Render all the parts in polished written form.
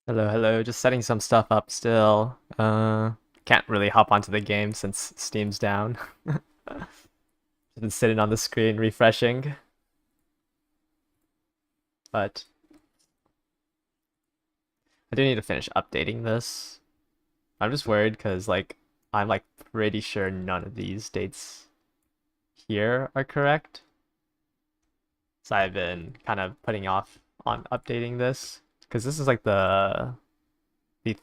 Hello, hello. Just setting some stuff up still. Can't really hop onto the game since Steam's down. Just been sitting on the screen refreshing. But I do need to finish updating this. I'm just worried because I'm pretty sure none of these dates here are correct. So I've been kind of putting off on updating this because this is like the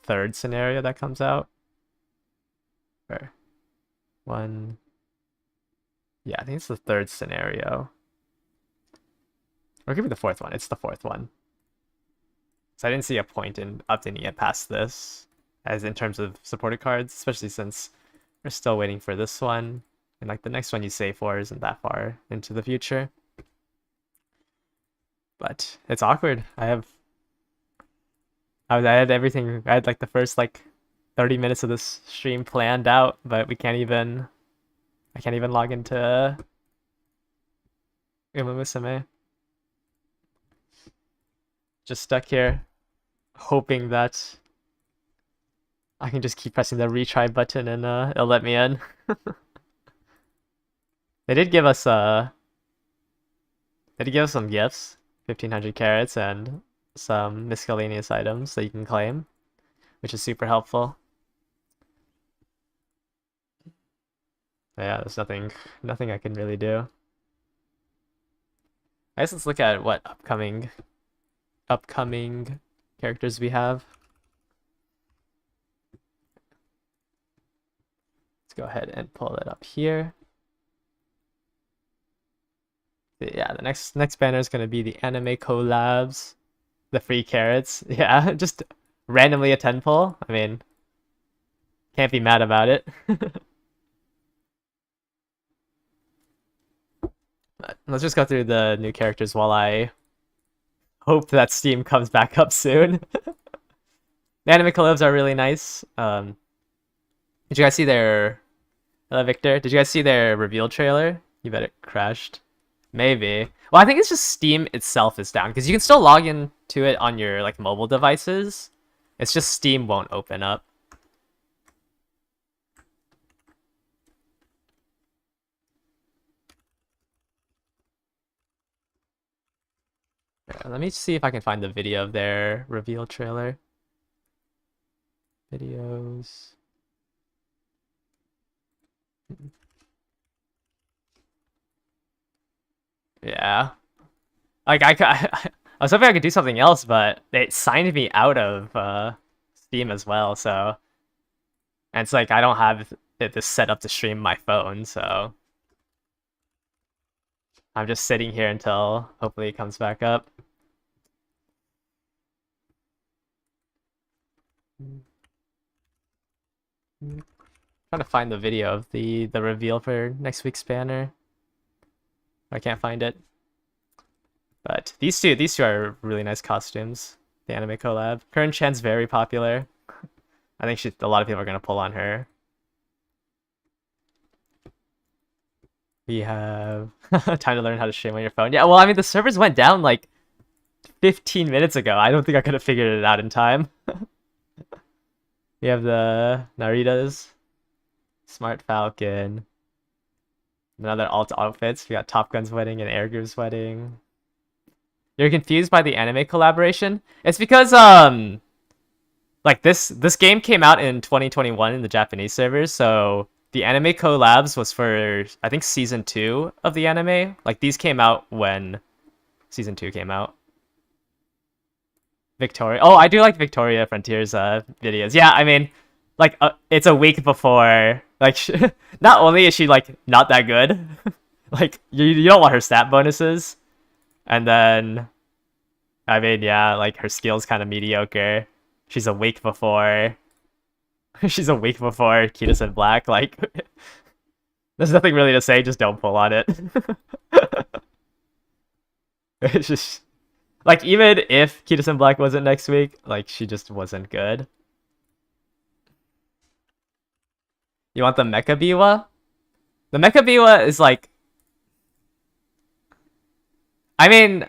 third scenario that comes out. Or one. Yeah, I think it's the third scenario. Or it could be the fourth one. It's the fourth one. So I didn't see a point in updating it past this, as in terms of supported cards, especially since we're still waiting for this one. And like the next one you save for isn't that far into the future. But it's awkward. I had everything. I had like the first 30 minutes of this stream planned out, but I can't even log into Umumusame. Just stuck here, hoping that I can just keep pressing the retry button and it'll let me in. They did give us some gifts, 1,500 carats and some miscellaneous items that you can claim, which is super helpful. Yeah, there's nothing I can really do. I guess let's look at what upcoming characters we have. Let's go ahead and pull it up here. Yeah, the next banner is gonna be the anime collabs, the free carrots. Yeah, just randomly a 10 pull. I mean, can't be mad about it. But let's just go through the new characters while I hope that Steam comes back up soon. The anime collabs are really nice. Did you guys see their Hello Victor? Did you guys see their reveal trailer? You bet it crashed. Maybe. Well, I think it's just Steam itself is down because you can still log into it on your mobile devices. It's just Steam won't open up. Yeah, let me see if I can find the video of their reveal trailer. Videos. Yeah. I was hoping I could do something else, but it signed me out of Steam as well, so and it's like I don't have this set up to stream my phone, so I'm just sitting here until hopefully it comes back up. Trying to find the video of the reveal for next week's banner. I can't find it. But these two are really nice costumes. The anime collab. Kern Chan's very popular. I think a lot of people are gonna pull on her. We have time to learn how to stream on your phone. Yeah, well, I mean, the servers went down like 15 minutes ago. I don't think I could have figured it out in time. We have the Naritas, Smart Falcon, another alt outfits. We got Top Gun's wedding and Air Group's wedding. You're confused by the anime collaboration? It's because this game came out in 2021 in the Japanese servers, so the anime collabs was for I think season 2 of the anime. Like these came out when season 2 came out. Victoria. Oh, I do like Victoria Frontier's videos. Yeah, I mean, it's a week before. Like, not only is she not that good, you don't want her stat bonuses, and then, I mean, yeah, her skills kind of mediocre. She's a week before. She's a week before Kitas in Black. There's nothing really to say. Just don't pull on it. It's just. Even if Kitas in Black wasn't next week, she just wasn't good. You want the Mecha Biwa? The Mecha Biwa is I mean,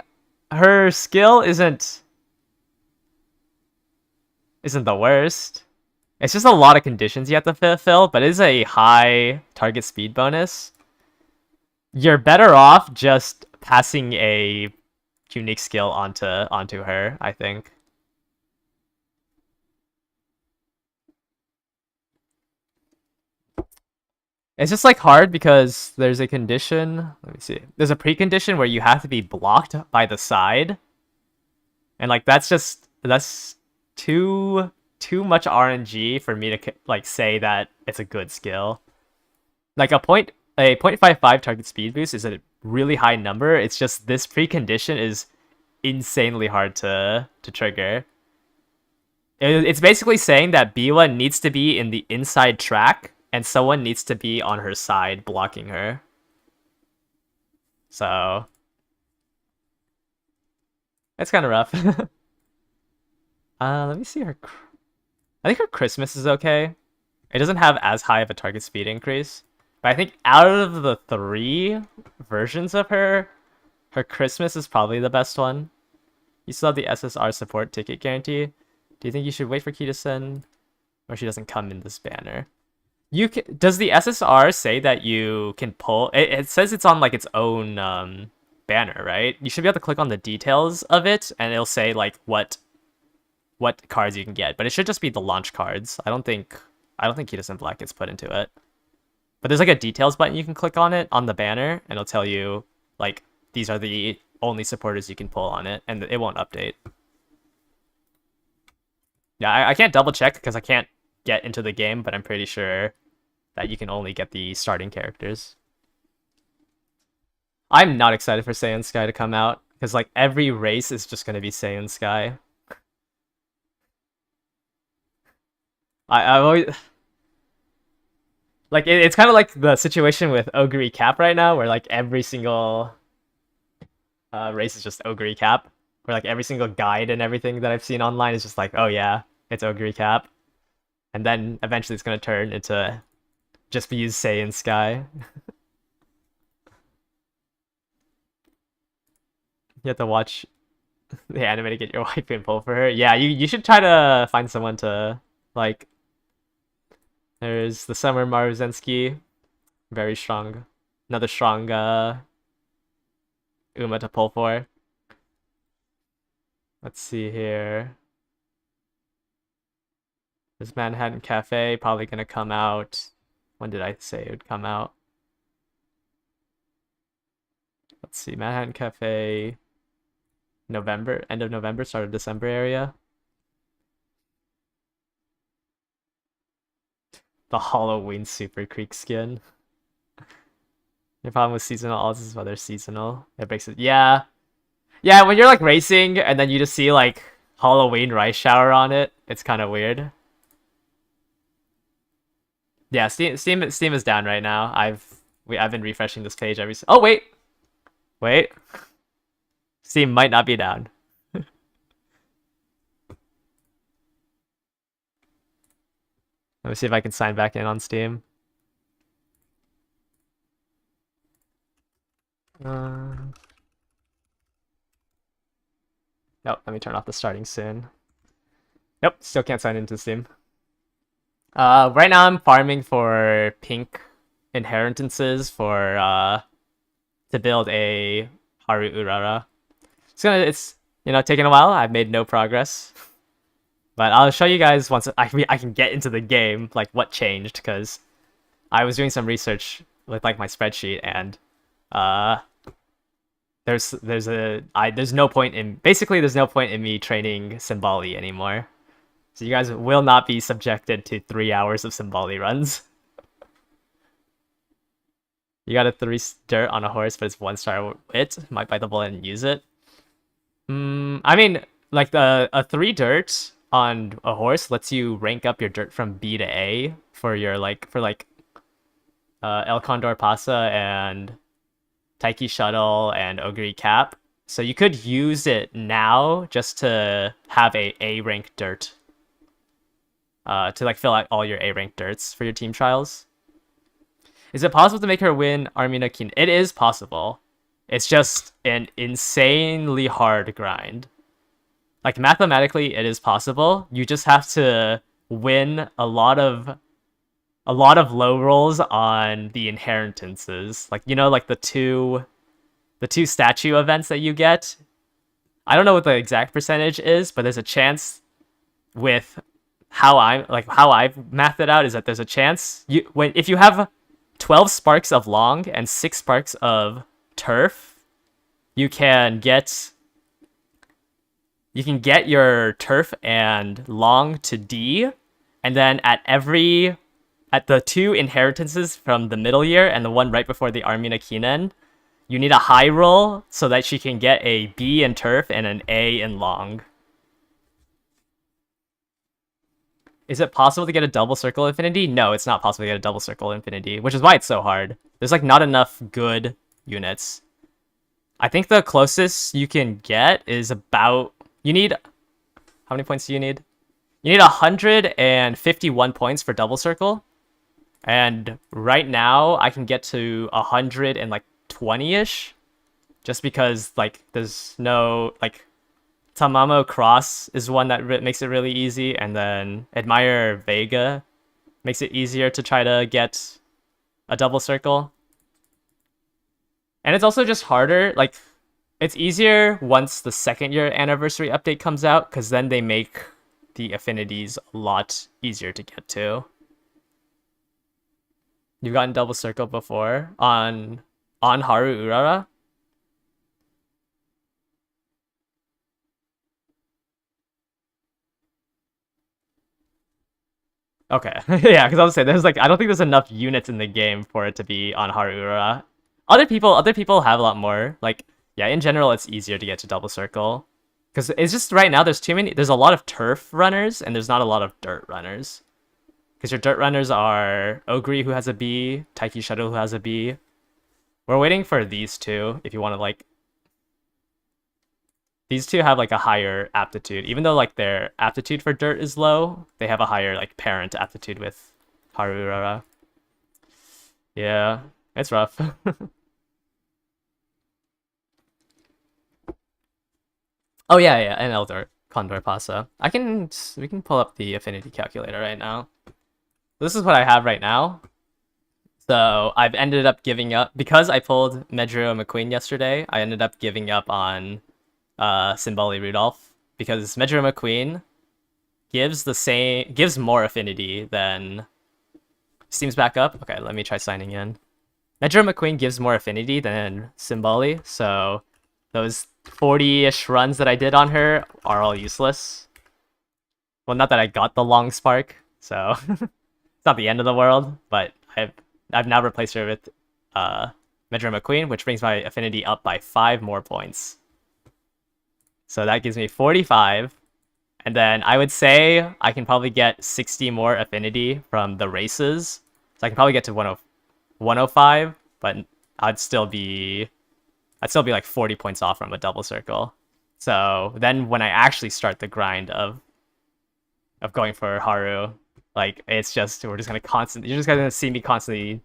her skill isn't isn't the worst. It's just a lot of conditions you have to fulfill, but it is a high target speed bonus. You're better off just passing a unique skill onto her, I think. It's just like hard because there's a condition. Let me see. There's a precondition where you have to be blocked by the side, and like that's too much RNG for me to like say that it's a good skill. Like a 0.55 target speed boost is a really high number. It's just this precondition is insanely hard to trigger. It's basically saying that Biwa needs to be in the inside track and someone needs to be on her side blocking her. So it's kind of rough. Let me see her. I think her Christmas is okay. It doesn't have as high of a target speed increase, but I think out of the 3 versions of her, her Christmas is probably the best one. You still have the SSR support ticket guarantee. Do you think you should wait for Key to send, or she doesn't come in this banner? Does the SSR say that you can pull? It says it's on like its own banner, right? You should be able to click on the details of it, and it'll say like what cards you can get. But it should just be the launch cards. I don't think Key to send Black gets put into it. But there's like a details button you can click on it on the banner, and it'll tell you like these are the only supporters you can pull on it, and it won't update. Yeah, I can't double check because I can't get into the game, but I'm pretty sure that you can only get the starting characters. I'm not excited for Saiyan Sky to come out because like every race is just gonna be Saiyan Sky. I've always like it's kind of like the situation with Ogre Cap right now, where like every single race is just Ogre Cap, where like every single guide and everything that I've seen online is just like, oh yeah, it's Ogre Cap. And then eventually it's going to turn into just be used Saiyan Sky. You have to watch the anime to get your wife and pull for her. Yeah, you should try to find someone to, like... There's the Summer Maruzensky. Very strong. Another strong Uma to pull for. Let's see here. This Manhattan Cafe probably gonna come out. When did I say it would come out? Let's see, Manhattan Cafe. November, end of November, start of December area. The Halloween Super Creek skin. Your problem with seasonal alts is whether seasonal. It breaks it. Yeah. Yeah, when you're like racing and then you just see like Halloween rice shower on it, it's kind of weird. Yeah, Steam is down right now. I've been refreshing this page every. Oh wait. Steam might not be down. Let me see if I can sign back in on Steam. Nope, let me turn off the starting soon. Nope, still can't sign into Steam. Right now I'm farming for pink inheritances for to build a Haru Urara. It's taking a while. I've made no progress. But I'll show you guys once I can get into the game, like what changed, because I was doing some research with like my spreadsheet, and there's no point in me training Symboli anymore. So you guys will not be subjected to 3 hours of Symboli runs. You got a 3 dirt on a horse, but it's 1 star. It might bite the bullet and use it. I mean, like a 3 dirt on a horse lets you rank up your dirt from B to A for your El Condor Pasa and Taiki Shuttle and Ogre Cap. So you could use it now just to have a rank dirt. To like fill out all your A rank dirts for your team trials. Is it possible to make her win Armina Kin? It is possible. It's just an insanely hard grind. Like mathematically it is possible. You just have to win a lot of low rolls on the inheritances. Like like the two statue events that you get. I don't know what the exact percentage is, but there's a chance with how I've mathed it out is that there's a chance if you have 12 sparks of long and 6 sparks of turf, you can get your turf and long to D, and then at the two inheritances from the middle year and the one right before the Armina Kinen, you need a high roll so that she can get a B in turf and an A in long. Is it possible to get a double circle infinity? No, it's not possible to get a double circle infinity, which is why it's so hard. There's like not enough good units. I think the closest you can get is about... You need... How many points do you need? You need 151 points for double circle. And right now, I can get to 120-ish. Just because, like, there's no... Like, Tamamo Cross is one that makes it really easy. And then Admire Vega makes it easier to try to get a double circle. And it's also just harder. Like, it's easier once the second year anniversary update comes out, because then they make the affinities a lot easier to get to. You've gotten double circle before on Haru Urara? Okay, yeah, because I was saying there's like I don't think there's enough units in the game for it to be on Haru Urara. Other people have a lot more. Like, yeah, in general, it's easier to get to double circle. Because it's just right now, there's a lot of turf runners, and there's not a lot of dirt runners. Because your dirt runners are Ogre, who has a B, Taiki Shuttle, who has a B. We're waiting for these two, if you want to, like... These two have, like, a higher aptitude. Even though, like, their aptitude for dirt is low, they have a higher, like, parent aptitude with Haru Urara. Yeah, it's rough. Oh yeah, and Elder Condor Pasa. We can pull up the affinity calculator right now. This is what I have right now. So I've ended up giving up because I pulled Medrio McQueen yesterday. I ended up giving up on Simbali Rudolph because Medrio McQueen gives more affinity than Steam's back up. Okay, let me try signing in. Medrio McQueen gives more affinity than Simbali, so those 40-ish runs that I did on her are all useless. Well, not that I got the long spark, so it's not the end of the world, but I've now replaced her with Medrio McQueen, which brings my affinity up by 5 more points. So that gives me 45, and then I would say I can probably get 60 more affinity from the races. So I can probably get to 105, but I'd still be like 40 points off from a double circle. So then when I actually start the grind of going for Haru, like you're just gonna see me constantly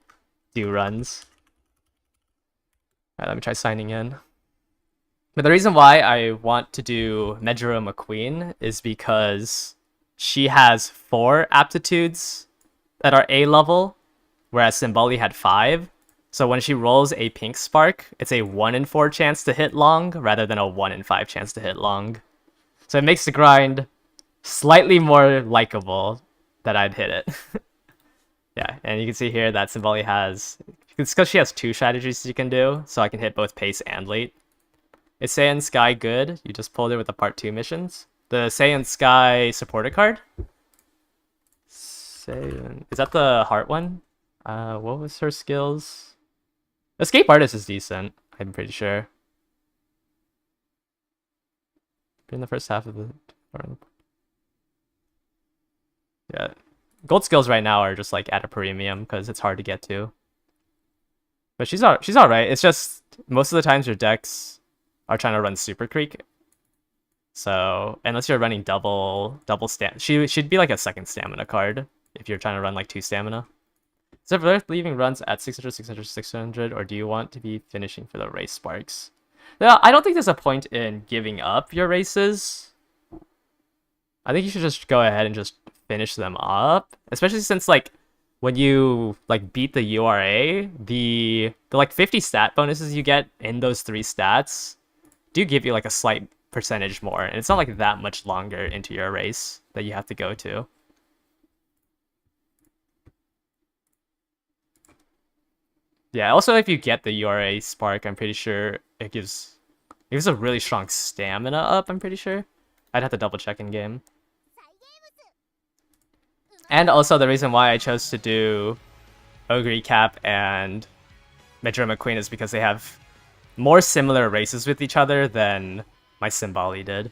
do runs. Alright, let me try signing in. But the reason why I want to do Medrio McQueen is because she has 4 aptitudes that are A level, whereas Simbali had 5. So when she rolls a pink spark, it's a 1 in 4 chance to hit long rather than a 1 in 5 chance to hit long. So it makes the grind slightly more likable that I'd hit it. Yeah, and you can see here that Simbali has... It's because she has 2 strategies you can do, so I can hit both pace and late. Is Saiyan Sky good? You just pulled it with the part 2 missions. The Saiyan Sky supporter card? Is that the heart one? What was her skills? Escape Artist is decent, I'm pretty sure. In the first half of the... Yeah. Gold skills right now are just like at a premium because it's hard to get to. But she's alright. It's just most of the times your decks are trying to run Super Creek. So unless you're running double stamina, she'd be like a second stamina card if you're trying to run like 2 stamina. Is it worth leaving runs at 600, 600, 600, or do you want to be finishing for the race sparks? Yeah, I don't think there's a point in giving up your races. I think you should just go ahead and just finish them up, especially since like when you like beat the URA, the like 50 stat bonuses you get in those 3 stats do give you like a slight percentage more, and it's not like that much longer into your race that you have to go to. Yeah, also if you get the URA spark, I'm pretty sure it gives a really strong stamina up, I'm pretty sure. I'd have to double check in game. And also the reason why I chose to do Ogre Cap and Metro McQueen is because they have more similar races with each other than my Simbali did.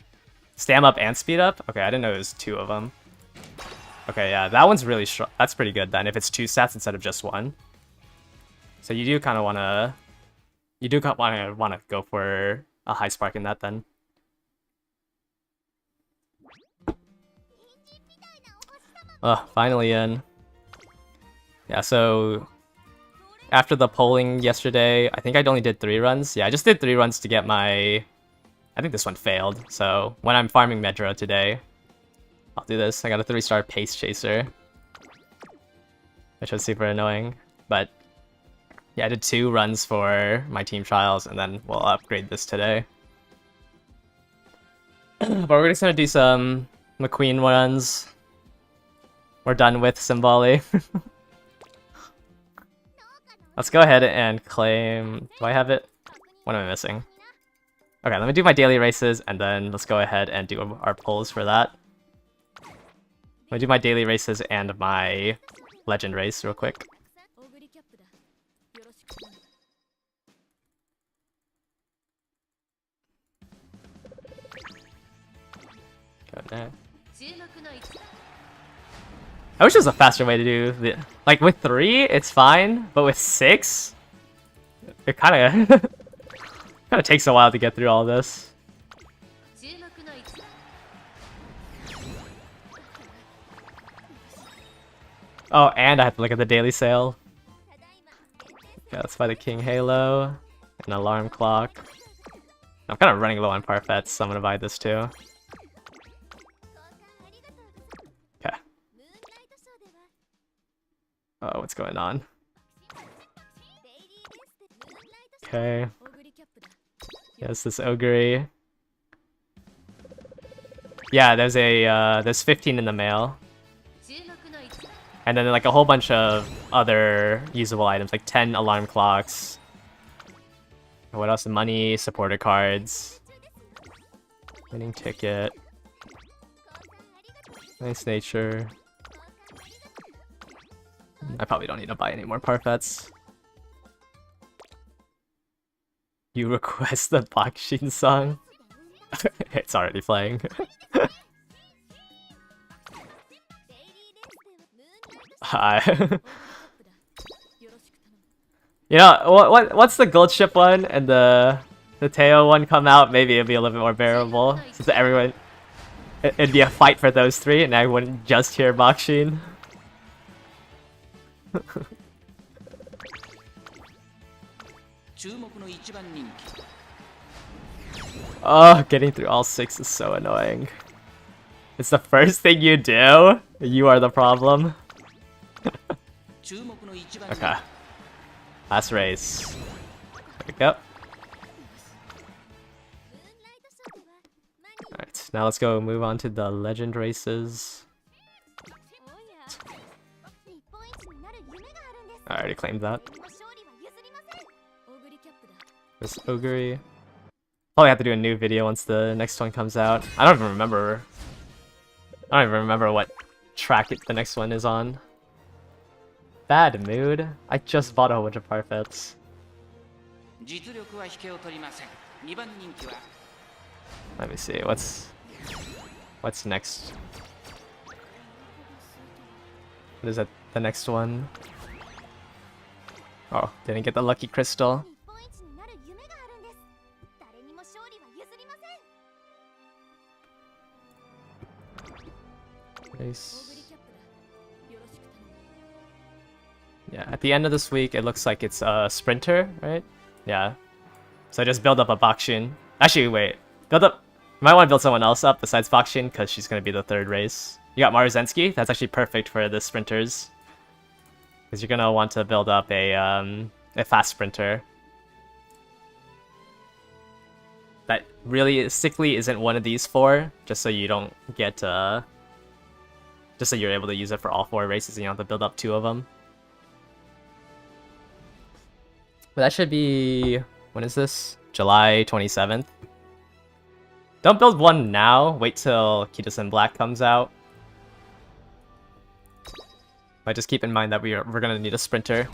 Stam up and speed up? Okay, I didn't know it was 2 of them. Okay, yeah, that one's really strong. That's pretty good then, if it's 2 stats instead of just 1. So you do kind of want to... You do want to go for a high spark in that then. Finally in. Yeah, so... After the polling yesterday, I think I only did 3 runs. Yeah, I just did 3 runs to get my... I think this one failed, so when I'm farming Medro today, I'll do this. I got a 3-star Pace Chaser, which was super annoying, but yeah, I did 2 runs for my team trials, and then we'll upgrade this today. But we're just gonna do some McQueen runs. We're done with Simbali. Let's go ahead and claim... Do I have it? What am I missing? Okay, let me do my daily races, and then let's go ahead and do our polls for that. Let me do my daily races and my legend race real quick. Go there. I wish there was a faster way to do the... Like, with 3, it's fine, but with 6, it kind of takes a while to get through all this. Oh, and I have to look at the daily sale. Okay, let's buy the King Halo, an alarm clock. I'm kind of running low on parfaits, so I'm gonna buy this too. Okay. Oh, what's going on? Okay. Yes, this Ogre. Yeah, there's 15 in the mail. And then like a whole bunch of other usable items, like 10 alarm clocks. What else? Money, supporter cards. Winning ticket. Nice nature. I probably don't need to buy any more parfaits. You request the Bakshin song? It's already playing. Hi. You know, what's the gold ship one and the Teo one come out? Maybe it'd be a little bit more bearable since everyone... It'd be a fight for those 3 and I wouldn't just hear Bakshin. Oh, getting through all 6 is so annoying. It's the first thing you do? You are the problem. Okay. Last race. There we go. Alright, now let's go move on to the legend races. I already claimed that. This Ogre. Probably have to do a new video once the next one comes out. I don't even remember what track the next one is on. Bad mood. I just bought a whole bunch of parfaits. Let me see, what's next? What is that? The next one? Oh, didn't get the lucky crystal. Nice. Yeah, at the end of this week, it looks like it's a sprinter, right? Yeah. So just build up a Bakshin. Actually, wait. Build up might want to build someone else up besides Bakshin, because she's going to be the third race. You got Maruzensky. That's actually perfect for the sprinters. Because you're going to want to build up a fast sprinter. That realistically isn't one of these four, just so you don't get, just so you're able to use it for all 4 races and you don't have to build up 2 of them. But that should be, when is this? July 27th. Don't build one now, wait till Kitasen Black comes out. But just keep in mind that we're gonna need a sprinter.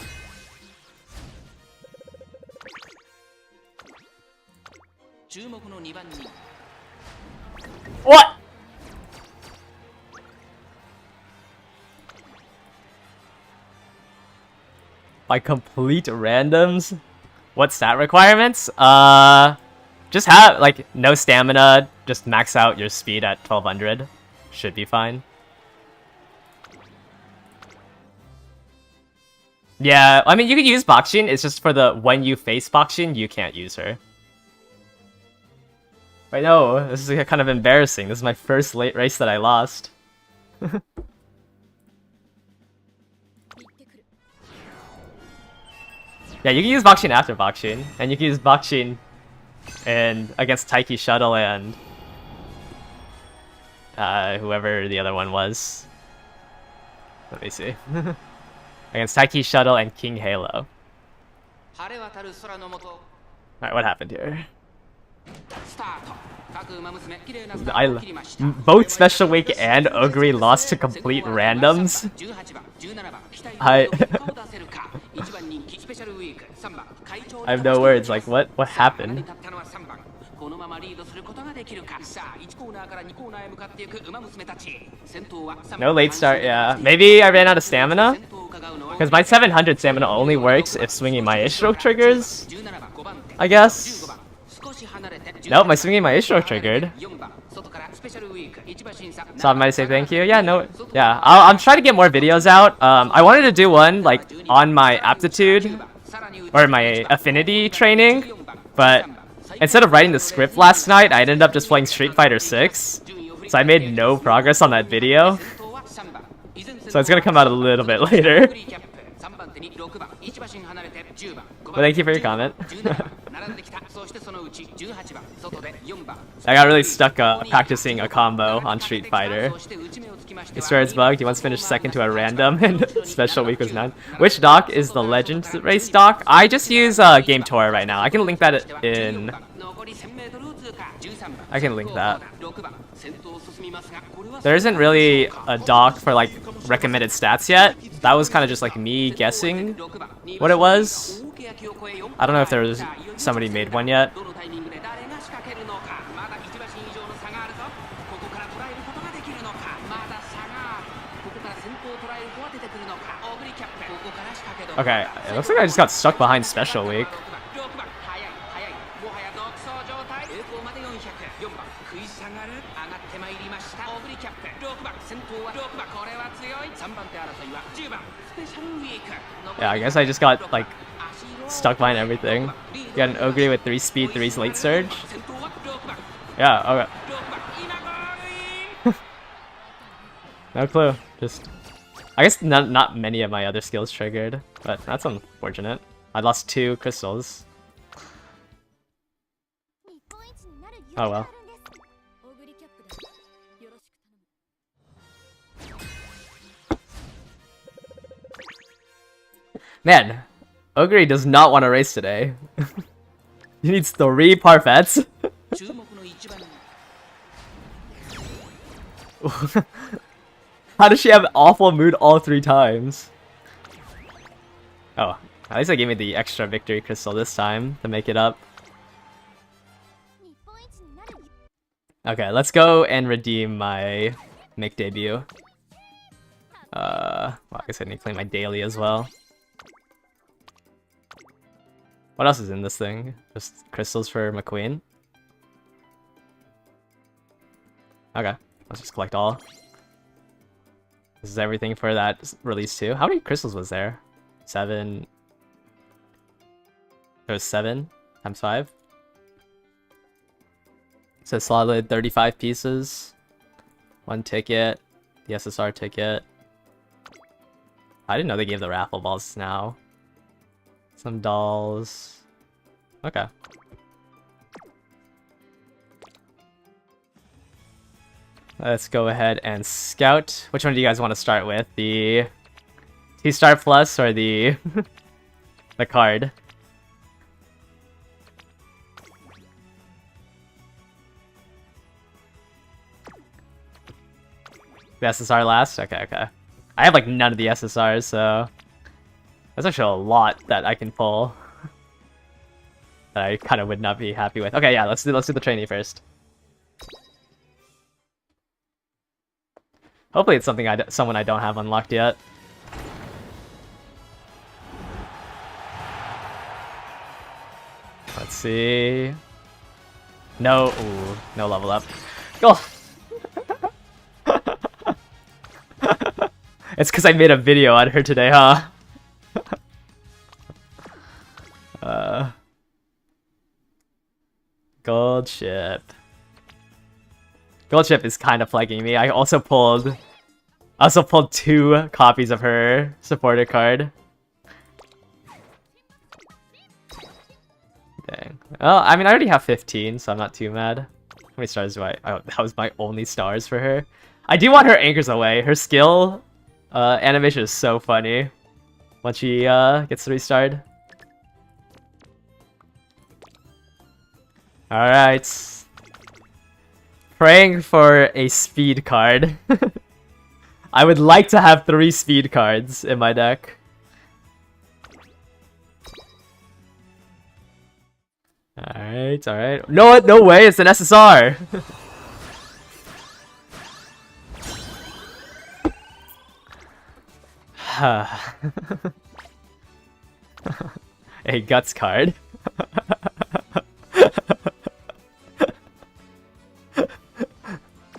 What? By complete randoms? What stat requirements? Just have, like, no stamina, just max out your speed at 1200. Should be fine. Yeah, I mean, you could use Bakshin, it's just for the when you face Bakshin, you can't use her. Wait, no, this is kind of embarrassing. This is my first late race that I lost. Yeah, you can use Bakshin after Bakshin, and you can use Bakshin and against Taiki Shuttle and whoever the other one was. Let me see. Against Taiki Shuttle and King Halo. Alright, what happened here? Both Special Week and Ogre lost to complete randoms. I have no words, like what happened? No late start, yeah. Maybe I ran out of stamina? Because my 700 stamina only works if swinging my Ishiro triggers, I guess. Nope, my swinging my Ishiro triggered. So I might say thank you. Yeah, no, yeah. I'm trying to get more videos out. I wanted to do one like on my aptitude or my affinity training, but instead of writing the script last night, I ended up just playing Street Fighter 6. So I made no progress on that video. So it's gonna come out a little bit later. But thank you for your comment. I got really stuck practicing a combo on Street Fighter. I swear it's bugged. He once finished second to a random, and Special Week was 9. Which dock is the Legends Race dock? I just use Game Tour right now. I can link that in. I can link that. There isn't really a doc for like recommended stats yet. That was kind of just like me guessing what it was. I don't know if there was somebody made one yet. Okay, it looks like I just got stuck behind Special Week. Yeah, I guess I just got like stuck behind everything. You got an Ogre with 3 speed, 3 late surge. Yeah, okay. No clue. Just, I guess not many of my other skills triggered, but that's unfortunate. I lost 2 crystals. Oh well. Man, Ogre does not want to race today. He needs 3 parfaits. How does she have awful mood all 3 times? Oh, at least they gave me the extra victory crystal this time to make it up. Okay, let's go and redeem my Mick debut. Well, I guess I need to claim my daily as well. What else is in this thing? Just crystals for McQueen? Okay, let's just collect all. This is everything for that release too. How many crystals was there? 7. There was 7 times 5. to solid 35 pieces. 1 ticket. The SSR ticket. I didn't know they gave the raffle balls now. Some dolls. Okay. Let's go ahead and scout. Which one do you guys want to start with? The 2-star plus or the the card? The SSR last? Okay, okay. I have like none of the SSRs, so that's actually a lot that I can pull that I kind of would not be happy with. Okay, yeah, let's do the trainee first. Hopefully it's something someone I don't have unlocked yet. Let's see. No, ooh, no level up. Go. It's because I made a video on her today, huh? Gold ship. Gold ship is kind of flagging me. I also pulled 2 copies of her supporter card. Dang. Well, I mean, I already have 15, so I'm not too mad. How many stars do I? Oh, that was my only stars for her. I do want her anchors away. Her skill animation is so funny once she gets 3-starred. Alright. Praying for a speed card. I would like to have 3 speed cards in my deck. Alright, alright. No, no way, it's an SSR! A guts card.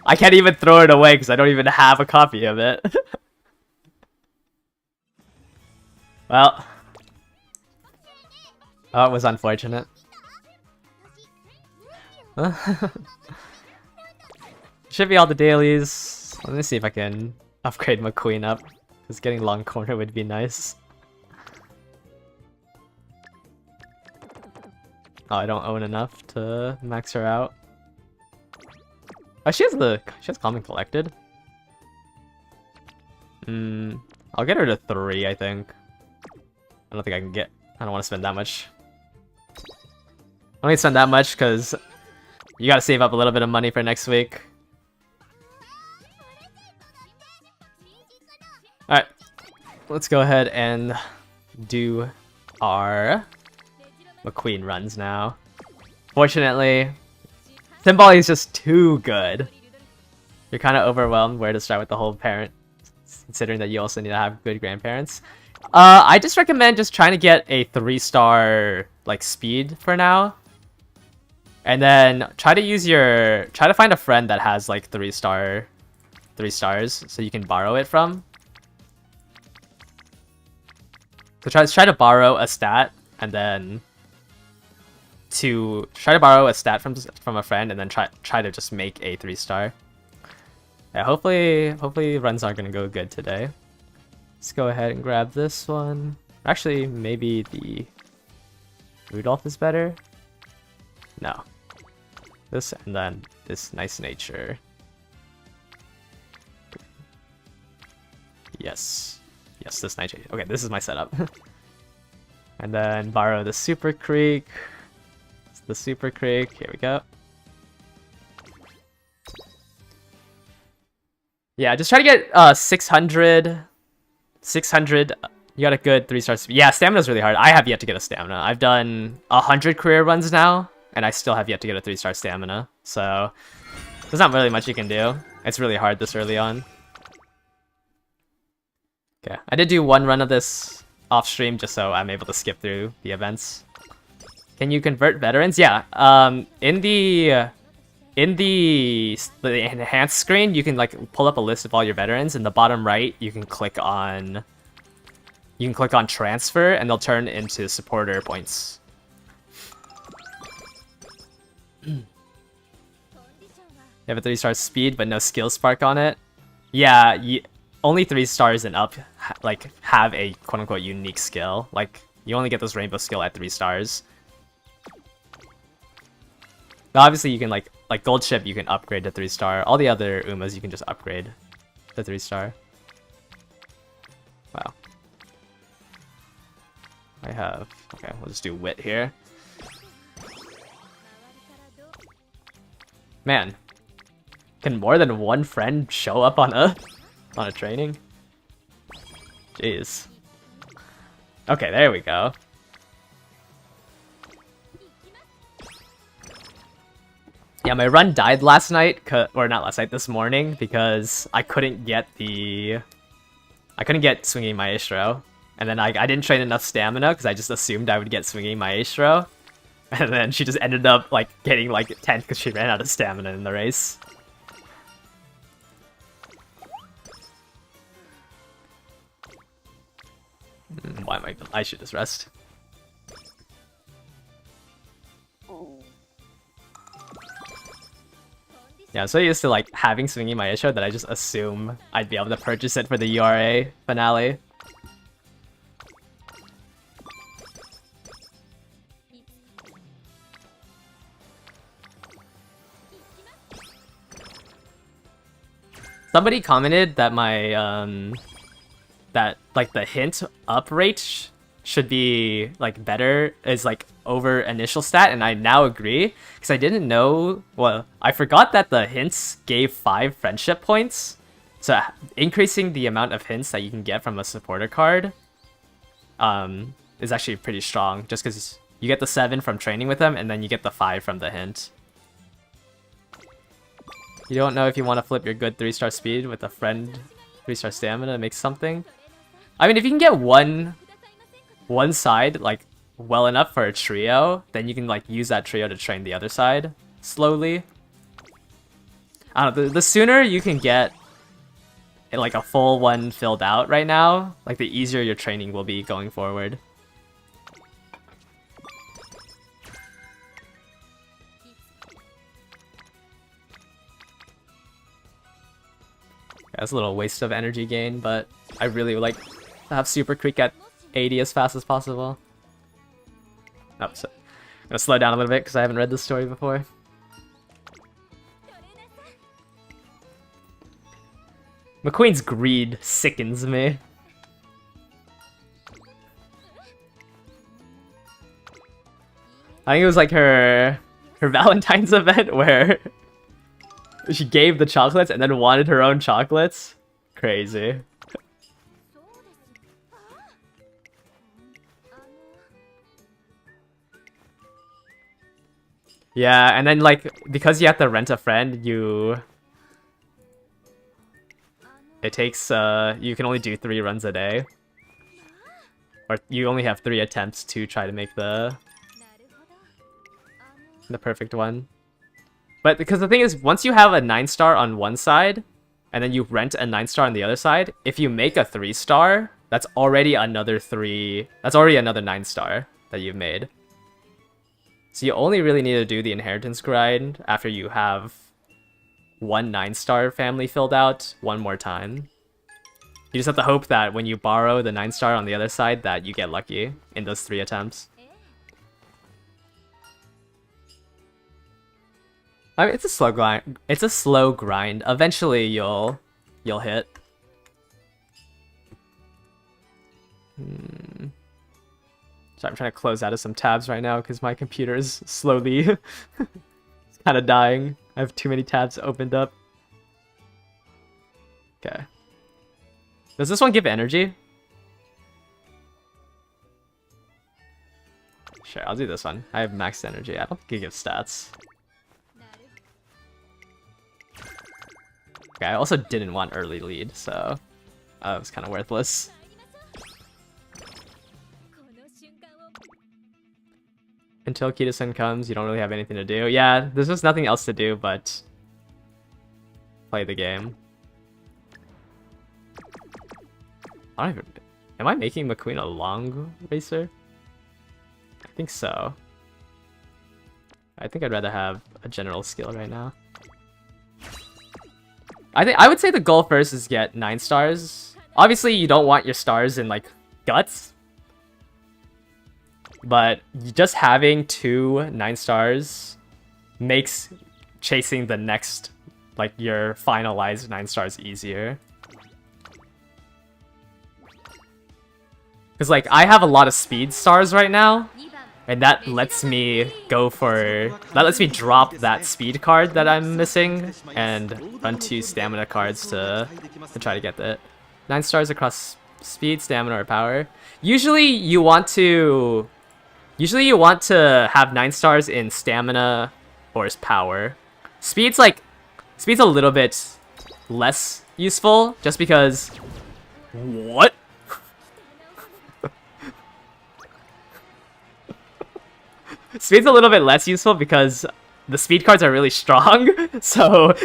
I can't even throw it away because I don't even have a copy of it. Well. Oh, it was unfortunate. Should be all the dailies. Let me see if I can upgrade McQueen up. Because getting long corner would be nice. Oh, I don't own enough to max her out. Oh, she has Common Collected. I'll get her to 3, I think. I don't think I can get. I don't want to spend that much. I don't need to spend that much because you gotta save up a little bit of money for next week. Alright, let's go ahead and do our McQueen runs now. Fortunately, Symbol is just too good. You're kind of overwhelmed where to start with the whole parent, considering that you also need to have good grandparents. I just recommend just trying to get a 3-star like speed for now. And then try to find a friend that has like 3 stars so you can borrow it from. So try to borrow a stat and then try to borrow a stat from a friend and then try to just make a 3-star. Yeah, hopefully runs aren't gonna go good today. Let's go ahead and grab this one. Actually, maybe the Rudolph is better. No. This and then this Nice Nature. Yes. Yes, this Nice Nature. Okay, this is my setup. And then borrow the Super Creek. It's the Super Creek. Here we go. Yeah, just try to get 600. 600. You got a good 3-star speed. Yeah, stamina's really hard. I have yet to get a stamina. I've done 100 career runs now, and I still have yet to get a 3-star stamina. So there's not really much you can do. It's really hard this early on. Okay, I did do 1 run of this off stream just so I'm able to skip through the events. Can you convert veterans? Yeah. In the enhanced screen, you can like pull up a list of all your veterans. In the bottom right, you can click on transfer, and they'll turn into supporter points. You have a 3-star speed, but no skill spark on it. Yeah, only 3 stars and up like have a quote-unquote unique skill. Like, you only get this rainbow skill at 3 stars. Now, obviously, you can like Gold Ship, you can upgrade to 3-star. All the other Umas, you can just upgrade to 3-star. Wow. I have... Okay, we'll just do Wit here. Man. Can more than one friend show up on a training? Jeez. Okay, there we go. Yeah, my run died last night, or not last night, this morning, because I couldn't get Swinging Maestro. And then I didn't train enough stamina, because I just assumed I would get Swinging Maestro. And then she just ended up, like, getting, like, 10th because she ran out of stamina in the race. Why am I should just rest. Yeah, I'm so used to like having Swinging Maestro that I just assume I'd be able to purchase it for the URA finale. Somebody commented that my that like the hint up rate should be like better, is like over initial stat, and I now agree because I didn't know. Well, I forgot that the hints gave 5 friendship points, so increasing the amount of hints that you can get from a supporter card is actually pretty strong, just because you get the 7 from training with them and then you get the 5 from the hint. You don't know if you want to flip your good 3-star speed with a friend 3-star stamina to make something. I mean, if you can get one side like well enough for a trio, then you can like use that trio to train the other side slowly. I don't know, the sooner you can get like a full one filled out right now, like the easier your training will be going forward. Yeah, it's a little waste of energy gain, but I really would like to have Super Creek at 80 as fast as possible. Oh, so I'm gonna slow down a little bit because I haven't read this story before. McQueen's greed sickens me. I think it was like her Valentine's event where she gave the chocolates and then wanted her own chocolates. Crazy. Yeah, and then like because you have to rent a friend, it takes you can only do 3 runs a day. Or you only have 3 attempts to try to make the perfect one. But because the thing is, once you have a 9-star on one side, and then you rent a 9-star on the other side, if you make a 3-star, that's already another 9-star that you've made. So you only really need to do the inheritance grind after you have one 9-star family filled out one more time. You just have to hope that when you borrow the 9-star on the other side that you get lucky in those 3 attempts. I mean, it's a slow grind. It's a slow grind. Eventually, you'll hit. So I'm trying to close out of some tabs right now because my computer is slowly it's kind of dying. I have too many tabs opened up. Okay. Does this one give energy? Sure, I'll do this one. I have max energy. I don't think it gives stats. Okay, I also didn't want early lead, so it was kind of worthless. Until Kita-san comes, you don't really have anything to do. Yeah, there's just nothing else to do but play the game. I don't even... Am I making McQueen a long racer? I think so. I think I'd rather have a general skill right now. I would say the goal first is get 9 stars. Obviously, you don't want your stars in like guts, but just having 2 9 stars makes chasing the next, like your finalized 9 stars easier. Because like I have a lot of speed stars right now, and that lets me drop that speed card that I'm missing and run 2 stamina cards to try to get that 9 stars across speed, stamina, or power. Usually you want to have 9 stars in stamina or power. Speed's a little bit less useful just because what? Speed's a little bit less useful because the speed cards are really strong, so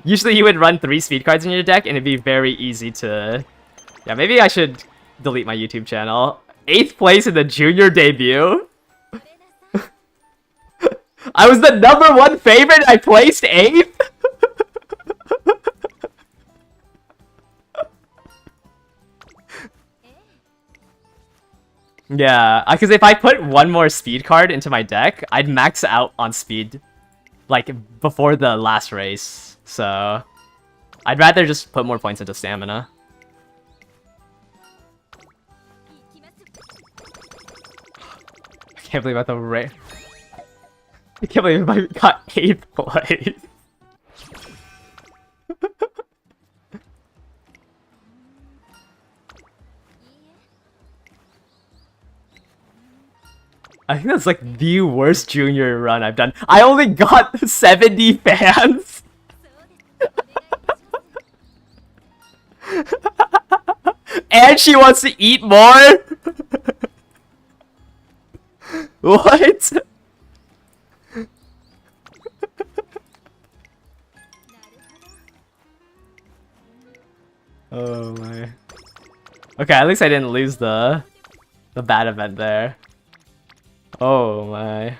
usually you would run 3 speed cards in your deck and it'd be very easy to... Yeah, maybe I should delete my YouTube channel. 8th place in the junior debut? I was the #1 favorite, I placed 8th? Yeah, because if I put 1 more speed card into my deck, I'd max out on speed, like, before the last race. So, I'd rather just put more points into stamina. I can't believe I got the race. I can't believe I got 8th place. I think that's like the worst junior run I've done. I only got 70 fans! And she wants to eat more? What? Oh my. Okay, at least I didn't lose the bad event there. Oh my.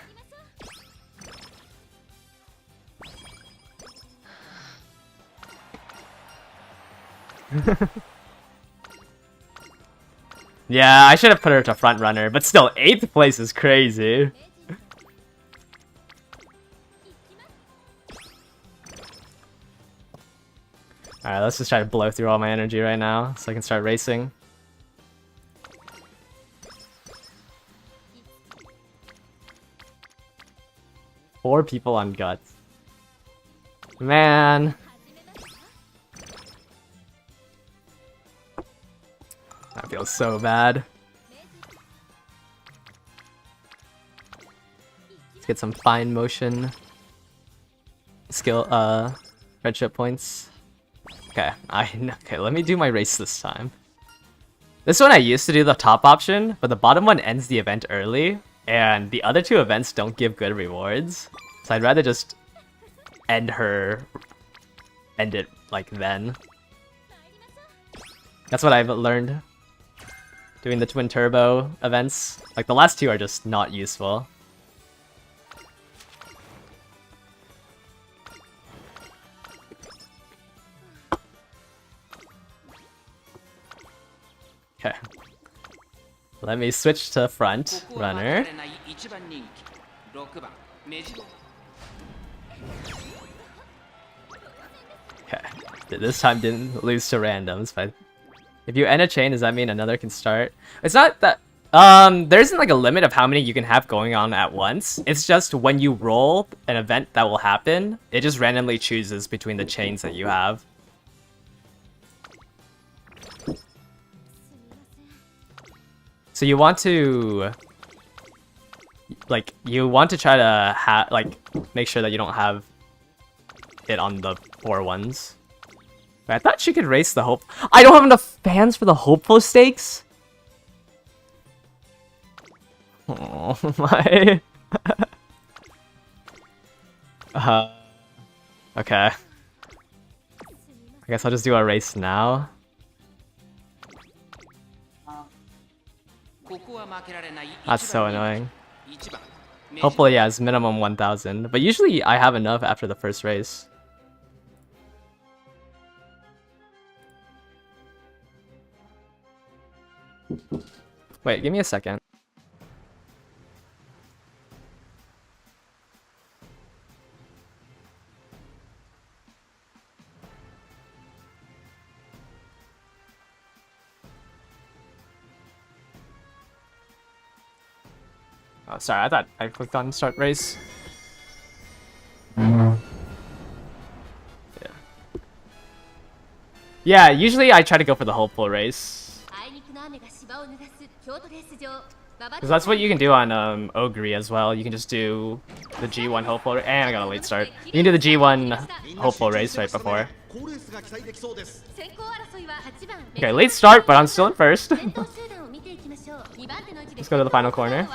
Yeah, I should have put her to front runner, but still 8th place is crazy. Alright, let's just try to blow through all my energy right now so I can start racing. Four people on guts. Man. That feels so bad. Let's get some fine motion skill friendship points. Okay, okay, let me do my race this time. This one I used to do the top option, but the bottom one ends the event early, and the other 2 events don't give good rewards. So I'd rather just end it like then. That's what I've learned doing the twin turbo events. Like the last 2 are just not useful. Okay. Let me switch to front runner. Okay. This time didn't lose to randoms, but if you end a chain, does that mean another can start? It's not that there isn't like a limit of how many you can have going on at once. It's just when you roll an event that will happen, it just randomly chooses between the chains that you have. So you want to try to make sure that you don't have it on the 4 ones. But I thought she could race the hope. I don't have enough fans for the hopeful stakes. Oh my. Okay. I guess I'll just do a race now. That's so annoying. Hopefully, yeah, it's minimum 1,000. But usually I have enough after the first race. Wait, give me a second. Oh, sorry, I thought I clicked on start race. Yeah. Yeah, usually I try to go for the hopeful race. Because that's what you can do on Ogre as well. You can just do the G1 hopeful, and I got a late start. You can do the G1 hopeful race right before. Okay, late start, but I'm still in first. Let's go to the final corner.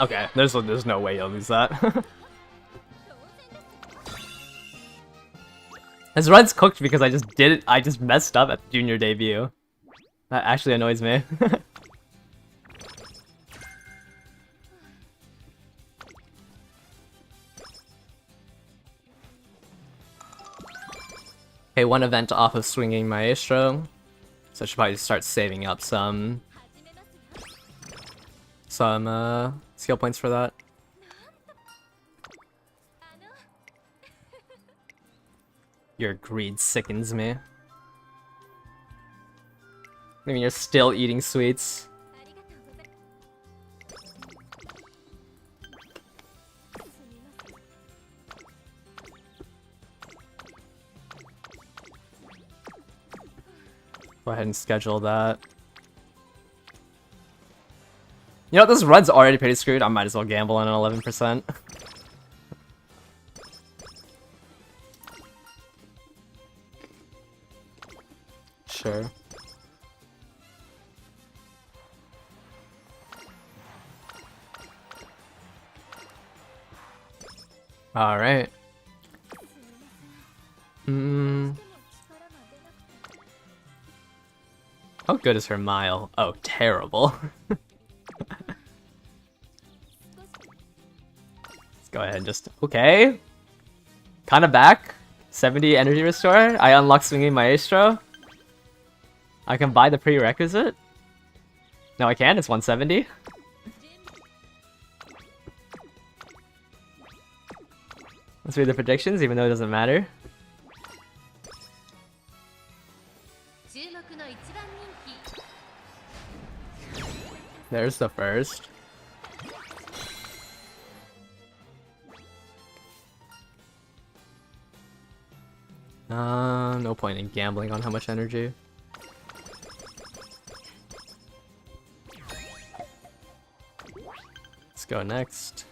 Okay, there's no way you'll lose that. His run's cooked because I just messed up at the junior debut. That actually annoys me. Okay, one event off of swinging Maestro, so I should probably start saving up some skill points for that. Your greed sickens me. I mean, you're still eating sweets. Go ahead and schedule that. You know, this run's already pretty screwed. I might as well gamble on an 11%. Sure. All right. How good is her mile? Oh, terrible. Let's go ahead and just... Okay. Kinda back. 70 energy restore. I unlock swinging Maestro. I can buy the prerequisite. No, I can. It's 170. Let's read the predictions, even though it doesn't matter. There's the first. No point in gambling on how much energy. Let's go next.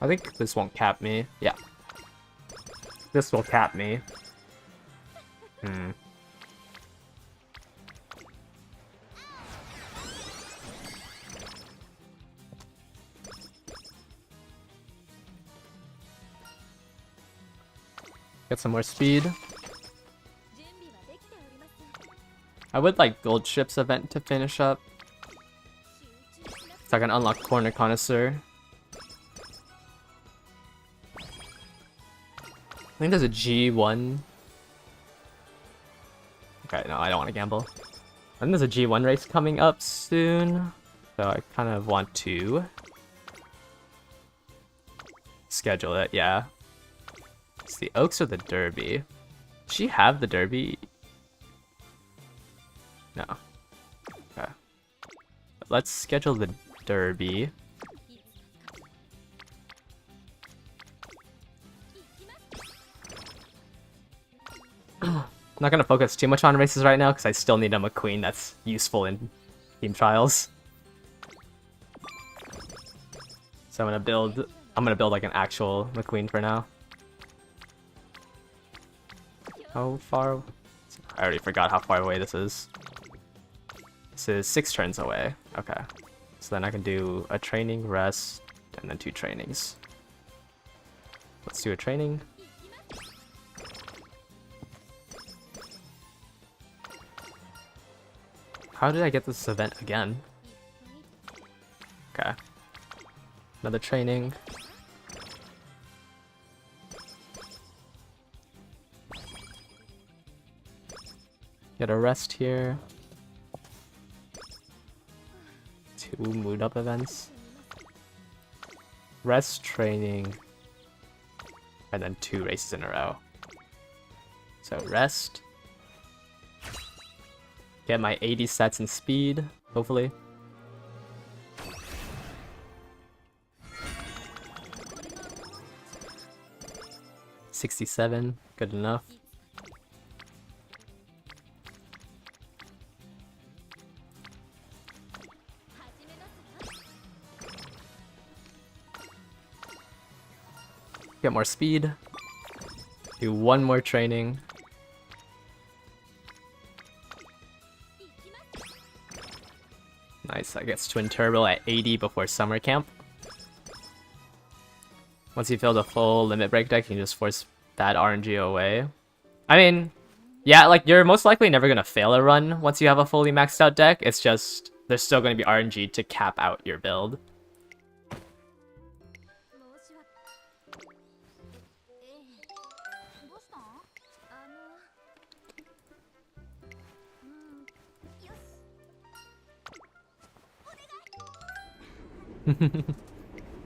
I think this won't cap me. Yeah. This will cap me. Get some more speed. I would like Gold Ship's event to finish up, so I can unlock Corner Connoisseur. I think there's a G1. Okay, no, I don't want to gamble. I think there's a G1 race coming up soon, so I kind of want to schedule it, yeah. It's the Oaks or the Derby? Does she have the Derby? No. Okay. Let's schedule the Derby. I'm not gonna focus too much on races right now because I still need a McQueen that's useful in team trials. So I'm gonna build like an actual McQueen for now. How far? I already forgot how far away this is. This is 6 turns away. Okay. So then I can do a training, rest, and then 2 trainings. Let's do a training. How did I get this event again? Okay. Another training. Get a rest here. 2 mood up events. Rest, training, and then 2 races in a row. So rest. Get my 80 sets in speed, hopefully. $67, good enough. Get more speed. Do 1 more training. Nice, I get Twin Turbo at 80 before summer camp. Once you fill the full limit break deck, you can just force bad RNG away. I mean, yeah, like you're most likely never gonna fail a run once you have a fully maxed out deck. It's just there's still gonna be RNG to cap out your build.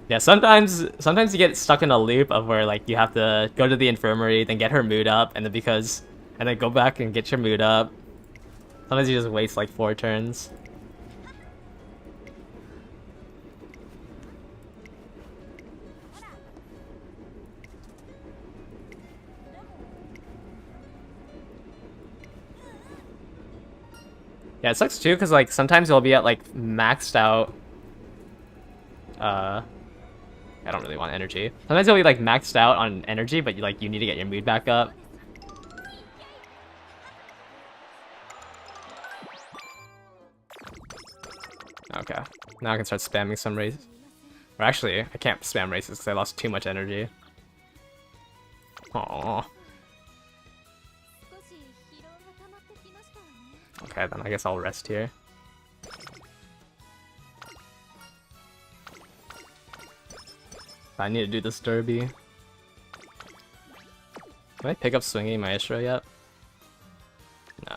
Yeah, sometimes you get stuck in a loop of where like you have to go to the infirmary, then get her mood up, and then go back and get your mood up. Sometimes you just waste like 4 turns. Yeah, it sucks too, because like sometimes you'll be at like maxed out. I don't really want energy. Sometimes you'll be like maxed out on energy, but you need to get your mood back up. Okay, now I can start spamming some races. Or actually, I can't spam races because I lost too much energy. Aww. Okay, then I guess I'll rest here. I need to do this derby. Can I pick up Swinging Maestro yet? No.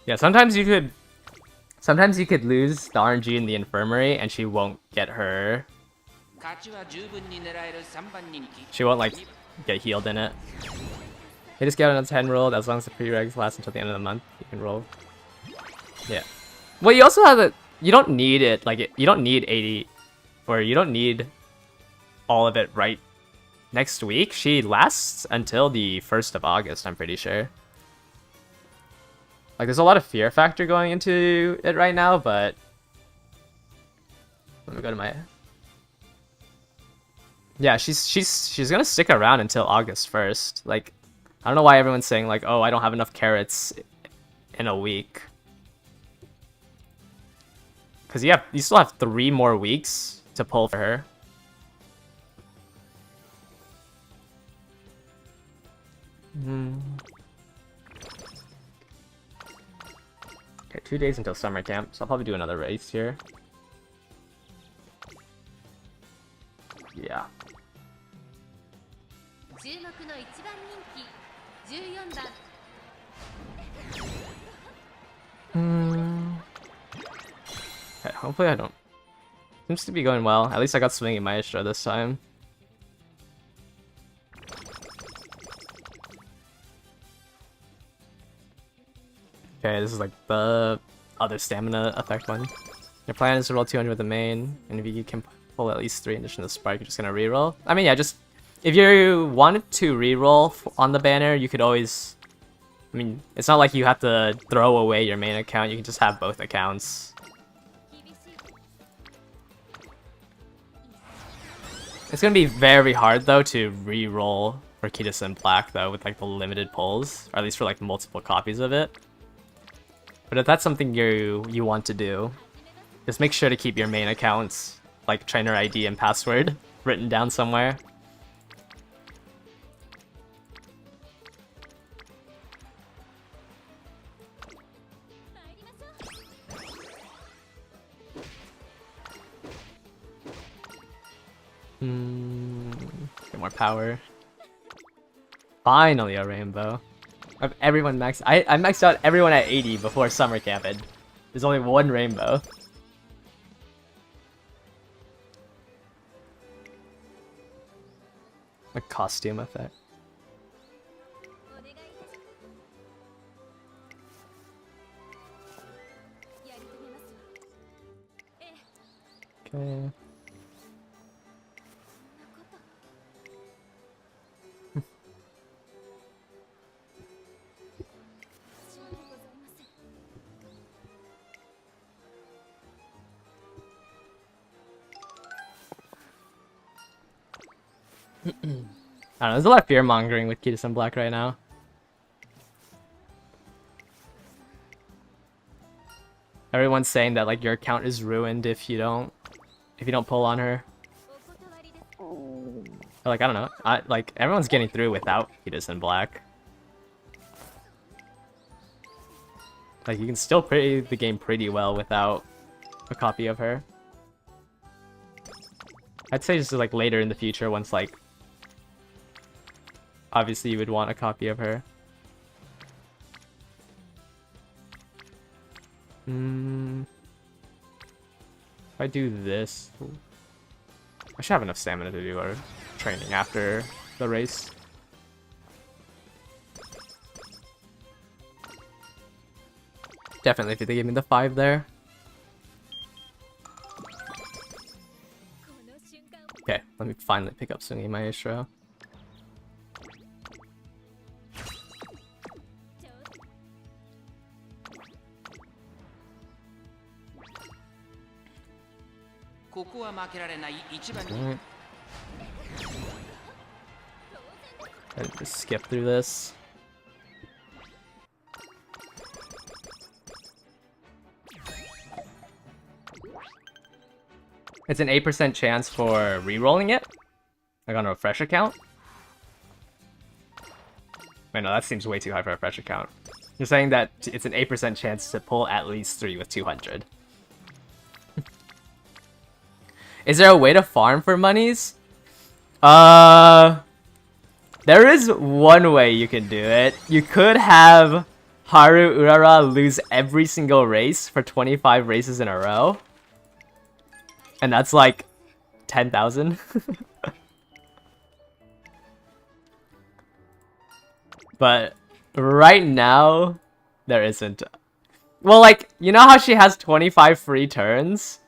Yeah, sometimes you could lose the RNG in the infirmary and she won't get her. She won't like get healed in it. You just get another 10 rolled as long as the preregs last until the end of the month. You can roll. Yeah. Well, you also have the. You don't need it. You don't need 80. Or you don't need all of it right next week. She lasts until the 1st of August, I'm pretty sure. Like, there's a lot of fear factor going into it right now, but... Let me go to my... Yeah, she's gonna stick around until August 1st. Like, I don't know why everyone's saying, like, oh, I don't have enough carrots in a week. Because you still have 3 more weeks to pull for her. Okay, 2 days until summer camp, so I'll probably do another race here. Yeah. Okay, hopefully I don't. Seems to be going well. At least I got Swinging Maestro this time. Okay, this is like the other stamina effect one. Your plan is to roll 200 with the main, and if you can pull at least 3 in addition to the spark, you're just gonna reroll. I mean, yeah, just if you wanted to reroll on the banner, you could always. I mean, it's not like you have to throw away your main account. You can just have both accounts. It's gonna be very hard though to re-roll for Kitasen Black though with like the limited pulls, or at least for like multiple copies of it. But if that's something you want to do, just make sure to keep your main accounts like trainer ID and password written down somewhere. Get more power. Finally a rainbow. I've everyone maxed. I maxed out everyone at 80 before summer camp. There's only one rainbow. A costume effect. Okay. I don't know, there's a lot of fear mongering with Kitasen Black right now. Everyone's saying that like your account is ruined if you don't pull on her. But, like, I don't know. Like everyone's getting through without Kitasen Black. Like you can still play the game pretty well without a copy of her. I'd say just like later in the future once like obviously you would want a copy of her. If I do this, I should have enough stamina to do our training after the race. Definitely if they gave me the 5 there. Okay, let me finally pick up Tsungi Maestro. Right. Just skip through this. It's an 8% chance for re-rolling it, like on a fresh account. Wait, no, that seems way too high for a fresh account. You're saying that it's an 8% chance to pull at least 3 with 200. Is there a way to farm for monies? There is one way you can do it. You could have Haru Urara lose every single race for 25 races in a row. And that's like 10,000. But right now, there isn't. Well, like, you know how she has 25 free turns?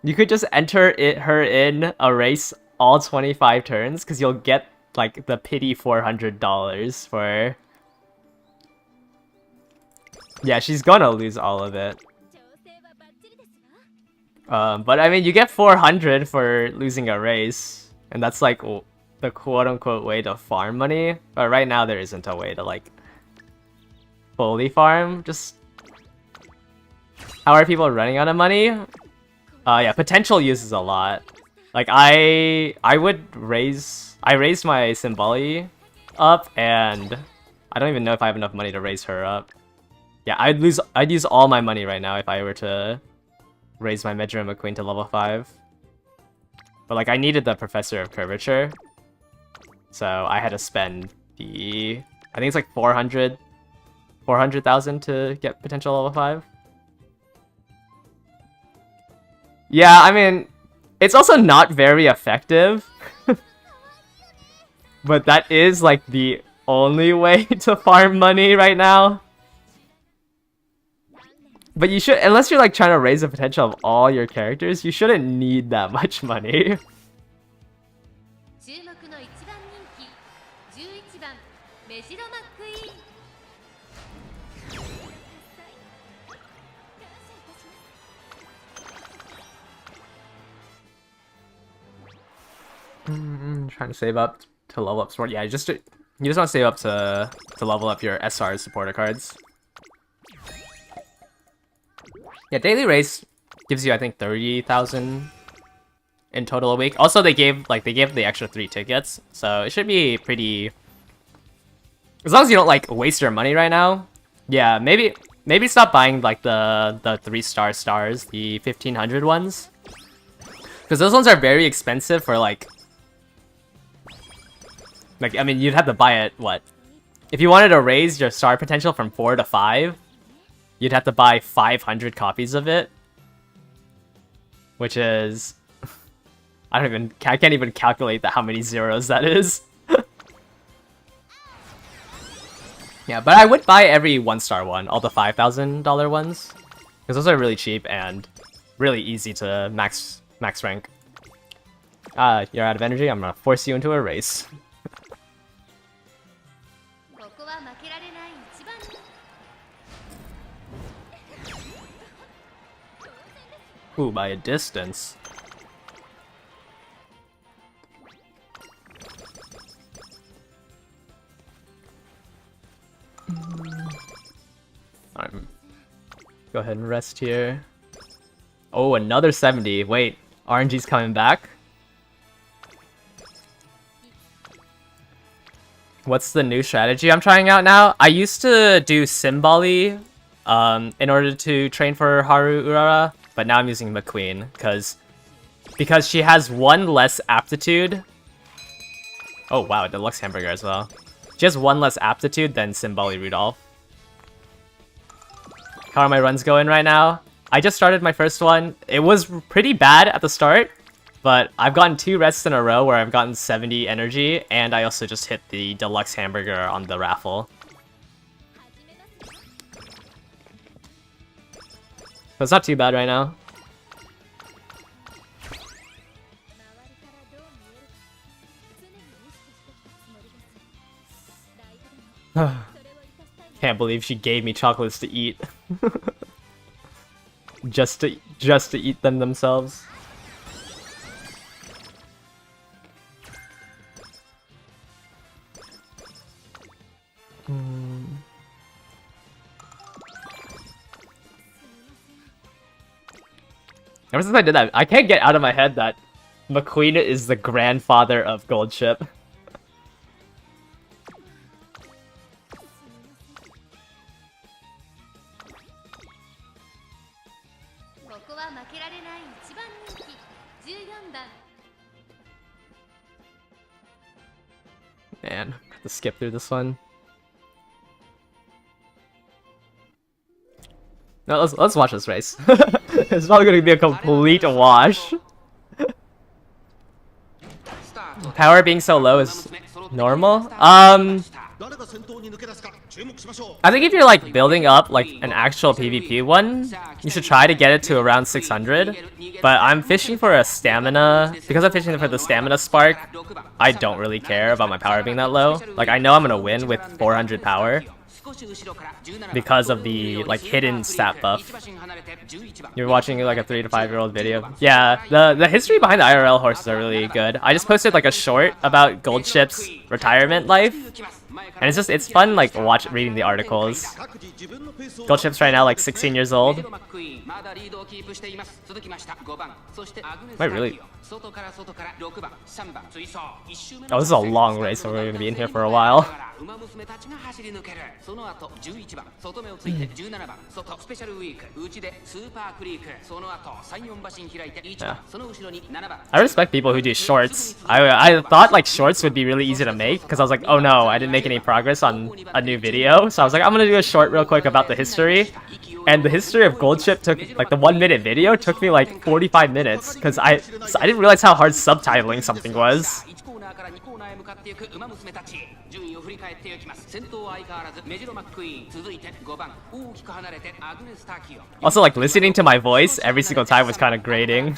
You could just enter her in a race all 25 turns, because you'll get, like, the pity $400 for... Yeah, she's gonna lose all of it. But I mean, you get 400 for losing a race, and that's like the quote-unquote way to farm money. But right now, there isn't a way to like fully farm. Just how are people running out of money? Yeah, potential uses a lot. Like I raised my Symboli up, and I don't even know if I have enough money to raise her up. Yeah, I'd use all my money right now if I were to raise my Medra McQueen to level 5. But like I needed the Professor of Curvature, so I had to spend the, I think it's like 400,000 to get potential level 5. Yeah, I mean, it's also not very effective. But that is like the only way to farm money right now. But you should, unless you're like trying to raise the potential of all your characters, you shouldn't need that much money. Trying to save up to level up support. Yeah, you just want to save up to level up your SR supporter cards. Yeah, daily race gives you I think 30,000 in total a week. Also, they gave the extra 3 tickets, so it should be pretty. As long as you don't like waste your money right now, yeah, maybe stop buying like the 3-star stars, the 1500 ones, because those ones are very expensive for like I mean you'd have to buy it what if you wanted to raise your star potential from 4 to 5, you'd have to buy 500 copies of it, which is I can't even calculate how many zeros that is. Yeah, but I would buy every 1-star one, all the $5,000 ones, because those are really cheap and really easy to max rank. You're out of energy. I'm gonna force you into a race. Ooh, by a distance. Go ahead and rest here. Oh, another 70. Wait, RNG's coming back? What's the new strategy I'm trying out now? I used to do Simbali in order to train for Haru Urara, but now I'm using McQueen because she has 1 less aptitude. Oh wow, deluxe hamburger as well. She has 1 less aptitude than Simbali Rudolph. How are my runs going right now? I just started my first one. It was pretty bad at the start, but I've gotten 2 rests in a row where I've gotten 70 energy, and I also just hit the deluxe hamburger on the raffle. So it's not too bad right now. Can't believe she gave me chocolates to eat. just to eat them themselves. Ever since I did that, I can't get out of my head that McQueen is the grandfather of Goldship. Man, have to skip through this one. No, let's watch this race. It's probably gonna be a complete wash. Power being so low is normal. I think if you're like building up like an actual PvP one, you should try to get it to around 600. But I'm fishing for a stamina. Because I'm fishing for the stamina spark, I don't really care about my power being that low. Like I know I'm gonna win with 400 power because of the like hidden stat buff. You're watching like a 3 to 5-year-old video. Yeah, the history behind the IRL horses are really good. I just posted like a short about Goldship's retirement life, and it's fun like reading the articles. Goldship's right now like 16 years old. Am I really? Oh, this is a long race, so we're gonna be in here for a while. Yeah. I respect people who do shorts. I thought like shorts would be really easy to make because I was like, oh no, I didn't make any progress on a new video, so I was like, I'm gonna do a short real quick about the history. And the history of Goldship took like the 1-minute video took me like 45 minutes because I didn't realize how hard subtitling something was. Also, like listening to my voice every single time was kind of grating. You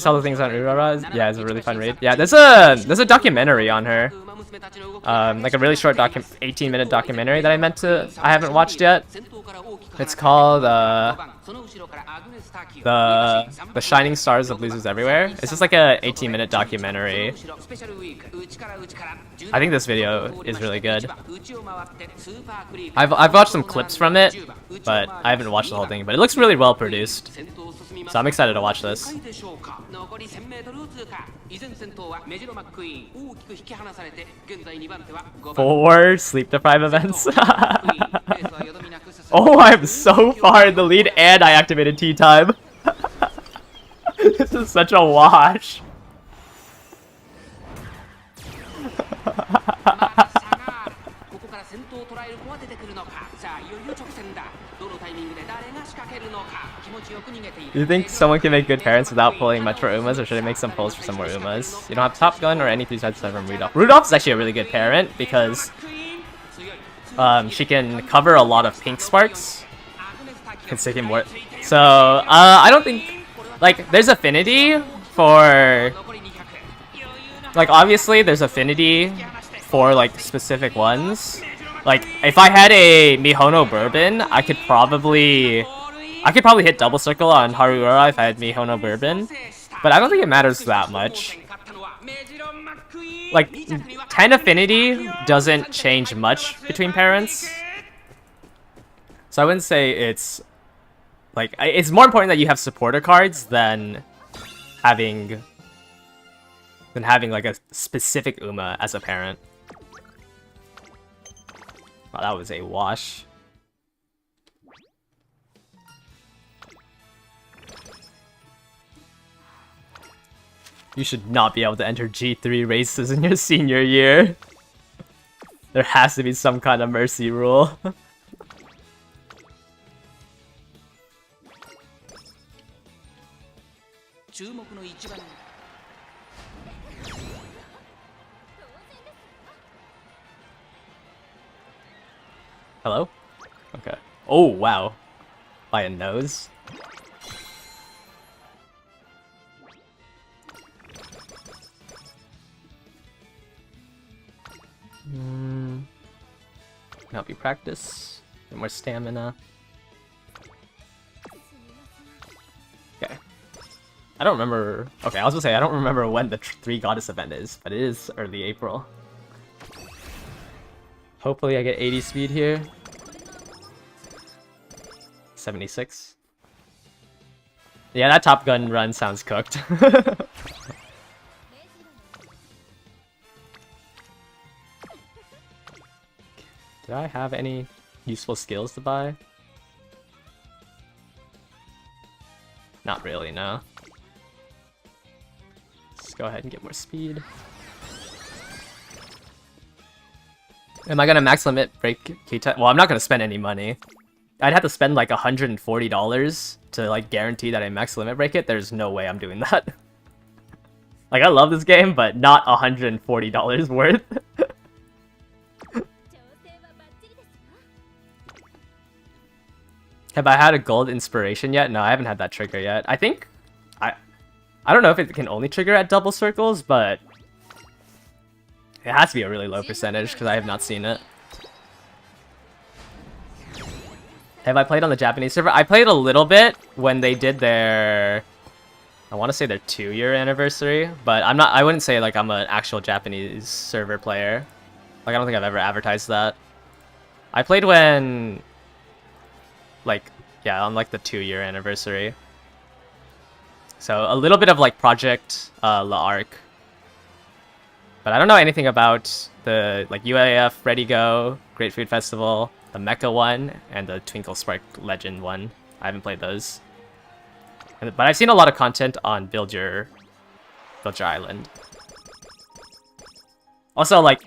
saw the things on Urara? Yeah, it's a really fun read. Yeah, there's a documentary on her. Like a really short 18-minute documentary that I haven't watched yet. It's called the Shining Stars of Losers Everywhere. It's just like a 18-minute documentary. I think this video is really good. I've watched some clips from it, but I haven't watched the whole thing. But it looks really well produced, so I'm excited to watch this. 4 sleep-deprived events. Oh, I'm so far in the lead and I activated tea time. This is such a wash. You think someone can make good parents without pulling much for Umas, or should I make some pulls for some more Umas? You don't have Top Gun or any 3 sides from Rudolph. Rudolph's actually a really good parent because she can cover a lot of pink sparks. Can stick him more. So I don't think, like, there's affinity for, like, obviously there's affinity for like specific ones. Like if I had a Mihono Bourbon, I could probably hit double circle on Haruura if I had Mihono Bourbon, but I don't think it matters that much. Like 10 affinity doesn't change much between parents, so I wouldn't say it's like, it's more important that you have supporter cards than having like a specific Uma as a parent. Wow, that was a wash. You should not be able to enter G3 races in your senior year. There has to be some kind of mercy rule. Hello? Okay. Oh, wow. By a nose? Help you practice. Get more stamina. Okay. I don't remember. Okay, I was gonna say I don't remember when the 3 Goddess event is, but it is early April. Hopefully I get 80 speed here. 76. Yeah, that Top Gun run sounds cooked. Did I have any useful skills to buy? Not really, no. Let's go ahead and get more speed. Am I gonna max limit break K-Type? Well, I'm not gonna spend any money. I'd have to spend like $140 to like guarantee that I max limit break it. There's no way I'm doing that. Like, I love this game, but not $140 worth. Have I had a gold inspiration yet? No, I haven't had that trigger yet. I think I don't know if it can only trigger at double circles, but it has to be a really low percentage because I have not seen it. Have I played on the Japanese server? I played a little bit when they did their, I want to say their 2-year anniversary, but I wouldn't say like I'm an actual Japanese server player. Like, I don't think I've ever advertised that. I played when, like, yeah, on like the 2-year anniversary. So a little bit of like Project L'Arc. But I don't know anything about the like UAF Ready Go, Great Food Festival, the Mecha one, and the Twinkle Spark Legend one. I haven't played those. But I've seen a lot of content on Build Your Island. Also, like,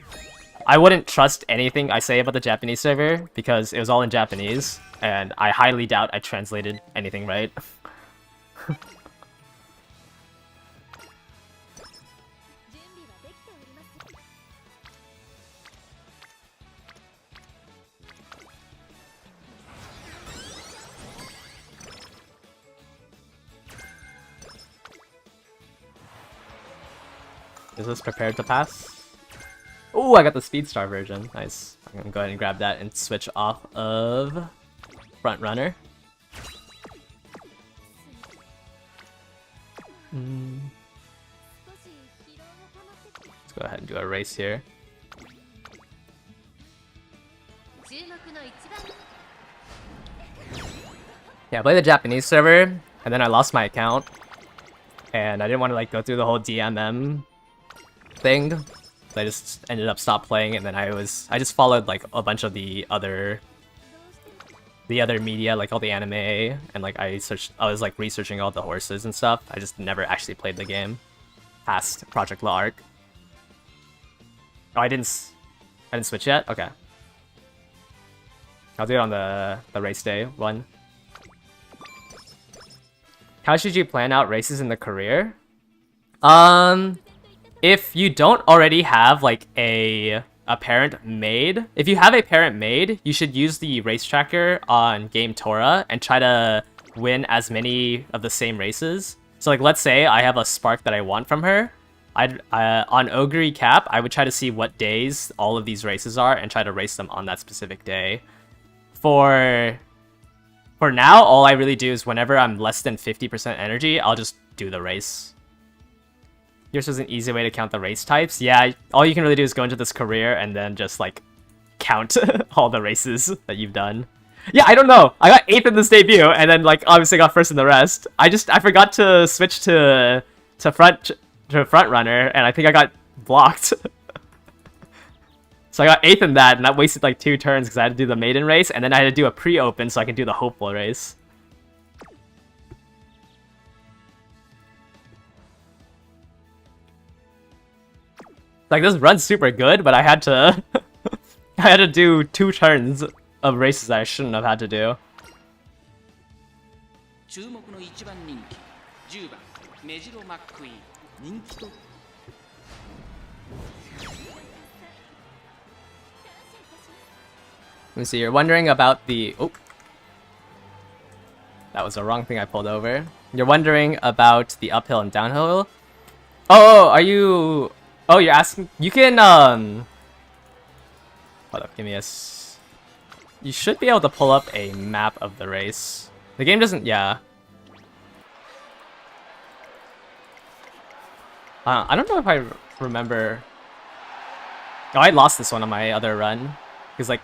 I wouldn't trust anything I say about the Japanese server because it was all in Japanese, and I highly doubt I translated anything right. Is this prepared to pass? Oh, I got the Speedstar version. Nice. I'm gonna go ahead and grab that and switch off of Front Runner. Let's go ahead and do a race here. Yeah, I played the Japanese server, and then I lost my account. And I didn't want to like go through the whole DMM thing. So I just ended up stop playing, and then I just followed like a bunch of the other media, like all the anime, and like I was like researching all the horses and stuff. I just never actually played the game past Project La Arc. Oh, I didn't switch yet? Okay. I'll do it on the race day one. How should you plan out races in the career? If you don't already have like a parent made, if you have a parent made, you should use the race tracker on Game Tora and try to win as many of the same races. So like, let's say I have a Spark that I want from her. On Ogre Cap, I would try to see what days all of these races are and try to race them on that specific day. For now, all I really do is whenever I'm less than 50% energy, I'll just do the race. Here's just an easy way to count the race types. Yeah, all you can really do is go into this career and then just like count all the races that you've done. Yeah, I don't know. I got 8th in this debut and then like obviously got 1st in the rest. I forgot to switch to front runner and I think I got blocked. So I got 8th in that, and that wasted like 2 turns because I had to do the maiden race, and then I had to do a pre-open so I could do the hopeful race. Like, this run's super good, but I had to I had to do 2 turns of races that I shouldn't have had to do. Let me see, you're wondering about the... Oh. That was the wrong thing I pulled over. You're wondering about the uphill and downhill? Oh, are you... Oh, you're asking... You can, Hold up, give me a... You should be able to pull up a map of the race. The game doesn't... Yeah. I don't know if I remember... Oh, I lost this one on my other run. Because, like...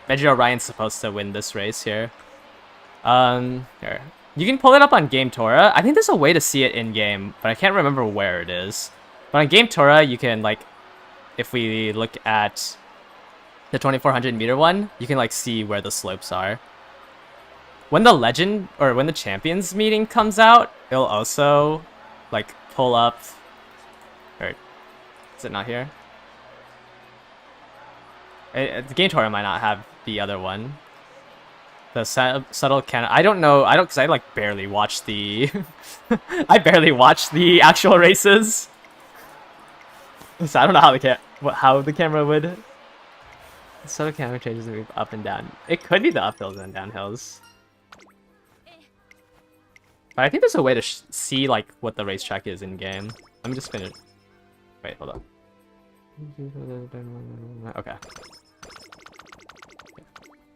Veggie Orion's supposed to win this race here. Here. You can pull it up on Game Tora. I think there's a way to see it in-game, but I can't remember where it is. But on Game Tora, you can, like, if we look at the 2400 meter one, you can, like, see where the slopes are. When the legend, or when the champions meeting comes out, it'll also, like, pull up... Or, is it not here? The Game Tora might not have the other one. The subtle cannon. I don't know. Because I like barely watch the. I barely watch the actual races. So I don't know how the camera would. The subtle camera changes the move up and down. It could be the uphills and downhills. But I think there's a way to see like what the racetrack is in game. Let me just finish. Wait, hold on. Okay.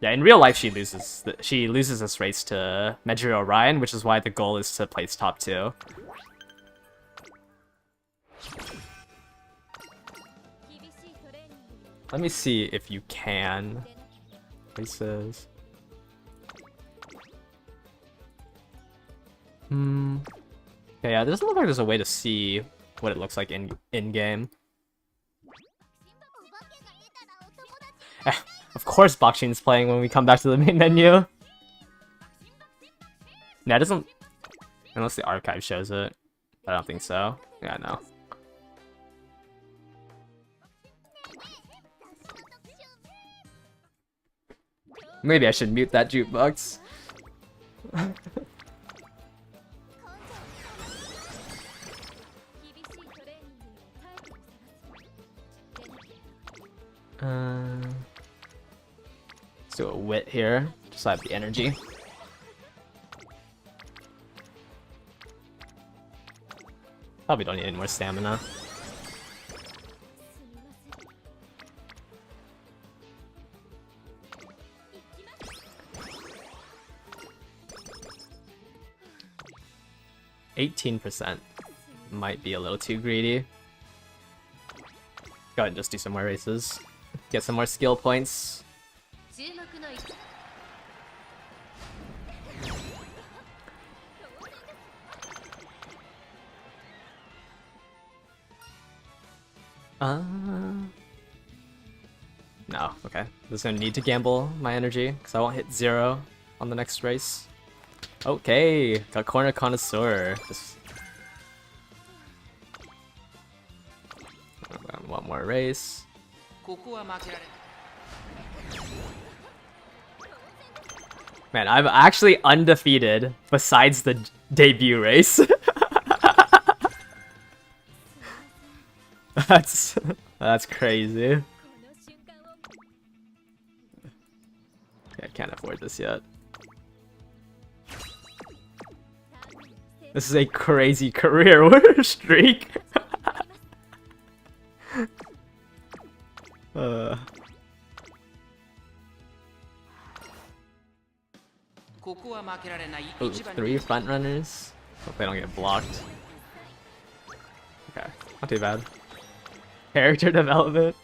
Yeah, in real life she loses this race to Medjugorje Orion, which is why the goal is to place top 2. Let me see if you can. Races. Okay, yeah, it doesn't look like there's a way to see what it looks like in game. Of course Bakshin's playing when we come back to the main menu. Yeah, it doesn't... Unless the archive shows it. I don't think so. Yeah, no. Maybe I should mute that jukebox. Let's do a wit here, just so I have the energy. Probably don't need any more stamina. 18%. Might be a little too greedy. Go ahead and just do some more races. Get some more skill points. No, okay. Just gonna need to gamble my energy, because I won't hit 0 on the next race. Okay, got Corner Connoisseur. Just... one more race. Man, I'm actually undefeated besides the debut race. That's crazy. Okay, I can't afford this yet. This is a crazy career streak. Ooh, 3 front runners. Hope they don't get blocked. Okay, not too bad. Character development.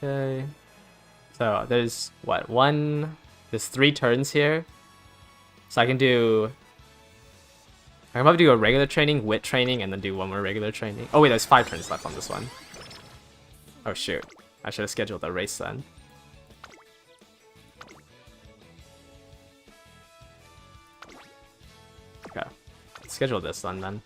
Okay. So there's what, there's 3 turns here. So I can do, I'm about to do a regular training, wit training, and then do 1 more regular training. Oh wait, there's 5 turns left on this one. Oh shoot, I should have scheduled a race then. Okay, schedule this one then.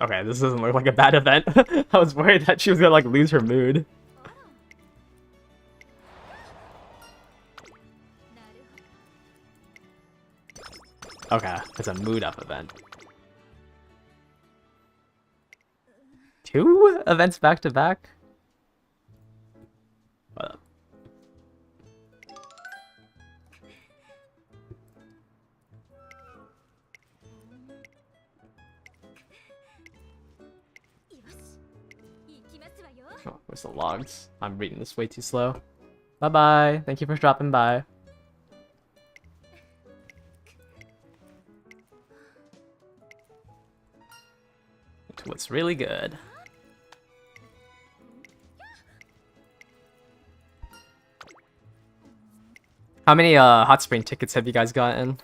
Okay, this doesn't look like a bad event. I was worried that she was gonna like lose her mood. Okay, it's a mood up event. 2 events back to back? What up? Oh, where's the logs? I'm reading this way too slow. Bye-bye. Thank you for dropping by. To what's really good. How many hot spring tickets have you guys gotten?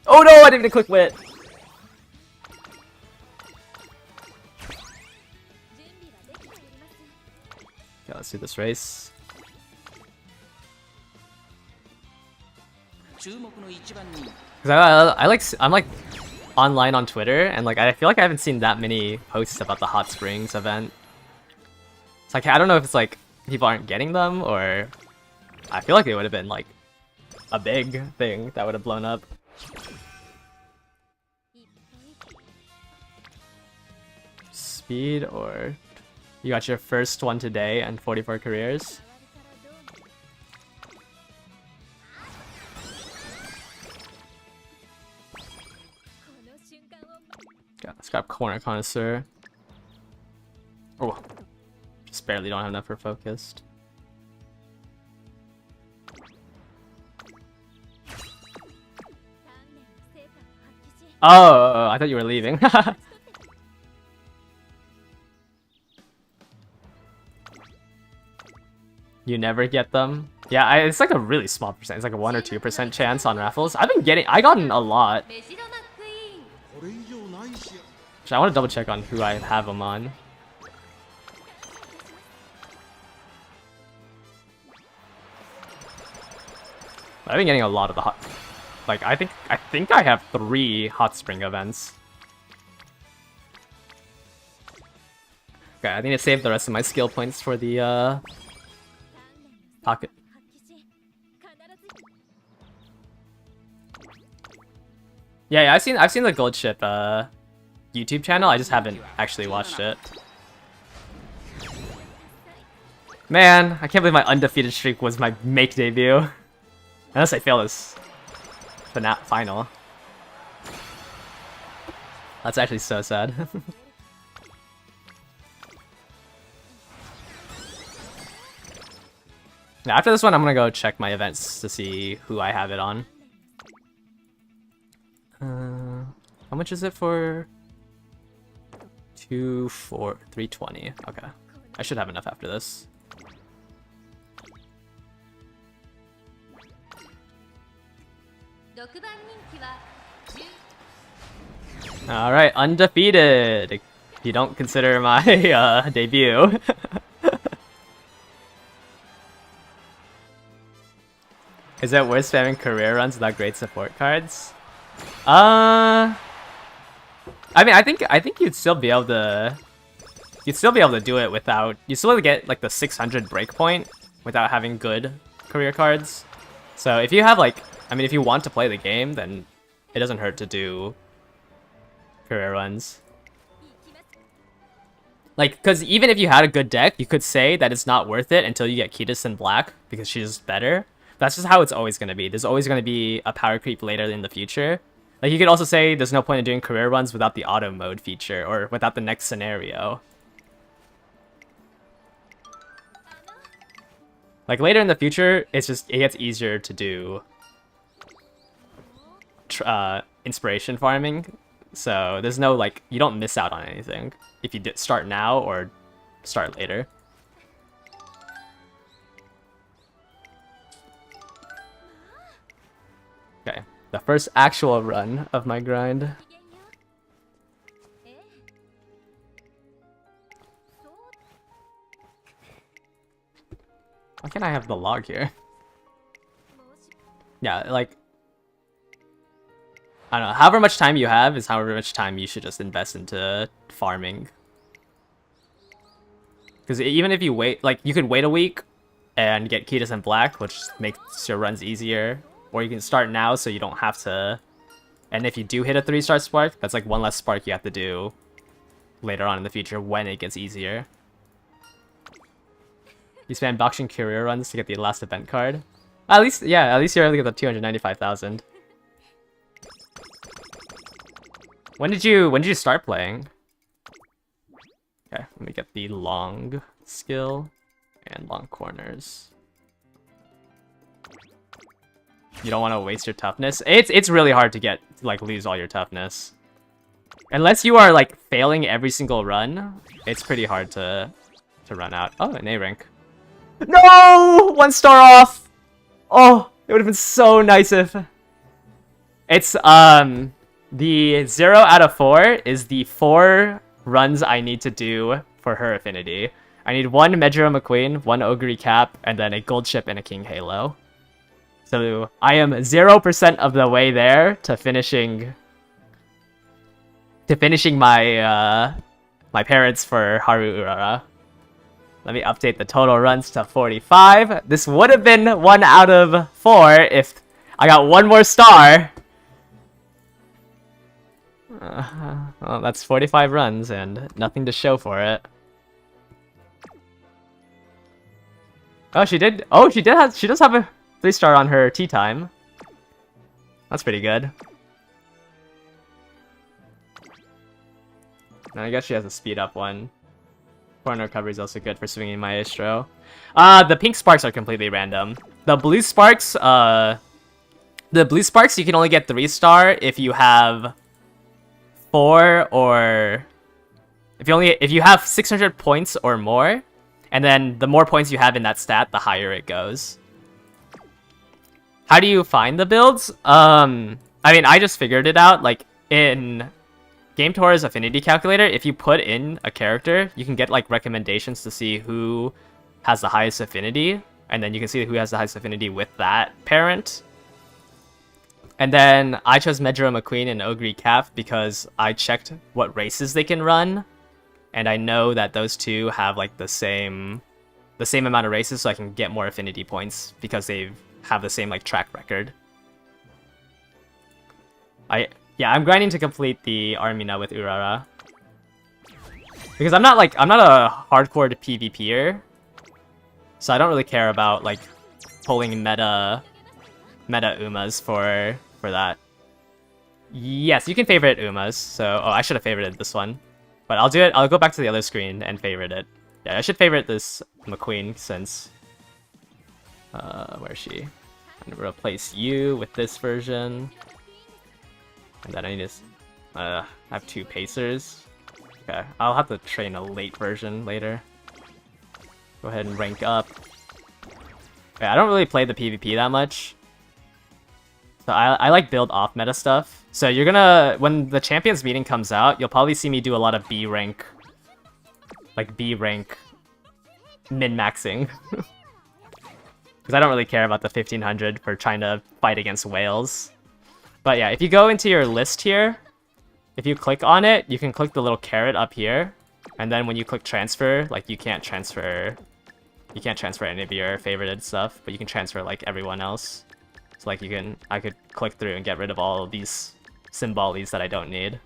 Oh no, I didn't even click wit. Okay, let's do this race. Cause I'm like online on Twitter, and like I feel like I haven't seen that many posts about the Hot Springs event. It's like I don't know if it's like people aren't getting them, or I feel like it would have been like a big thing that would have blown up. Speed, or you got your first one today and 44 careers. Yeah, let's grab Corner Connoisseur. Oh, just barely don't have enough for focused. Oh, I thought you were leaving. You never get them? Yeah, it's like a really small percent. It's like a 1 or 2% chance on raffles. I gotten a lot. So I want to double check on who I have them on. I've been getting a lot of the hot... Like, I think I have 3 hot spring events. Okay, I need to save the rest of my skill points for the, pocket. Yeah, I've seen the Gold Ship YouTube channel. I just haven't actually watched it. Man, I can't believe my undefeated streak was my make debut. Unless I fail this final. That's actually so sad. Now, after this one, I'm gonna go check my events to see who I have it on. How much is it for? 320. Okay, I should have enough after this. All right, undefeated. If you don't consider my debut. Is it worth spamming career runs without great support cards? I mean, I think you'd still be able to. You'd still be able to do it without. You still get like the 600 breakpoint without having good career cards. So if you have like, I mean, if you want to play the game, then it doesn't hurt to do career runs. Like, because even if you had a good deck, you could say that it's not worth it until you get Kidus in black because she's better. That's just how it's always going to be. There's always going to be a power creep later in the future. Like, you could also say there's no point in doing career runs without the auto mode feature or without the next scenario. Like, later in the future, it gets easier to do inspiration farming. So there's no, like, you don't miss out on anything if you start now or start later. Okay, the first actual run of my grind. Why can't I have the log here? Yeah, like, I don't know, however much time you have is however much time you should just invest into farming. Because even if you wait, like, you could wait a week and get Kidus in black, which makes your runs easier. Or you can start now so you don't have to... And if you do hit a 3-star spark, that's like one less spark you have to do later on in the future when it gets easier. You spam boxing career runs to get the last event card. At least, yeah, at least you're able to get the 295,000. When did you start playing? Okay, let me get the long skill and long corners. You don't want to waste your toughness. It's really hard to get, like, lose all your toughness. Unless you are, like, failing every single run, it's pretty hard to run out. Oh, an A rank. No! 1 star off! Oh, it would have been so nice if... It's, the 0 out of 4 is the 4 runs I need to do for her affinity. I need 1 Medjero McQueen, 1 Ogre Cap, and then a Gold Ship and a King Halo. So I am 0% of the way there to finishing my my parents for Haru Urara. Let me update the total runs to 45. This would have been 1 out of 4 if I got 1 more star. Well, that's 45 runs and nothing to show for it. Oh, she did. Oh, she does have a 3-star on her tea time. That's pretty good. And I guess she has a speed up one. Corner recovery is also good for swinging Maestro. The pink sparks are completely random. The blue sparks, you can only get 3-star if you have 4 or if you have 600 points or more, and then the more points you have in that stat, the higher it goes. How do you find the builds? I mean, I just figured it out. Like, in Game Tour's affinity calculator, if you put in a character, you can get, like, recommendations to see who has the highest affinity, and then you can see who has the highest affinity with that parent. And then I chose Medjero McQueen and Ogre Cap because I checked what races they can run, and I know that those two have, like, the same amount of races, so I can get more affinity points because they have the same, like, track record. Yeah, I'm grinding to complete the Armina with Urara. Because I'm not a hardcore PvPer. So I don't really care about like pulling meta Umas for that. Yes, you can favorite Umas. So I should have favorited this one. But I'll do it. I'll go back to the other screen and favorite it. Yeah, I should favorite this McQueen since where is she? I'm gonna replace you with this version. And then I need to have 2 pacers. Okay, I'll have to train a late version later. Go ahead and rank up. Okay, I don't really play the PvP that much. So I like build off meta stuff. So you're gonna, when the champions meeting comes out, you'll probably see me do a lot of B rank. Like B rank min-maxing. Because I don't really care about the 1500 for trying to fight against whales. But yeah, if you go into your list here, if you click on it, you can click the little caret up here. And then when you click transfer, like you can't transfer any of your favorited stuff, but you can transfer like everyone else. So like I could click through and get rid of all of these symbolis that I don't need.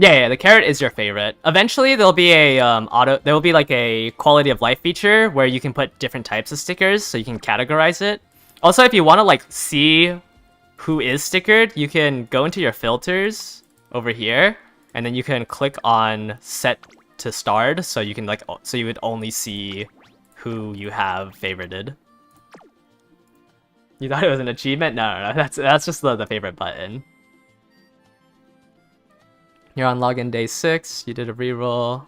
Yeah, the caret is your favorite. Eventually, there'll be a there will be like a quality of life feature where you can put different types of stickers, so you can categorize it. Also, if you want to like see who is stickered, you can go into your filters over here, and then you can click on set to starred, so you can like so you would only see who you have favorited. You thought it was an achievement? No, that's just the favorite button. You're on login day 6. You did a reroll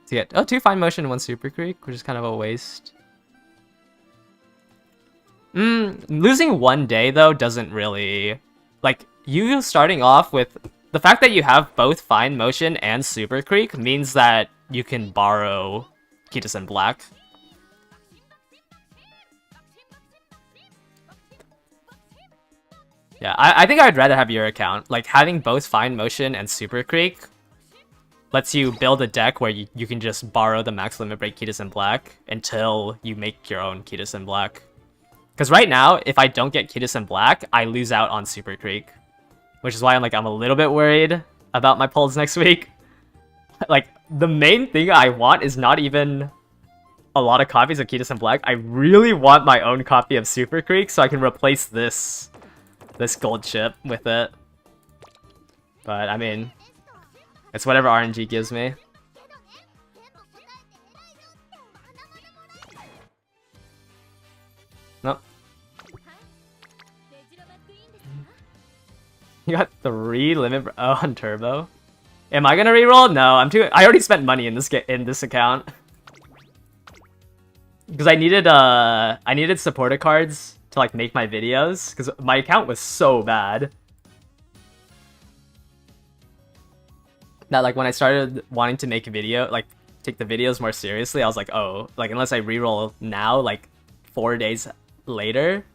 to get 2 fine motion and 1 super creek, which is kind of a waste. Losing 1 day though doesn't really, like, you starting off with the fact that you have both fine motion and super creek means that you can borrow Kitasen Black. Yeah, I think I'd rather have your account. Like, having both Fine Motion and Super Creek lets you build a deck where you can just borrow the Max Limit Break Kitasen Black until you make your own Kitasen Black. Because right now, if I don't get Kitasen Black, I lose out on Super Creek. Which is why I'm a little bit worried about my pulls next week. Like, the main thing I want is not even a lot of copies of Kitasen Black. I really want my own copy of Super Creek so I can replace this gold chip with it. But I mean, it's whatever RNG gives me. Nope. You got 3 limit on turbo. Am I gonna reroll? No, I already spent money in this account. Because I needed supporter cards to like make my videos, because my account was so bad that like when I started wanting to make a video, like take the videos more seriously, I was like, oh, like unless I reroll now, like 4 days later,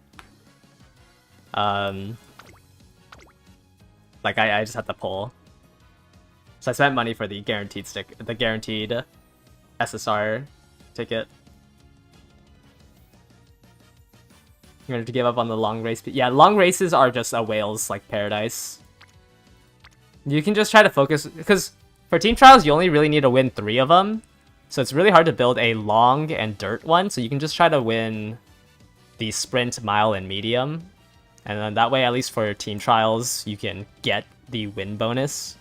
like I just had to pull. So I spent money for the guaranteed SSR ticket. You're going to give up on the long race. But yeah, long races are just a whale's like paradise. You can just try to focus, because for team trials you only really need to win 3 of them. So it's really hard to build a long and dirt one. So you can just try to win the sprint, mile, and medium. And then that way, at least for team trials, you can get the win bonus.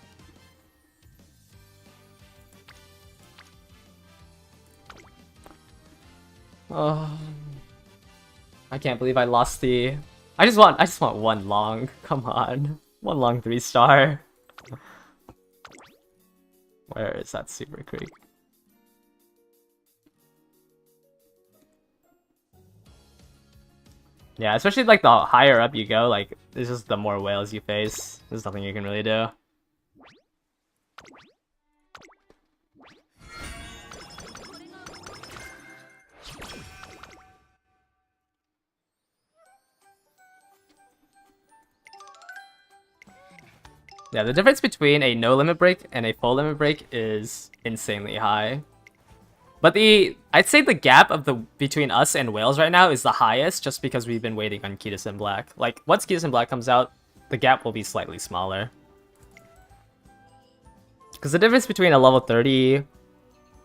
Oh, I can't believe I lost the... I just want 1 long. Come on. 1 long 3-star. Where is that Super Creek? Yeah, especially like the higher up you go, like it's just the more whales you face. There's nothing you can really do. Yeah, the difference between a no limit break and a full limit break is insanely high. But I'd say the gap of between us and Wales right now is the highest, just because we've been waiting on Key to Sim Black. Like, once Key to Sim Black comes out, the gap will be slightly smaller. Because the difference between a level 30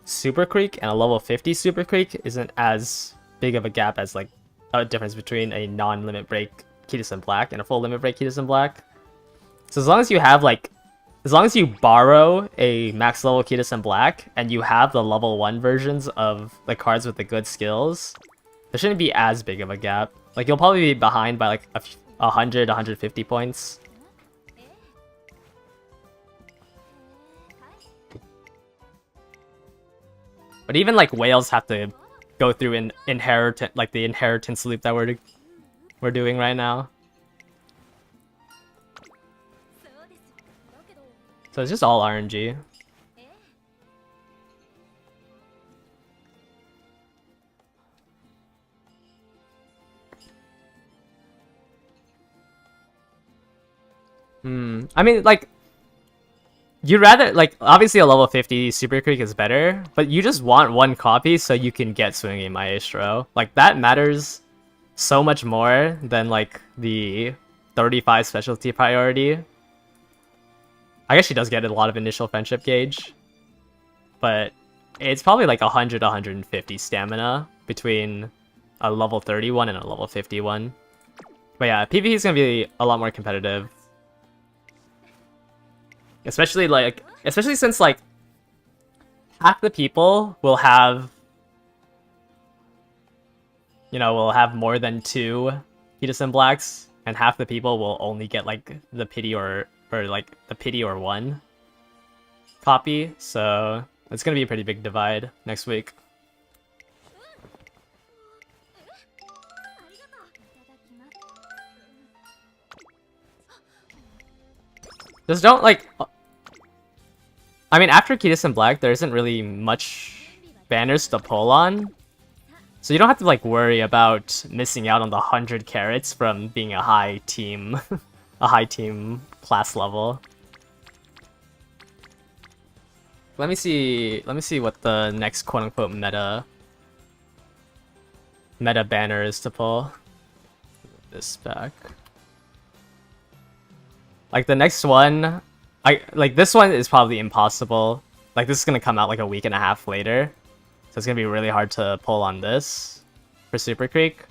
Super Creek and a level 50 Super Creek isn't as big of a gap as like a difference between a non-limit break Key to Sim Black and a full limit break Key to Sim Black. So as long as you have like, as long as you borrow a max level Key to Sim Black and you have the level 1 versions of the cards with the good skills, there shouldn't be as big of a gap. Like, you'll probably be behind by like 100, 150 points. But even like Wales have to go through an the inheritance loop that we're doing right now. So it's just all RNG. I mean, like, you'd rather, like, obviously a level 50 Super Creek is better, but you just want one copy so you can get Swinging Maestro. Like, that matters so much more than, like, the 35 specialty priority. I guess she does get a lot of initial friendship gauge, but it's probably like 100, 150 stamina between a level 31 and a level 51. But yeah, PvP is going to be a lot more competitive. Especially since like half the people will have, you know, will have more than 2 Key to Sim Blacks, and half the people will only get like the pity or like the pity or 1 copy. So it's gonna be a pretty big divide next week. Just don't like. I mean, after Key to Sim Black, there isn't really much banners to pull on, so you don't have to like worry about missing out on the 100 carats from being a high team, a high team class level. Let me see what the next quote-unquote meta banner is to pull. This back. Like the next one, this one is probably impossible. Like, this is gonna come out like a week and a half later, so it's gonna be really hard to pull on this for Super Creek.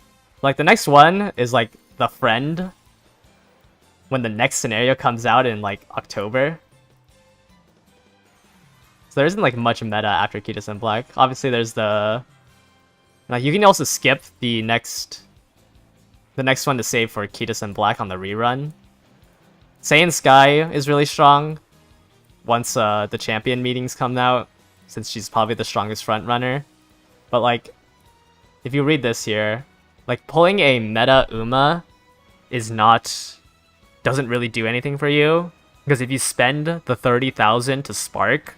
Like, the next one is like the friend when the next scenario comes out in like October. So there isn't like much meta after Key to Sim Black. Obviously, there's the like, you can also skip the next one to save for Key to Sim Black on the rerun. Saiyan Sky is really strong once the champion meetings come out, since she's probably the strongest front runner. But like, if you read this here, like pulling a meta Uma doesn't really do anything for you, because if you spend the 30,000 to spark,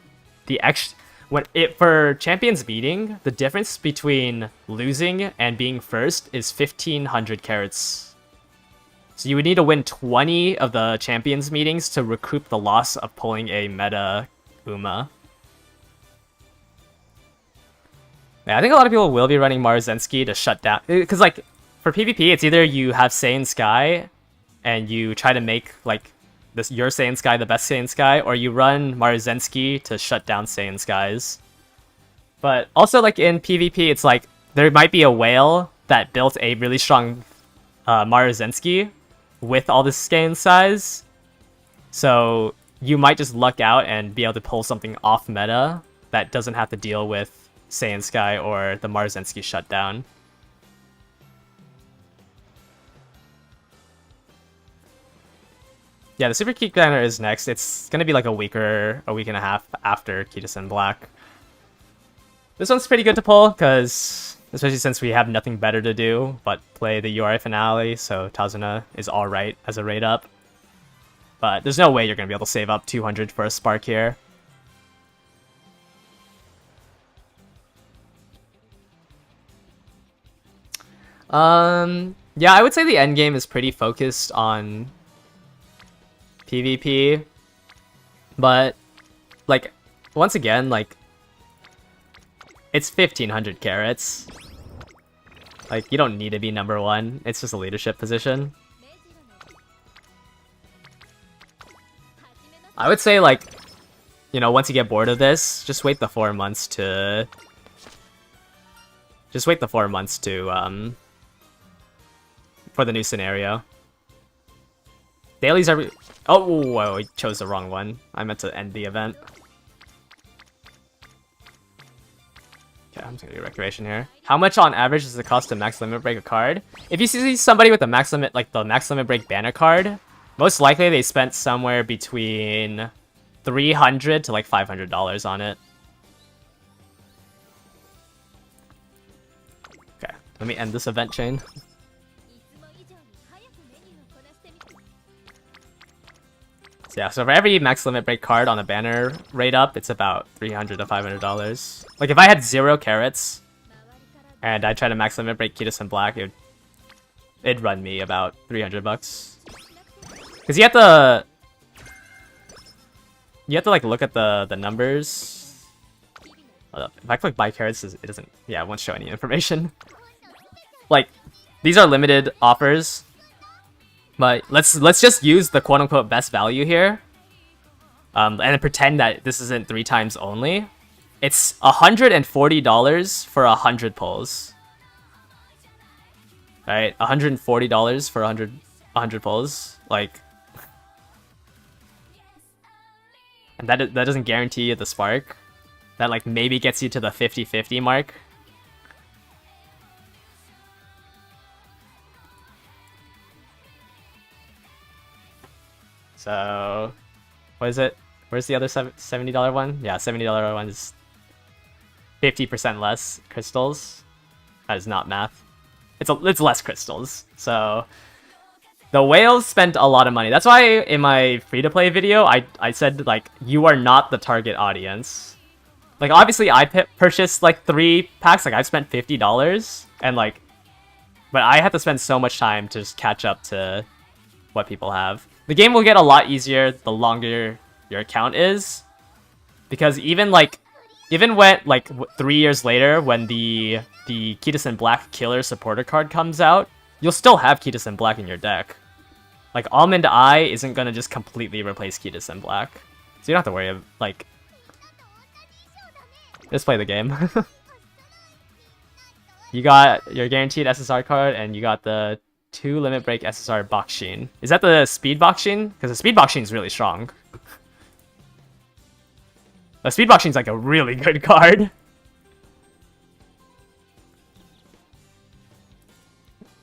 for champions meeting, the difference between losing and being first is 1,500 carats. So you would need to win 20 of the champions meetings to recoup the loss of pulling a meta Uma. Yeah, I think a lot of people will be running Marzensky to shut down, because like for PvP, it's either you have Saiyan Sky and you try to make like your Saiyan Sky the best Saiyan Sky, or you run Marzensky to shut down Saiyan Skies. But also, like in PvP, it's like there might be a whale that built a really strong Marzensky with all this Saiyan size, so you might just luck out and be able to pull something off meta that doesn't have to deal with Saiyan Sky or the Marzensky shutdown. Yeah, the Super Key banner is next. It's gonna be like a week and a half after Key to Sim Black. This one's pretty good to pull, because especially since we have nothing better to do but play the URI finale, so Tazuna is alright as a raid up. But there's no way you're gonna be able to save up 200 for a spark here. Yeah, I would say the end game is pretty focused on PvP, but like once again, like it's 1500 carats. Like, you don't need to be number 1. It's just a leadership position. I would say, like, you know, once you get bored of this, just wait the 4 months to... Just wait the 4 months to, for the new scenario. Dailies are... Oh, whoa, I chose the wrong one. I meant to end the event. Okay, I'm just gonna do recreation here. How much on average does it cost to max limit break a card? If you see somebody with the max limit, like the max limit break banner card, most likely they spent somewhere between $300 to like $500 on it. Okay, let me end this event chain. So yeah, so for every max limit break card on a banner rate up, it's about $300 to $500. Like if I had 0 carats and I try to max limit break Kidus and Black, it'd run me about $300. Cause you have to like look at the numbers. Hold up. If I click buy carats, it doesn't. Yeah, it won't show any information. Like these are limited offers. But let's just use the quote-unquote best value here, and pretend that this isn't 3 times only. It's $140 for 100 pulls. Right, $140 for 100 pulls. Like, and that doesn't guarantee you the spark. That like maybe gets you to the 50-50 mark. So, what is it? Where's the other $70 one? Yeah, $70 one is 50% less crystals. That is not math. It's less crystals. So, the whales spent a lot of money. That's why in my free-to-play video, I said, like, you are not the target audience. Like, obviously, I purchased, like, 3 packs. Like, I've spent $50. And, like, but I had to spend so much time to just catch up to what people have. The game will get a lot easier the longer your account is, because even when like 3 years later, when the Kidus and Black Killer supporter card comes out, you'll still have Kidus and Black in your deck. Like Almond Eye isn't gonna just completely replace Kidus and Black, so you don't have to worry. Like, just play the game. You got your guaranteed SSR card, and you got the 2 limit break SSR Bakshin. Is that the speed Bakshin? Because the speed Bakshin is really strong. The speed Bakshin's like a really good card.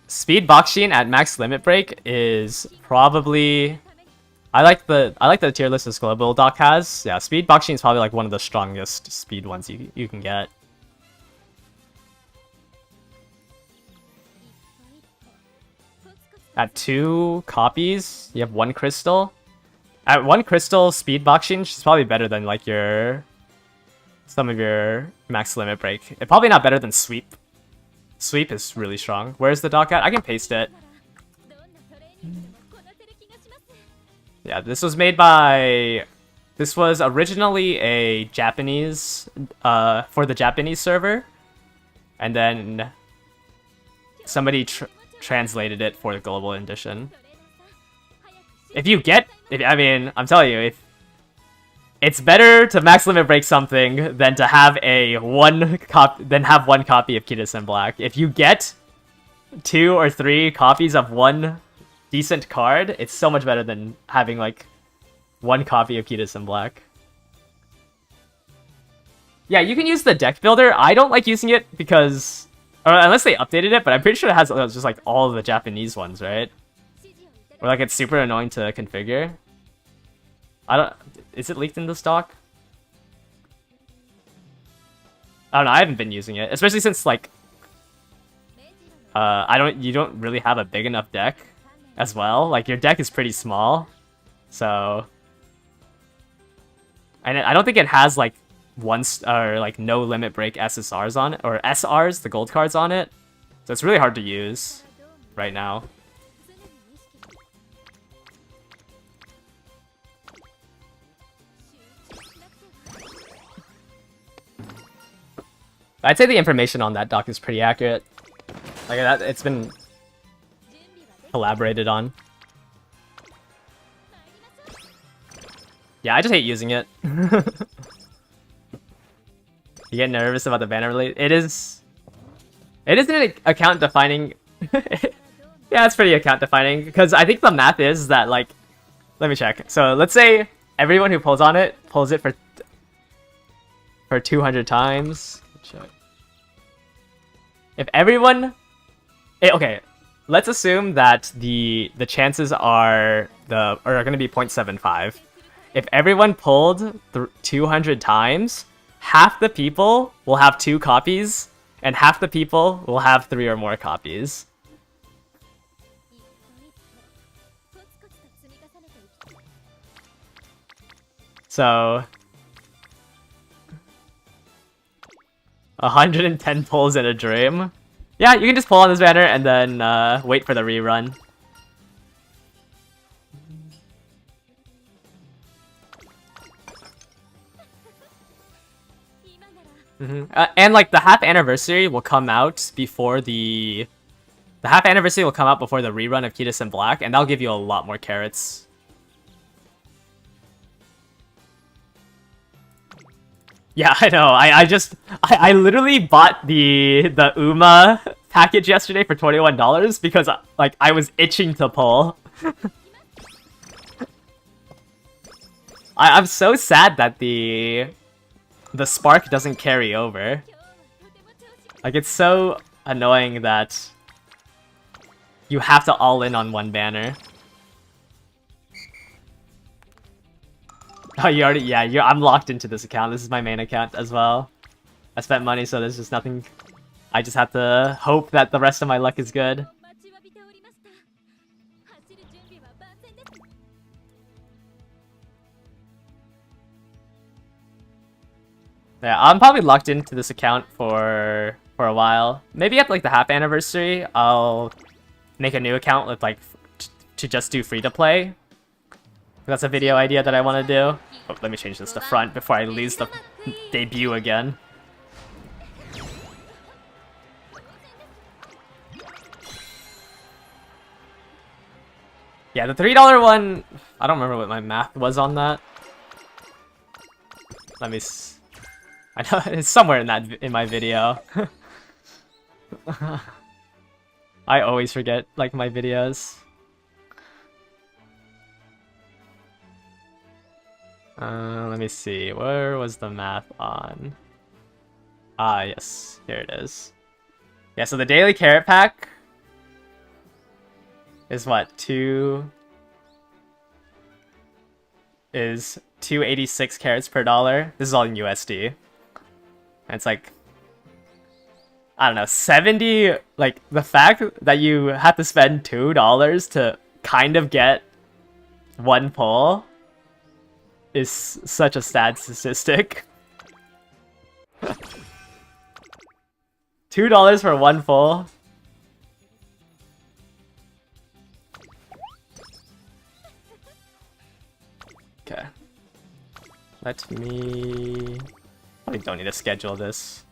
Speed Bakshin at max limit break is probably... I like the tier list this Global Doc has. Yeah, speed Bakshin is probably like one of the strongest speed ones you can get. At 2 copies, you have 1 crystal. At 1 crystal, speed Bakshin is probably better than like some of your max limit break. It's probably not better than sweep. Sweep is really strong. Where's the doc at? I can paste it. Yeah, this was made by... This was originally a Japanese, for the Japanese server. And then somebody translated it for the global edition. I mean, I'm telling you, it's better to max limit break something than to have one copy of Kidus and Black. If you get 2 or 3 copies of one decent card, it's so much better than having like 1 copy of Kidus and Black. Yeah, you can use the deck builder. I don't like using it because, or unless they updated it, but I'm pretty sure it has just like all of the Japanese ones, right? Or like it's super annoying to configure. Is it leaked in this doc? I don't know, I haven't been using it, especially since like you don't really have a big enough deck as well. Like your deck is pretty small. So, and I don't think it has like no limit break SSRs on it, or SRs, the gold cards on it. So it's really hard to use right now. I'd say the information on that doc is pretty accurate. Like that, it's been collaborated on. Yeah, I just hate using it. You get nervous about the banner release. It is an account defining. Yeah, it's pretty account defining because I think the math is that, like, let me check. So let's say everyone who pulls on it pulls it for 200 times. Check. If everyone, okay, let's assume that the chances are going to be 0.75. If everyone pulled 200 times, half the people will have 2 copies, and half the people will have 3 or more copies. So 110 pulls in a dream. Yeah, you can just pull on this banner and then wait for the rerun. And like the half anniversary will come out before the half anniversary will come out before the rerun of Kitas in Black, and that'll give you a lot more carrots. Yeah, I know. I literally bought the Uma package yesterday for $21 because like I was itching to pull. I'm so sad that the spark doesn't carry over. Like, it's so annoying that you have to all in on one banner. Oh, you already, yeah, I'm locked into this account. This is my main account as well. I spent money, so there's just nothing. I just have to hope that the rest of my luck is good. Yeah, I'm probably locked into this account for a while. Maybe at like the half anniversary, I'll make a new account with like to just do free to play. That's a video idea that I want to do. Oh, let me change this to front before I lose the debut again. Yeah, the $3 one, I don't remember what my math was on that. Let me I know it's somewhere in my video. I always forget like my videos. Let me see. Where was the math on? Ah, yes. Here it is. Yeah, so the daily carrot pack is what? 286 carrots per dollar. This is all in USD. And it's like, I don't know, 70, like the fact that you have to spend $2 to kind of get one pull is such a sad statistic. $2 for one pull. Okay. Let me... I don't need to schedule this.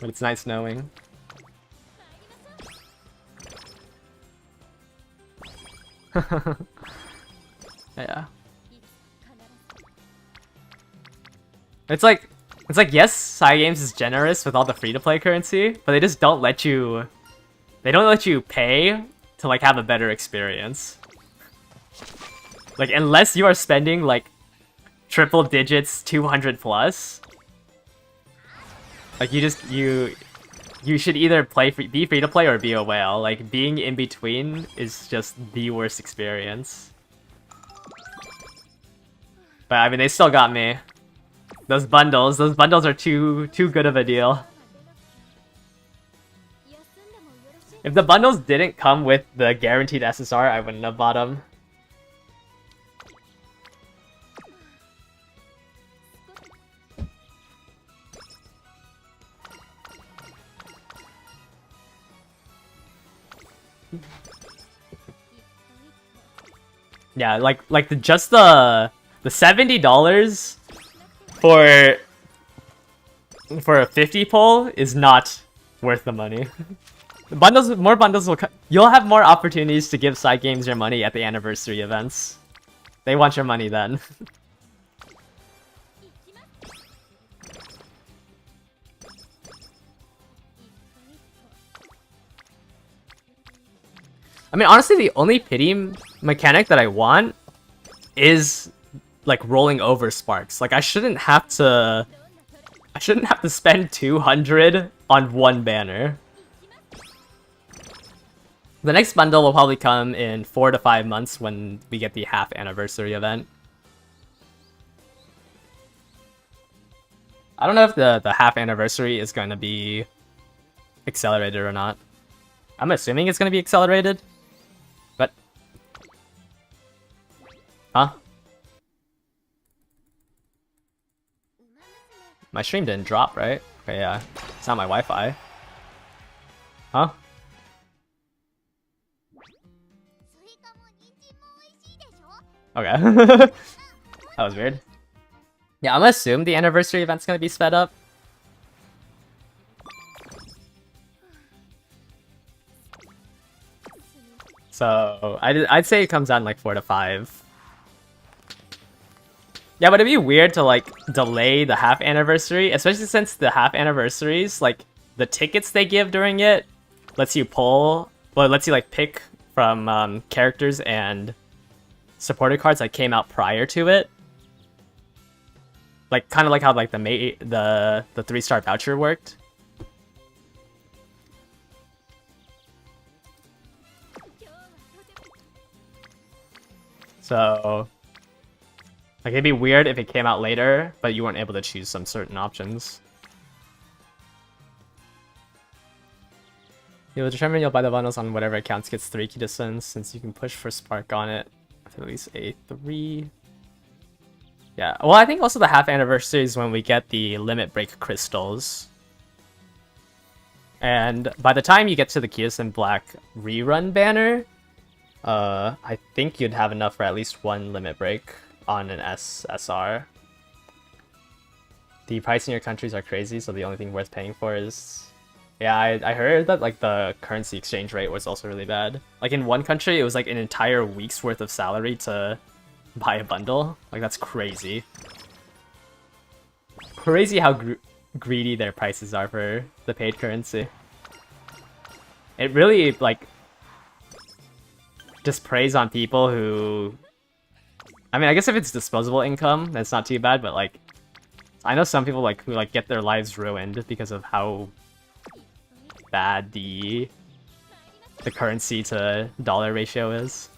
But it's nice knowing. Yeah. It's like yes, Cygames is generous with all the free-to-play currency, but they just don't let you... They don't let you pay to like have a better experience. Like, unless you are spending like triple digits 200 plus, like you should either be free to play or be a whale. Like, being in between is just the worst experience. But I mean, they still got me. Those bundles are too good of a deal. If the bundles didn't come with the guaranteed SSR, I wouldn't have bought them. Yeah, like just the $70 for for a 50 pull is not worth the money. Bundles, more bundles will you'll have more opportunities to give side games your money at the anniversary events. They want your money then. I mean, honestly, the only pity mechanic that I want is like rolling over sparks. Like I shouldn't have to spend 200 on one banner. The next bundle will probably come in 4 to 5 months when we get the half anniversary event. I don't know if the half anniversary is going to be accelerated or not. I'm assuming it's going to be accelerated. But... Huh? My stream didn't drop, right? Okay, yeah. It's not my Wi-Fi. Huh? Okay. That was weird. Yeah, I'm gonna assume the anniversary event's gonna be sped up. So, I'd say it comes out in like 4 to 5. Yeah, but it'd be weird to like delay the half anniversary, especially since the half anniversaries, like the tickets they give during it lets you pull, well, it lets you like pick from characters and supporter cards that came out prior to it. Like kind of like how like the 3-star voucher worked. So like it'd be weird if it came out later, but you weren't able to choose some certain options. You'll determine you'll buy the bundles on whatever accounts gets 3 key distance, since you can push for spark on it with at least a 3. Yeah, well, I think also the half anniversary is when we get the limit break crystals. And by the time you get to the Kios and Black rerun banner, I think you'd have enough for at least 1 limit break on an SSR. The price in your countries are crazy, so the only thing worth paying for is... Yeah, I heard that like the currency exchange rate was also really bad. Like in one country, it was like an entire week's worth of salary to buy a bundle. Like that's crazy. Crazy how greedy their prices are for the paid currency. It really like just preys on people who... I mean, I guess if it's disposable income, that's not too bad, but like I know some people like who like get their lives ruined because of how bad the currency to dollar ratio is.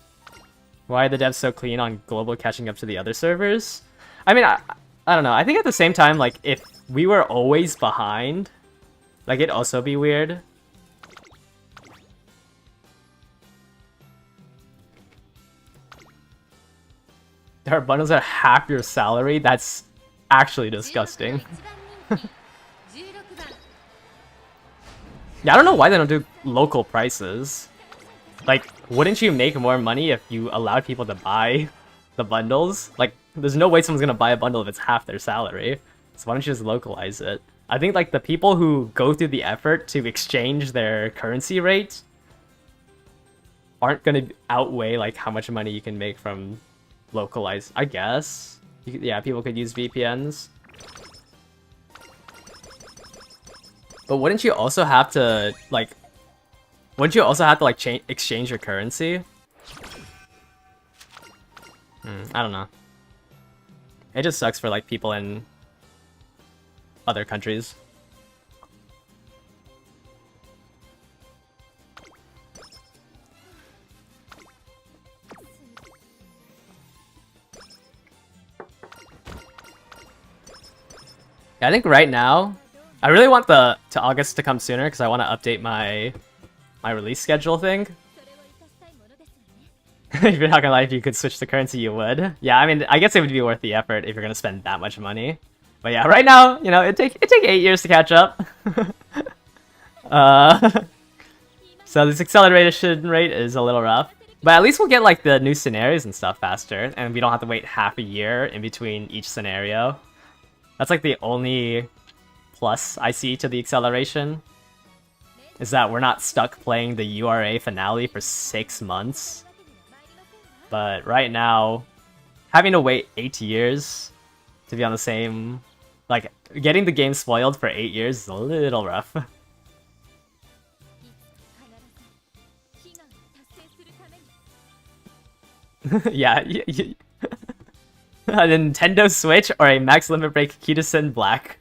Why are the devs so clean on global catching up to the other servers? I mean, I don't know. I think at the same time, like, if we were always behind, like, it'd also be weird. There are bundles that are half your salary? That's actually disgusting. Yeah, I don't know why they don't do local prices. Like, wouldn't you make more money if you allowed people to buy the bundles? Like, there's no way someone's gonna buy a bundle if it's half their salary. So why don't you just localize it? I think, like, the people who go through the effort to exchange their currency rate aren't gonna outweigh, like, how much money you can make from localized... I guess? Yeah, people could use VPNs. But wouldn't you also have to, like... Wouldn't you also have to, like, exchange your currency? I don't know. It just sucks for, like, people in other countries. Yeah, I think right now, I really want to August to come sooner because I want to update my release schedule thing. If you're not gonna lie, if you could switch the currency, you would. Yeah, I mean, I guess it would be worth the effort if you're gonna spend that much money. But yeah, right now, you know, it'd take 8 years to catch up. So this acceleration rate is a little rough. But at least we'll get like the new scenarios and stuff faster, and we don't have to wait half a year in between each scenario. That's like the only plus I see to the acceleration is that we're not stuck playing the URA finale for 6 months. But right now, having to wait 8 years to be on the same... Like, getting the game spoiled for 8 years is a little rough. Yeah, a Nintendo Switch or a Max Limit Break Kitasen Black.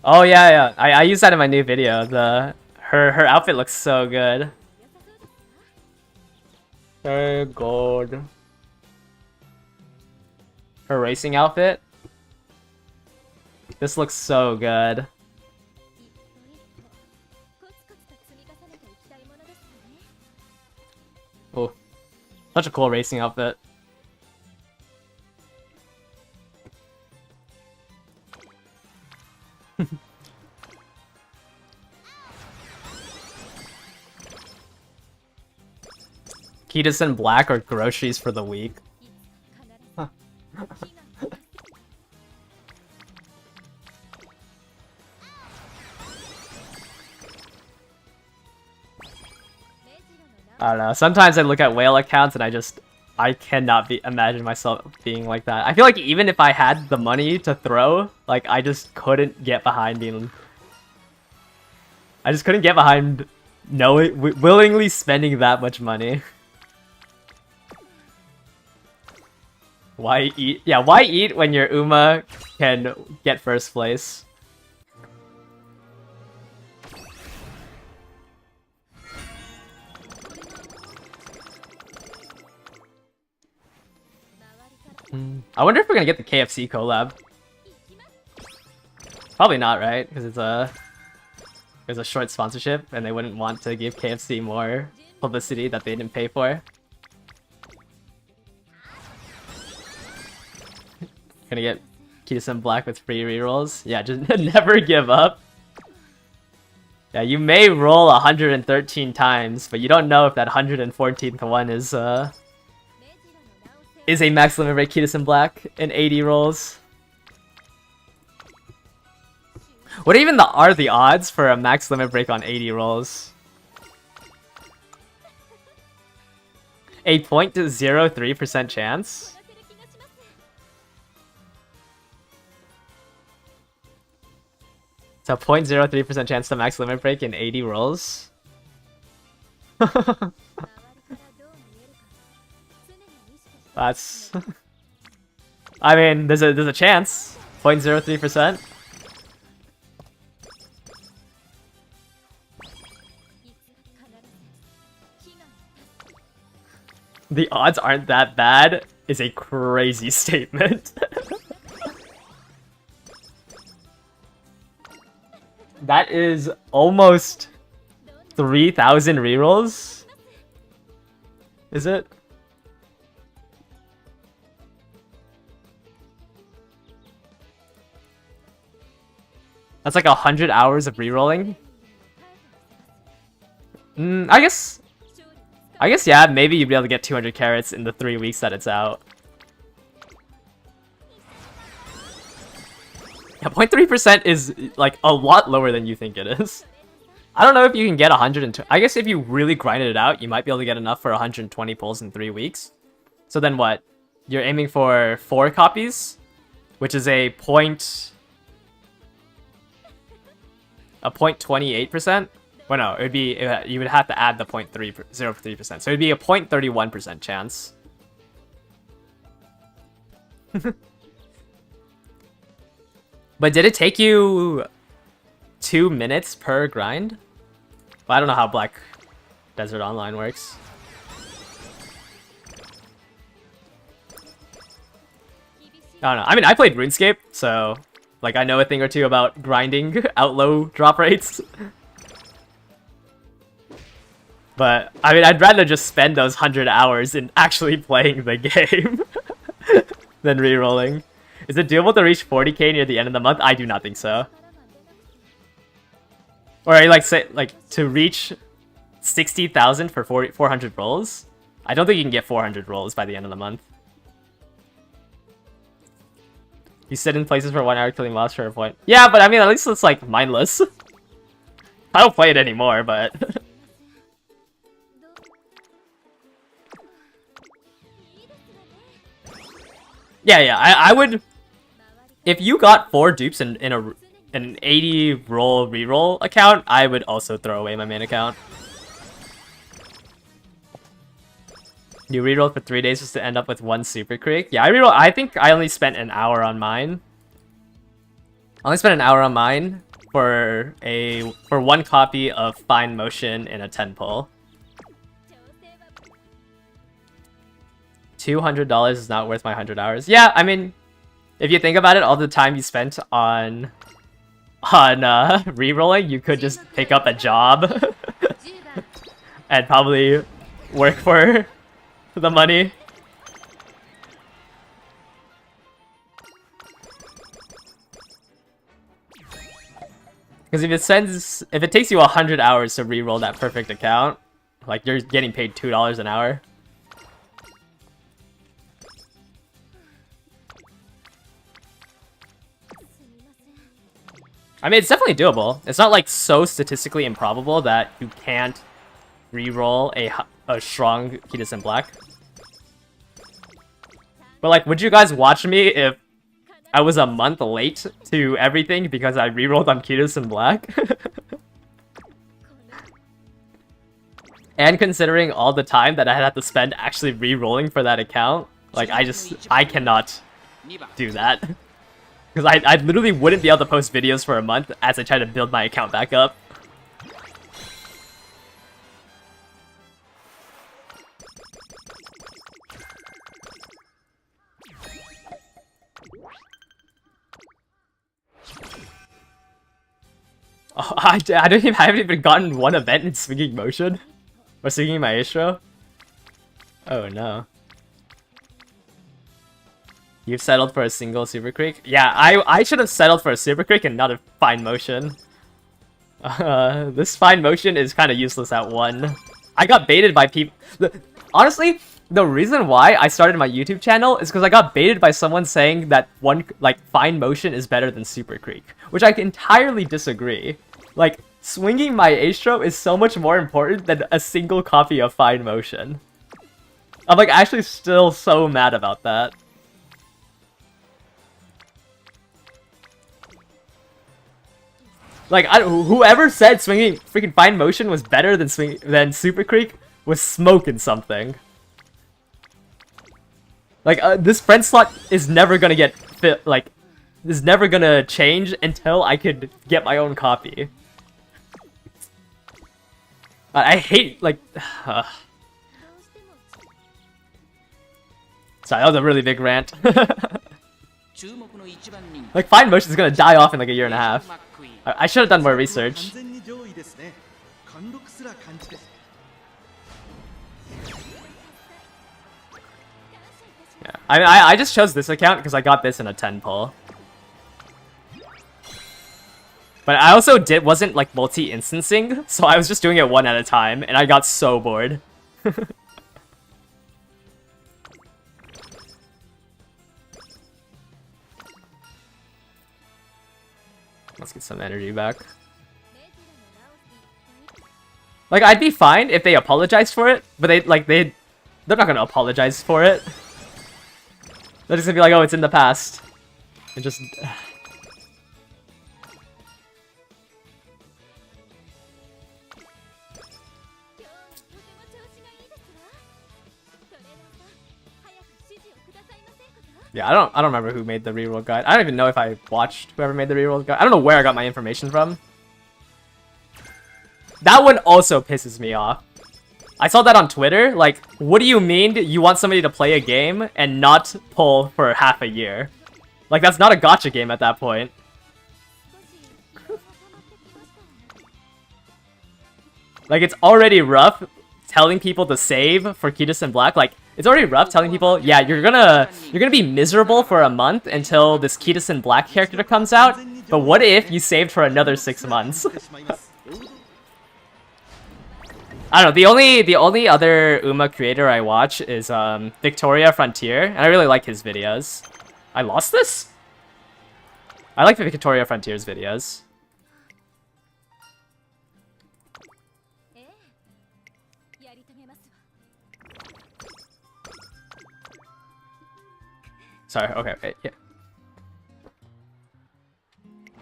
Oh yeah. I used that in my new video. Her outfit looks so good. So good. Her racing outfit. This looks so good. Oh, such a cool racing outfit. Kitasen Black or groceries for the week. Huh. I don't know. Sometimes I look at whale accounts and I cannot imagine myself being like that. I feel like even if I had the money to throw, like I just couldn't get behind being. I just couldn't get behind willingly spending that much money. Why eat? Yeah, why eat when your Uma can get first place? I wonder if we're gonna get the KFC collab. Probably not, right? Because it's a short sponsorship, and they wouldn't want to give KFC more publicity that they didn't pay for. Gonna get Kitasen Black with free rerolls. Yeah, just never give up. Yeah, you may roll 113 times, but you don't know if that 114th one is a Max Limit Break Kitasen Black in 80 rolls. What even are the odds for a Max Limit Break on 80 rolls? A 0.03% chance? It's a 0.03% chance to Max Limit Break in 80 rolls. That's... I mean, there's a chance. 0.03%. The odds aren't that bad is a crazy statement. That is almost 3,000 rerolls? Is it? That's like 100 hours of rerolling? I guess yeah, maybe you'd be able to get 200 carats in the 3 weeks that it's out. Yeah, 0.3% is like a lot lower than you think it is. I don't know if you can get 120. I guess if you really grinded it out, you might be able to get enough for 120 pulls in 3 weeks. So then what? You're aiming for 4 copies, which is a 0.28%. Well, no, it would be you would have to add the 0.03%, so it'd be a 0.31% chance. But did it take you 2 minutes per grind? Well, I don't know how Black Desert Online works. I don't know. I mean, I played RuneScape, so like I know a thing or two about grinding out low drop rates. But I mean, I'd rather just spend those 100 hours in actually playing the game than rerolling. Is it doable to reach 40k near the end of the month? I do not think so. Or like say like to reach 60,000 for 400 rolls. I don't think you can get 400 rolls by the end of the month. You sit in places for 1 hour killing mobs for a point. Yeah, but I mean, at least it's like mindless. I don't play it anymore, but yeah, I would. If you got 4 dupes in an 80 roll reroll account, I would also throw away my main account. You rerolled for 3 days just to end up with 1 Super Creek. Yeah, I think I only spent an hour on mine. I only spent an hour on mine for 1 copy of Fine Motion in a 10 pull. $200 is not worth my 100 hours. Yeah, I mean, if you think about it, all the time you spent on rerolling, you could just pick up a job and probably work for the money. Because if it takes you 100 hours to reroll that perfect account, like you're getting paid $2 an hour. I mean, it's definitely doable. It's not like so statistically improbable that you can't reroll a strong Kitas in Black. But like, would you guys watch me if I was a month late to everything because I rerolled on Kitas in Black? And considering all the time that I had to spend actually re-rolling for that account, like I cannot do that. Because I literally wouldn't be able to post videos for a month as I try to build my account back up. Oh, I haven't even gotten 1 event in Swinging Motion. Or Swinging Maestro. Oh no. You've settled for a single Super Creek? Yeah, I should have settled for a Super Creek and not a Fine Motion. This Fine Motion is kind of useless at 1. I got baited by people. Honestly, the reason why I started my YouTube channel is because I got baited by someone saying that Fine Motion is better than Super Creek, which I entirely disagree. Like, swinging Maestro is so much more important than a single copy of Fine Motion. I'm like actually still so mad about that. Like, whoever said swinging freaking Fine Motion was better than Super Creek was smoking something. Like, this friend slot is never gonna get is never gonna change until I could get my own copy. I hate, like... Sorry, that was a really big rant. Like, Fine Motion is gonna die off in like a year and a half. I should have done more research. Yeah, I just chose this account because I got this in a 10 pull. But I also wasn't like multi-instancing, so I was just doing it 1 at a time, and I got so bored. Let's get some energy back. Like, I'd be fine if they apologized for it, but they're not gonna apologize for it. They're just gonna be like, oh, it's in the past. And just... Yeah, I don't remember who made the reroll guide. I don't even know if I watched whoever made the reroll guide. I don't know where I got my information from. That one also pisses me off. I saw that on Twitter. Like, what do you mean you want somebody to play a game and not pull for half a year? Like, that's not a gacha game at that point. Like, it's already rough telling people to save for Kitas in Black. Like, it's already rough telling people, yeah, you're gonna be miserable for a month until this Kitas in Black character comes out, but what if you saved for another 6 months? I don't know. The only other Uma creator I watch is Victoria Frontier, and I really like his videos. I lost this? I like Victoria Frontier's videos. Sorry, okay, yeah.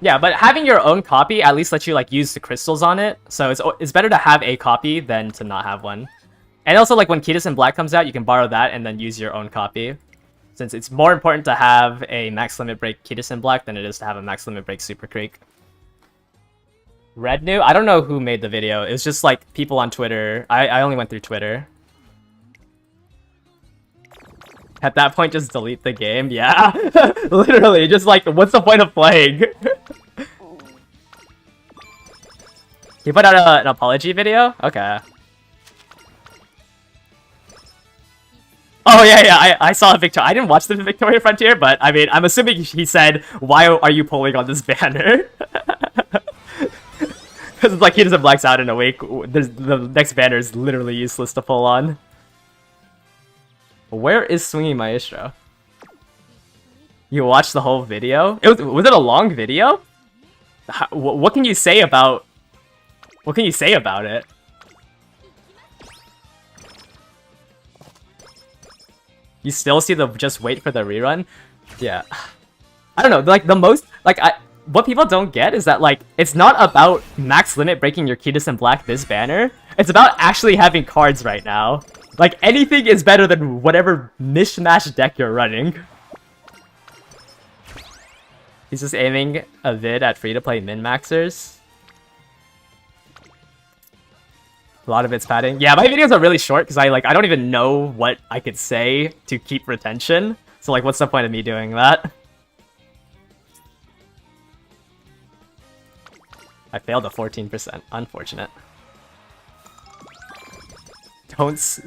Yeah, but having your own copy at least lets you like use the crystals on it. So it's better to have a copy than to not have one. And also like when Kidus in Black comes out, you can borrow that and then use your own copy. Since it's more important to have a max limit break Kidus in Black than it is to have a max limit break Super Creek. Red New? I don't know who made the video. It was just like people on Twitter. I only went through Twitter. At that point, just delete the game. Yeah, literally, just like, what's the point of playing? You put out an apology video? Okay. Oh yeah, I saw Victoria. I didn't watch the Victoria Frontier, but I mean, I'm assuming he said, "Why are you pulling on this banner?" Because it's like he doesn't blacks out in a week. The next banner is literally useless to pull on. Where is Swinging Maestro? You watched the whole video? Was it a long video? What can you say about... What can you say about it? You still see the just wait for the rerun? Yeah. I don't know, like the most... Like, what people don't get is that, like, it's not about max limit breaking your Kidus in Black this banner. It's about actually having cards right now. Like, anything is better than whatever mishmash deck you're running. He's just aiming a vid at free-to-play min-maxers. A lot of it's padding. Yeah, my videos are really short because I don't even know what I could say to keep retention. So, like, what's the point of me doing that? I failed a 14%. Unfortunate.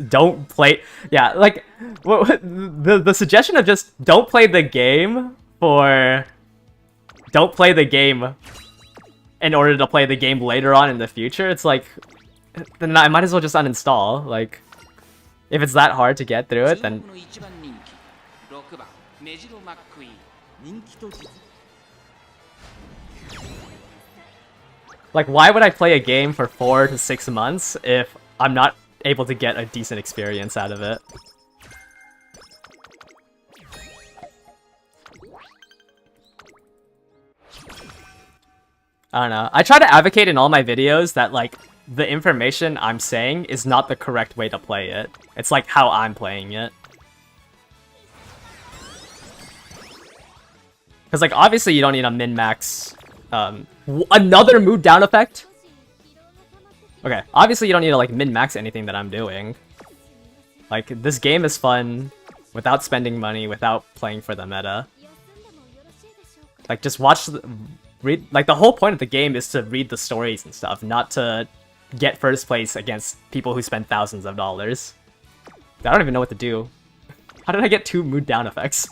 Don't play. Yeah, like the suggestion of just don't play the game for don't play the game in order to play the game later on in the future. It's like then I might as well just uninstall. Like if it's that hard to get through it, then like why would I play a game for 4 to 6 months if I'm not able to get a decent experience out of it? I don't know. I try to advocate in all my videos that like the information I'm saying is not the correct way to play it. It's like how I'm playing it. Because like obviously you don't need a min-max another mood down effect. Okay, obviously you don't need to like min-max anything that I'm doing. Like, this game is fun without spending money, without playing for the meta. Like, just watch, read, like the whole point of the game is to read the stories and stuff, not to get first place against people who spend thousands of dollars. I don't even know what to do. How did I get 2 mood down effects?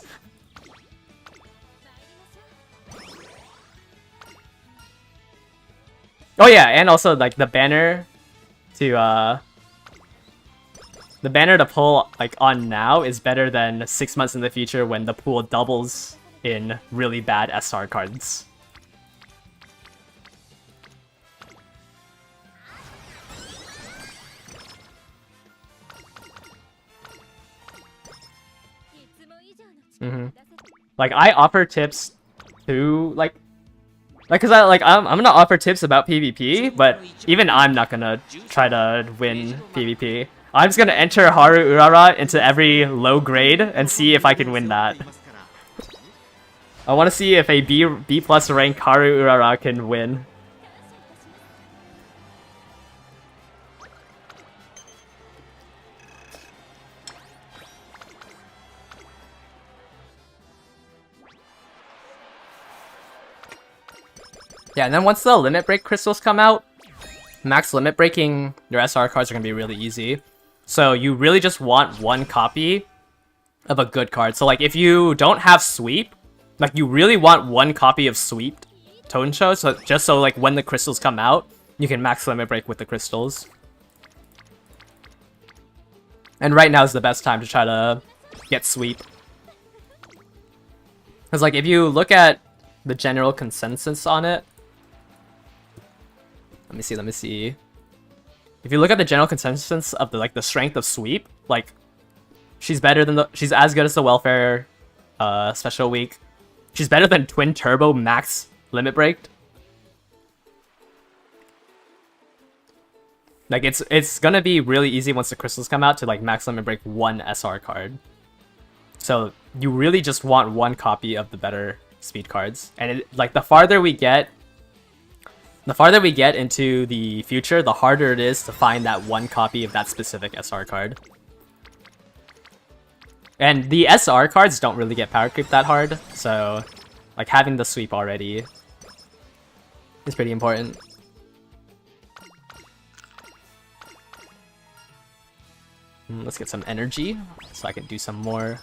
Oh yeah, and also like the banner to pull like on now is better than 6 months in the future when the pool doubles in really bad SR cards. Like I offer tips to cause I'm gonna offer tips about PvP, but even I'm not gonna try to win PvP. I'm just gonna enter Haru Urara into every low grade and see if I can win that. I want to see if a B plus rank Haru Urara can win. Yeah, and then once the limit break crystals come out, max limit breaking your SR cards are going to be really easy. So you really just want one copy of a good card. So like if you don't have sweep, like you really want one copy of sweeped Tonsho, so just so like when the crystals come out, you can max limit break with the crystals. And right now is the best time to try to get sweep. Because like if you look at the general consensus on it, let me see. If you look at the general consensus of the strength of sweep, like she's as good as the welfare special week. She's better than twin turbo max limit break. Like it's gonna be really easy once the crystals come out to like max limit break one SR card. So you really just want one copy of the better speed cards, and like the farther we get into the future, the harder it is to find that one copy of that specific SR card. And the SR cards don't really get power creep that hard, so like having the sweep already is pretty important. Let's get some energy so I can do some more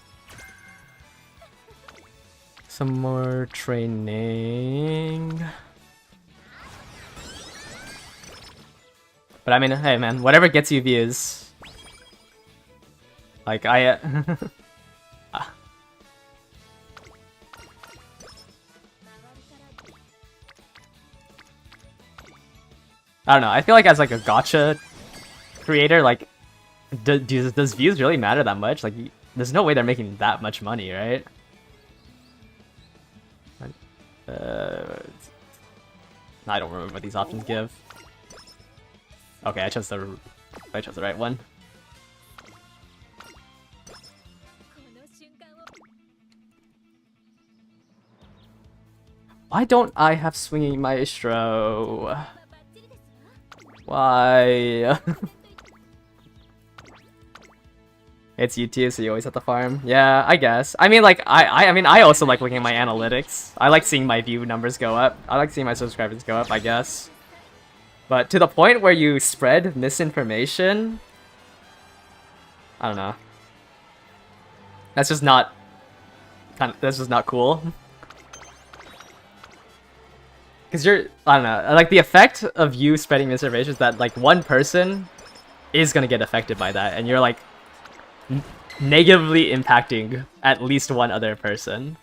training. But I mean, hey man, whatever gets you views. Like I don't know, I feel like as like a gacha creator, like does views really matter that much? Like there's no way they're making that much money, right? I don't remember what these options give. Okay, I chose the right one. Why don't I have swinging maestro? Why? It's YouTube, so you always have to farm. Yeah, I guess. I mean, like, I also like looking at my analytics. I like seeing my view numbers go up. I like seeing my subscribers go up, I guess. But to the point where you spread misinformation, I don't know. That's just not cool. Because I don't know, like the effect of you spreading misinformation is that like one person is gonna get affected by that, and you're like negatively impacting at least one other person.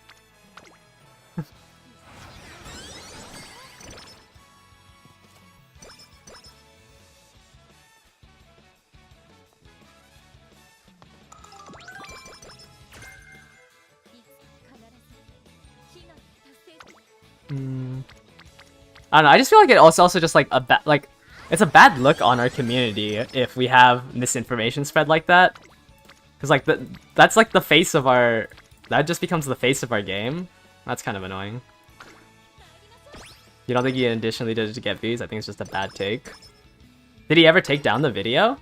I don't know, I just feel like it's also just like it's a bad look on our community if we have misinformation spread like that. Because like that's like the face of our... That just becomes the face of our game. That's kind of annoying. You don't think he additionally did it to get views? I think it's just a bad take. Did he ever take down the video?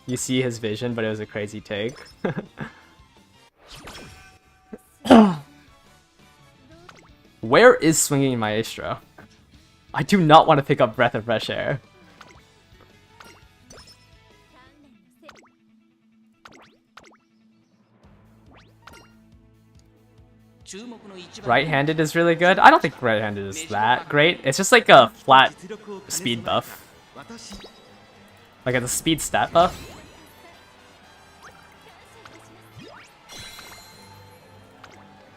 You see his vision, but it was a crazy take. Where is Swinging Maestro? I do not want to pick up Breath of Fresh Air. Right-handed is really good. I don't think right-handed is that great. It's just like a flat speed buff. Like a speed stat buff.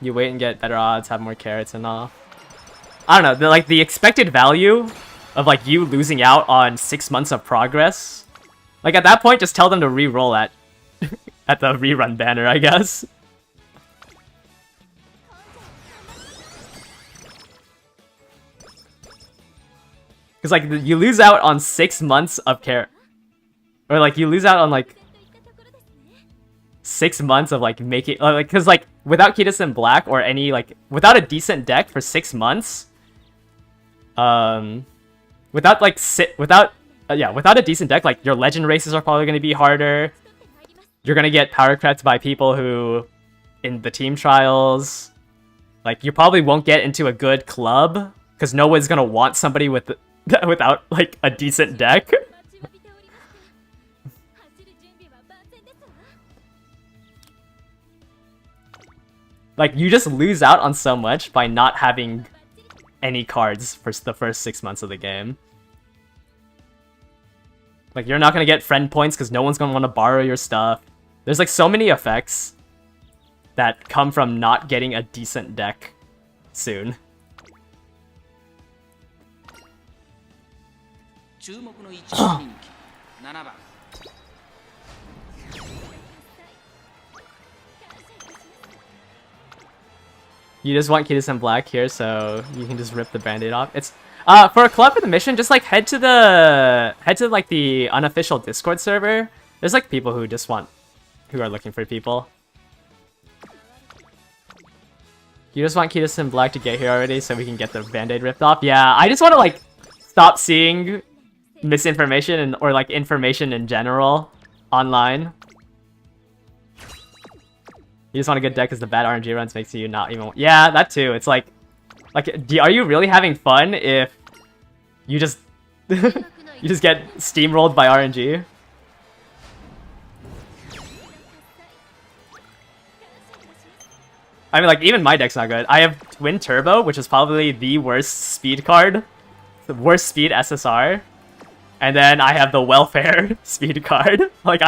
You wait and get better odds, have more carrots and all. I don't know, the expected value of like you losing out on 6 months of progress. Like at that point, just tell them to re-roll at at the rerun banner, I guess. Because like you lose out on 6 months of carrot, or like you lose out on like 6 months of like making like, because like without Kidus in Black or any like without a decent deck for 6 months, without a decent deck, like your legend races are probably going to be harder. You're going to get power crept by people who in the team trials, like you probably won't get into a good club because no one's going to want somebody with without like a decent deck. Like, you just lose out on so much by not having any cards for the first 6 months of the game. Like, you're not gonna get friend points because no one's gonna want to borrow your stuff. There's like so many effects that come from not getting a decent deck soon. You just want Kitasen Black here, so you can just rip the band-aid off. It's for a club for the mission, just like head to like the unofficial Discord server. There's like people who are looking for people. You just want Kitasen Black to get here already so we can get the band-aid ripped off. Yeah, I just want to like stop seeing misinformation or like information in general online. You just want a good deck because the bad RNG runs makes you not even... Yeah, that too. It's like are you really having fun if you just you just get steamrolled by RNG? I mean, like, even my deck's not good. I have Twin Turbo, which is probably the worst speed card. The worst speed SSR. And then I have the Welfare speed card. Like,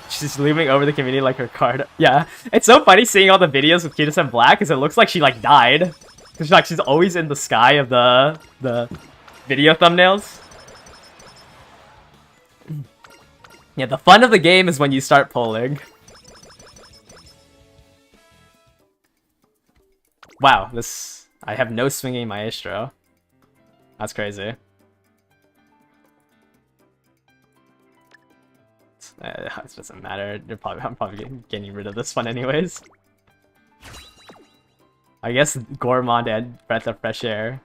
she's looming over the community like her card. Yeah, it's so funny seeing all the videos with Kitasen Black because it looks like she like died. Cause like she's always in the sky of the video thumbnails. Yeah, the fun of the game is when you start pulling. Wow, I have no swinging Maestro. That's crazy. It doesn't matter. I'm probably getting rid of this one anyways. I guess Gourmand and Breath of Fresh Air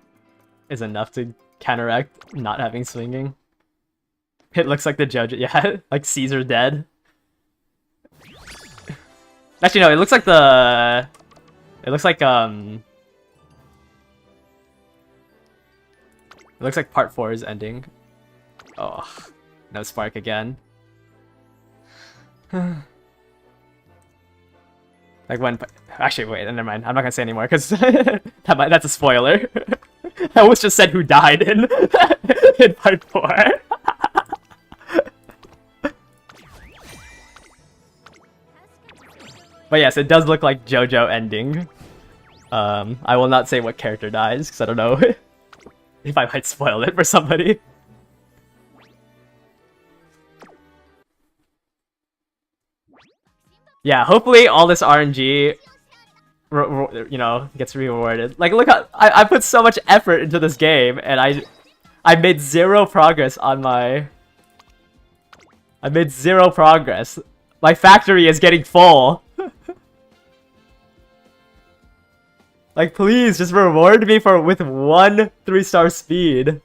is enough to counteract not having swinging. It looks like the judge, yeah, like Caesar dead. Actually, no, it looks like it looks like part 4 is ending. Oh, no spark again. Like when... Actually, wait, never mind. I'm not gonna say anymore, because that's a spoiler. I almost just said who died in, in part 4. But yes, it does look like JoJo ending. I will not say what character dies, because I don't know if I might spoil it for somebody. Yeah, hopefully all this RNG, you know, gets rewarded. Like, look how I put so much effort into this game, and I made zero progress on my... I made zero progress. My factory is getting full. Like, please, just reward me with 1 3-star speed.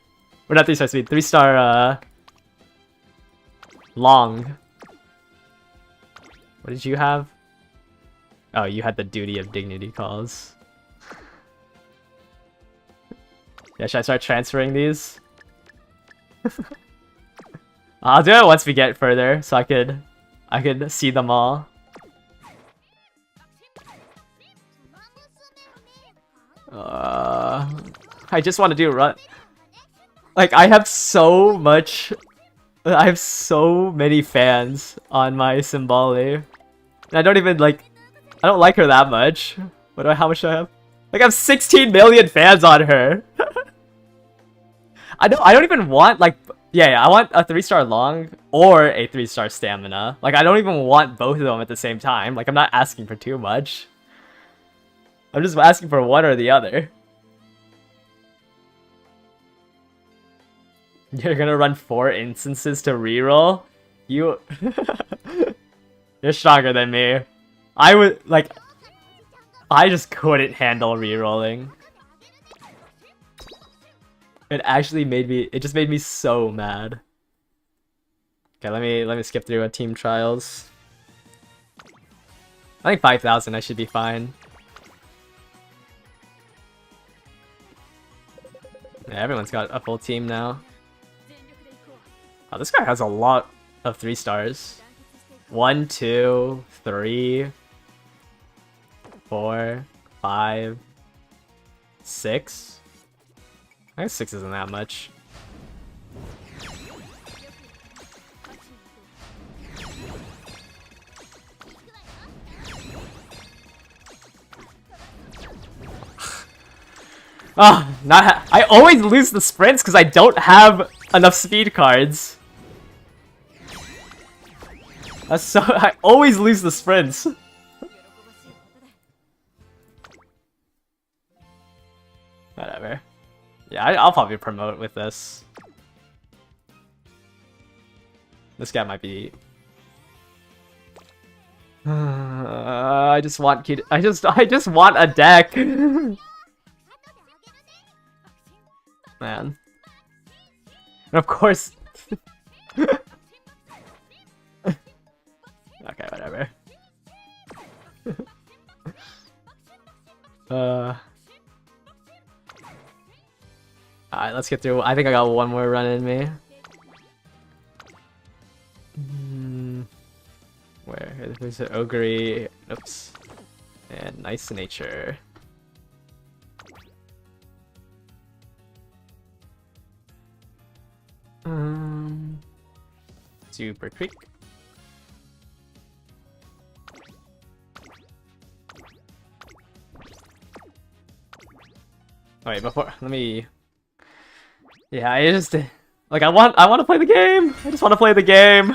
Or not 3-star speed, 3-star, long. What did you have? Oh, you had the Duty of Dignity calls. Yeah, should I start transferring these? I'll do it once we get further, so I could see them all. I just want to do run. Like, I have so many fans on my Symboli. And I don't even like... I don't like her that much. How much do I have? Like, I have 16 million fans on her. I don't even want, like... Yeah, I want a 3-star long or a 3-star stamina. Like, I don't even want both of them at the same time. Like, I'm not asking for too much. I'm just asking for one or the other. You're gonna run 4 instances to reroll? You're stronger than me. I just couldn't handle rerolling. It just made me so mad. Okay, let me skip through a team trials. I think 5,000 I should be fine. Yeah, everyone's got a full team now. Oh, this guy has a lot of 3 stars. 1, 2, 3, 4, 5, 6. I guess 6 isn't that much. I always lose the sprints because I don't have enough speed cards. That's so I always lose the sprints. Whatever. Yeah, I'll probably promote with this. This guy might be. I just want kid. I just want a deck. Man. And of course. Okay, whatever. Alright, let's get through. I think I got one more run in me. Where's it? Ogre. Oops. And Nice Nature. Super Creek. Wait, before let me. Yeah, I just like I want to play the game. I just want to play the game.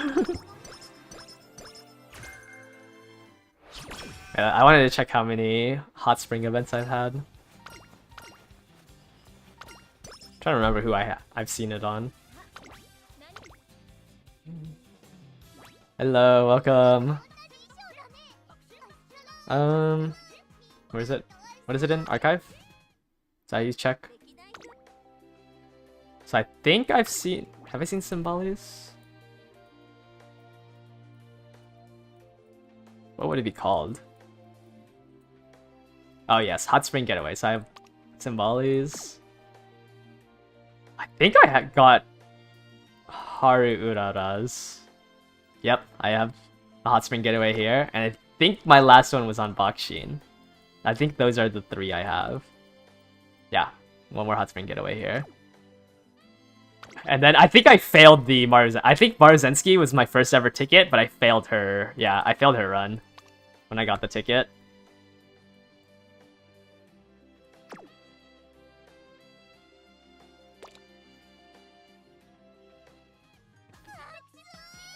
I wanted to check how many hot spring events I've had. Trying to remember who I've seen it on. Hello, welcome. Where is it? What is it in? Archive? So I use check. So I think I've seen. Have I seen Symbolis? What would it be called? Oh yes, Hot Spring Getaway. So I have Symbolis. I think I got Haru Urara's. Yep, I have the Hot Spring Getaway here, and I think my last one was on Bakshin. I think those are the 3 I have. Yeah, one more Hot Spring Getaway here. And then I think I failed the I think Maruzensky was my first ever ticket, but I failed her. Yeah, I failed her run when I got the ticket.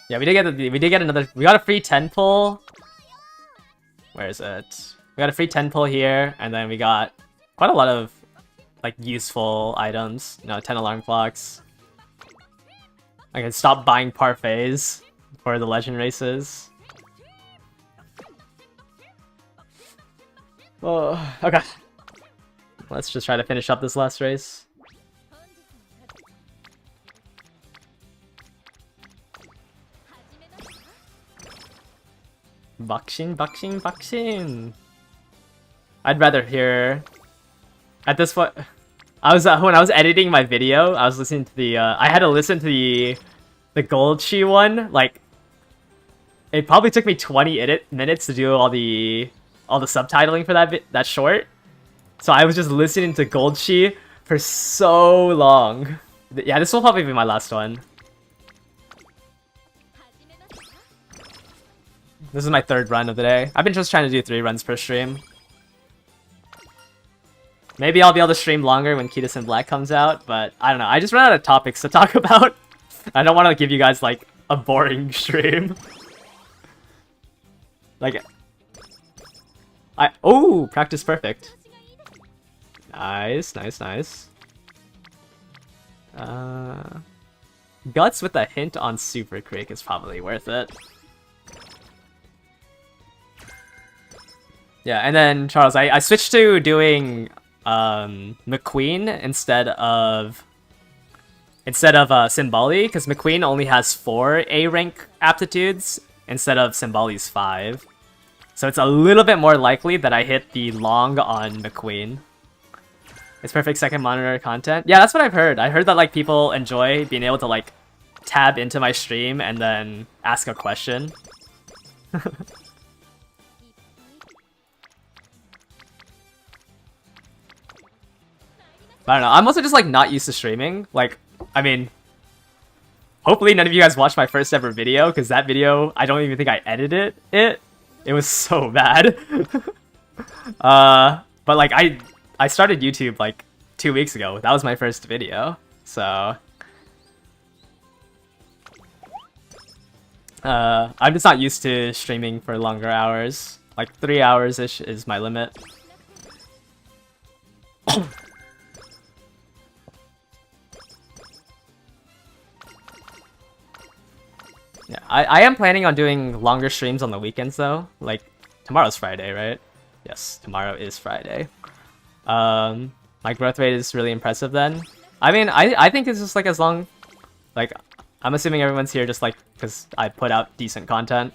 Yeah, we did get another. We got a free 10 pull. Where is it? We got a free 10 pull here, and then we got quite a lot of like useful items. You know, 10 alarm clocks. I can stop buying parfaits for the legend races. Oh, okay. Let's just try to finish up this last race. Bakshin. I'd rather hear. At this point, I was when I was editing my video, I was listening to the. I had to listen to the Goldshi one. Like, it probably took me 20 minutes to do all the subtitling for that short. So I was just listening to Goldshi for so long. Yeah, this will probably be my last one. This is my 3rd run of the day. I've been just trying to do 3 runs per stream. Maybe I'll be able to stream longer when Kitas in Black comes out, but I don't know. I just ran out of topics to talk about. I don't want to give you guys, like, a boring stream. Like... Oh! Practice perfect. Nice. Guts with a hint on Super Creek is probably worth it. Yeah, and then Charles, I switched to doing McQueen instead of Symboli, because McQueen only has 4 A rank aptitudes instead of Symboli's 5. So it's a little bit more likely that I hit the long on McQueen. It's perfect second monitor content. Yeah, that's what I've heard. I heard that like people enjoy being able to like tab into my stream and then ask a question. I don't know. I'm also just like not used to streaming. Like, I mean, hopefully none of you guys watched my first ever video, because that video, I don't even think I edited it. It was so bad. But like I started YouTube like 2 weeks ago. That was my first video. So I'm just not used to streaming for longer hours. Like 3 hours-ish is my limit. Yeah, I am planning on doing longer streams on the weekends though. Like, tomorrow's Friday, right? Yes, tomorrow is Friday. My growth rate is really impressive then. I mean, I think it's just like as long... Like, I'm assuming everyone's here just like because I put out decent content.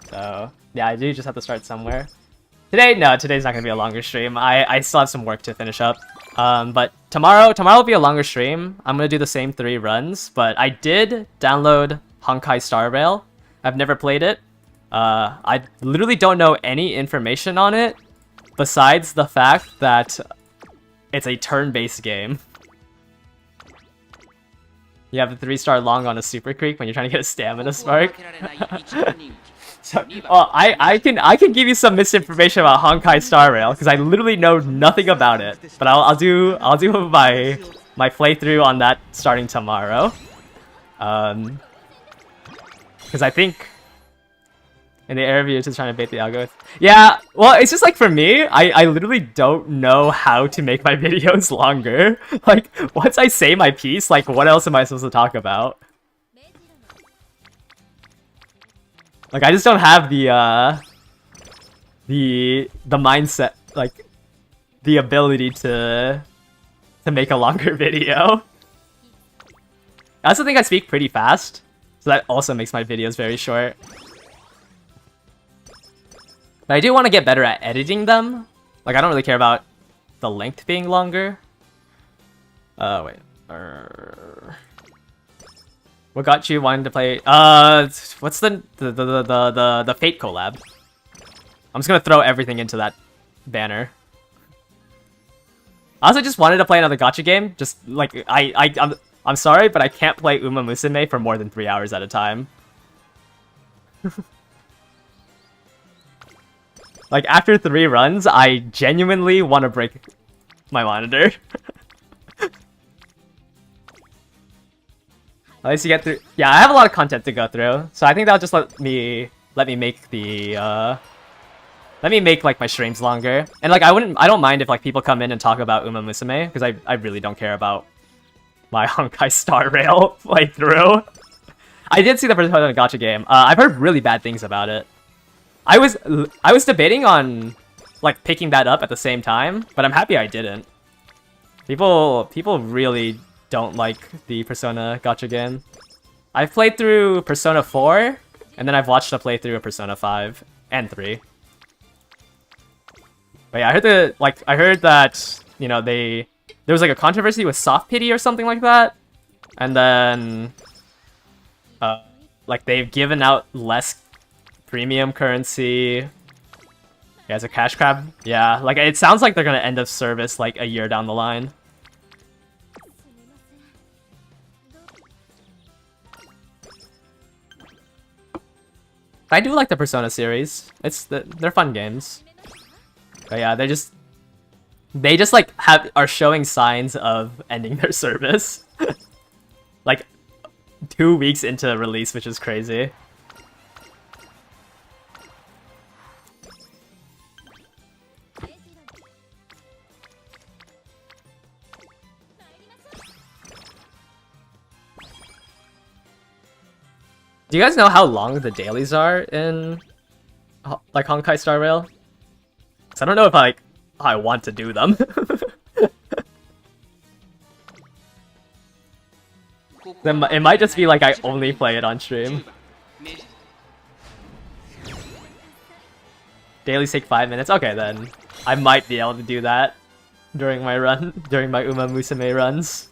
So, yeah, I do just have to start somewhere. Today, no, today's not going to be a longer stream. I still have some work to finish up. But tomorrow will be a longer stream. I'm going to do the same 3 runs, but I did download Honkai Star Rail. I've never played it. I literally don't know any information on it besides the fact that it's a turn-based game. You have a 3-star long on a Super Creek when you're trying to get a stamina spark. So, I can give you some misinformation about Honkai Star Rail because I literally know nothing about it. But I'll do my playthrough on that starting tomorrow. Because I think in the air view just trying to bait the algorithm. Yeah, well, it's just like for me, I literally don't know how to make my videos longer. Like, once I say my piece, like, what else am I supposed to talk about? Like, I just don't have the mindset, like, the ability to make a longer video. I also think I speak pretty fast, so that also makes my videos very short. But I do want to get better at editing them. Like, I don't really care about the length being longer. Wait. What got you wanting to play? What's the Fate collab? I'm just gonna throw everything into that banner. I also just wanted to play another gacha game. Just like I'm sorry, but I can't play Uma Musume for more than 3 hours at a time. Like, after 3 runs, I genuinely want to break my monitor. At least you get through. Yeah, I have a lot of content to go through, so I think that'll just let me make the let me make like my streams longer. And like I don't mind if like people come in and talk about Uma Musume, because I really don't care about my Honkai Star Rail playthrough. I did see the Persona Gacha game. I've heard really bad things about it. I was debating on like picking that up at the same time, but I'm happy I didn't. People really don't like the Persona Gacha game. I've played through Persona 4, and then I've watched a playthrough of Persona 5 and 3. But yeah, I heard that, you know, there was like a controversy with Soft Pity or something like that, and then like they've given out less premium currency. Yeah, it's a cash grab. Yeah, like it sounds like they're gonna end of service like a year down the line. I do like the Persona series. They're fun games. But yeah, they just like are showing signs of ending their service. Like 2 weeks into release, which is crazy. Do you guys know how long the dailies are in like Honkai Star Rail? Cause I don't know if I want to do them. Then it might just be like I only play it on stream. Dailies take 5 minutes. Okay, then I might be able to do that during my run, during my Uma Musume runs.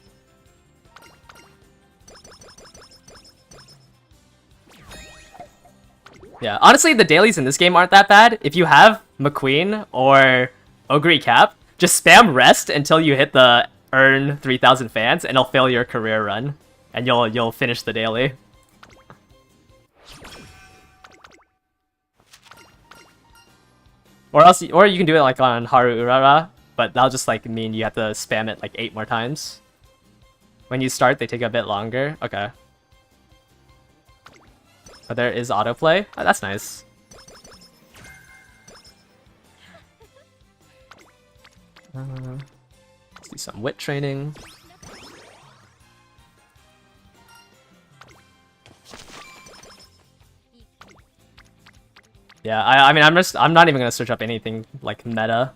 Yeah, honestly, the dailies in this game aren't that bad. If you have McQueen or Ogre Cap, just spam rest until you hit the earn 3,000 fans, and it'll fill your career run, and you'll finish the daily. Or you can do it like on Haru Urara, but that'll just like mean you have to spam it like 8 more times. When you start, they take a bit longer. Okay. But there is autoplay. Oh, that's nice. Let's do some wit training. Yeah, I mean, I'm not even gonna search up anything like meta.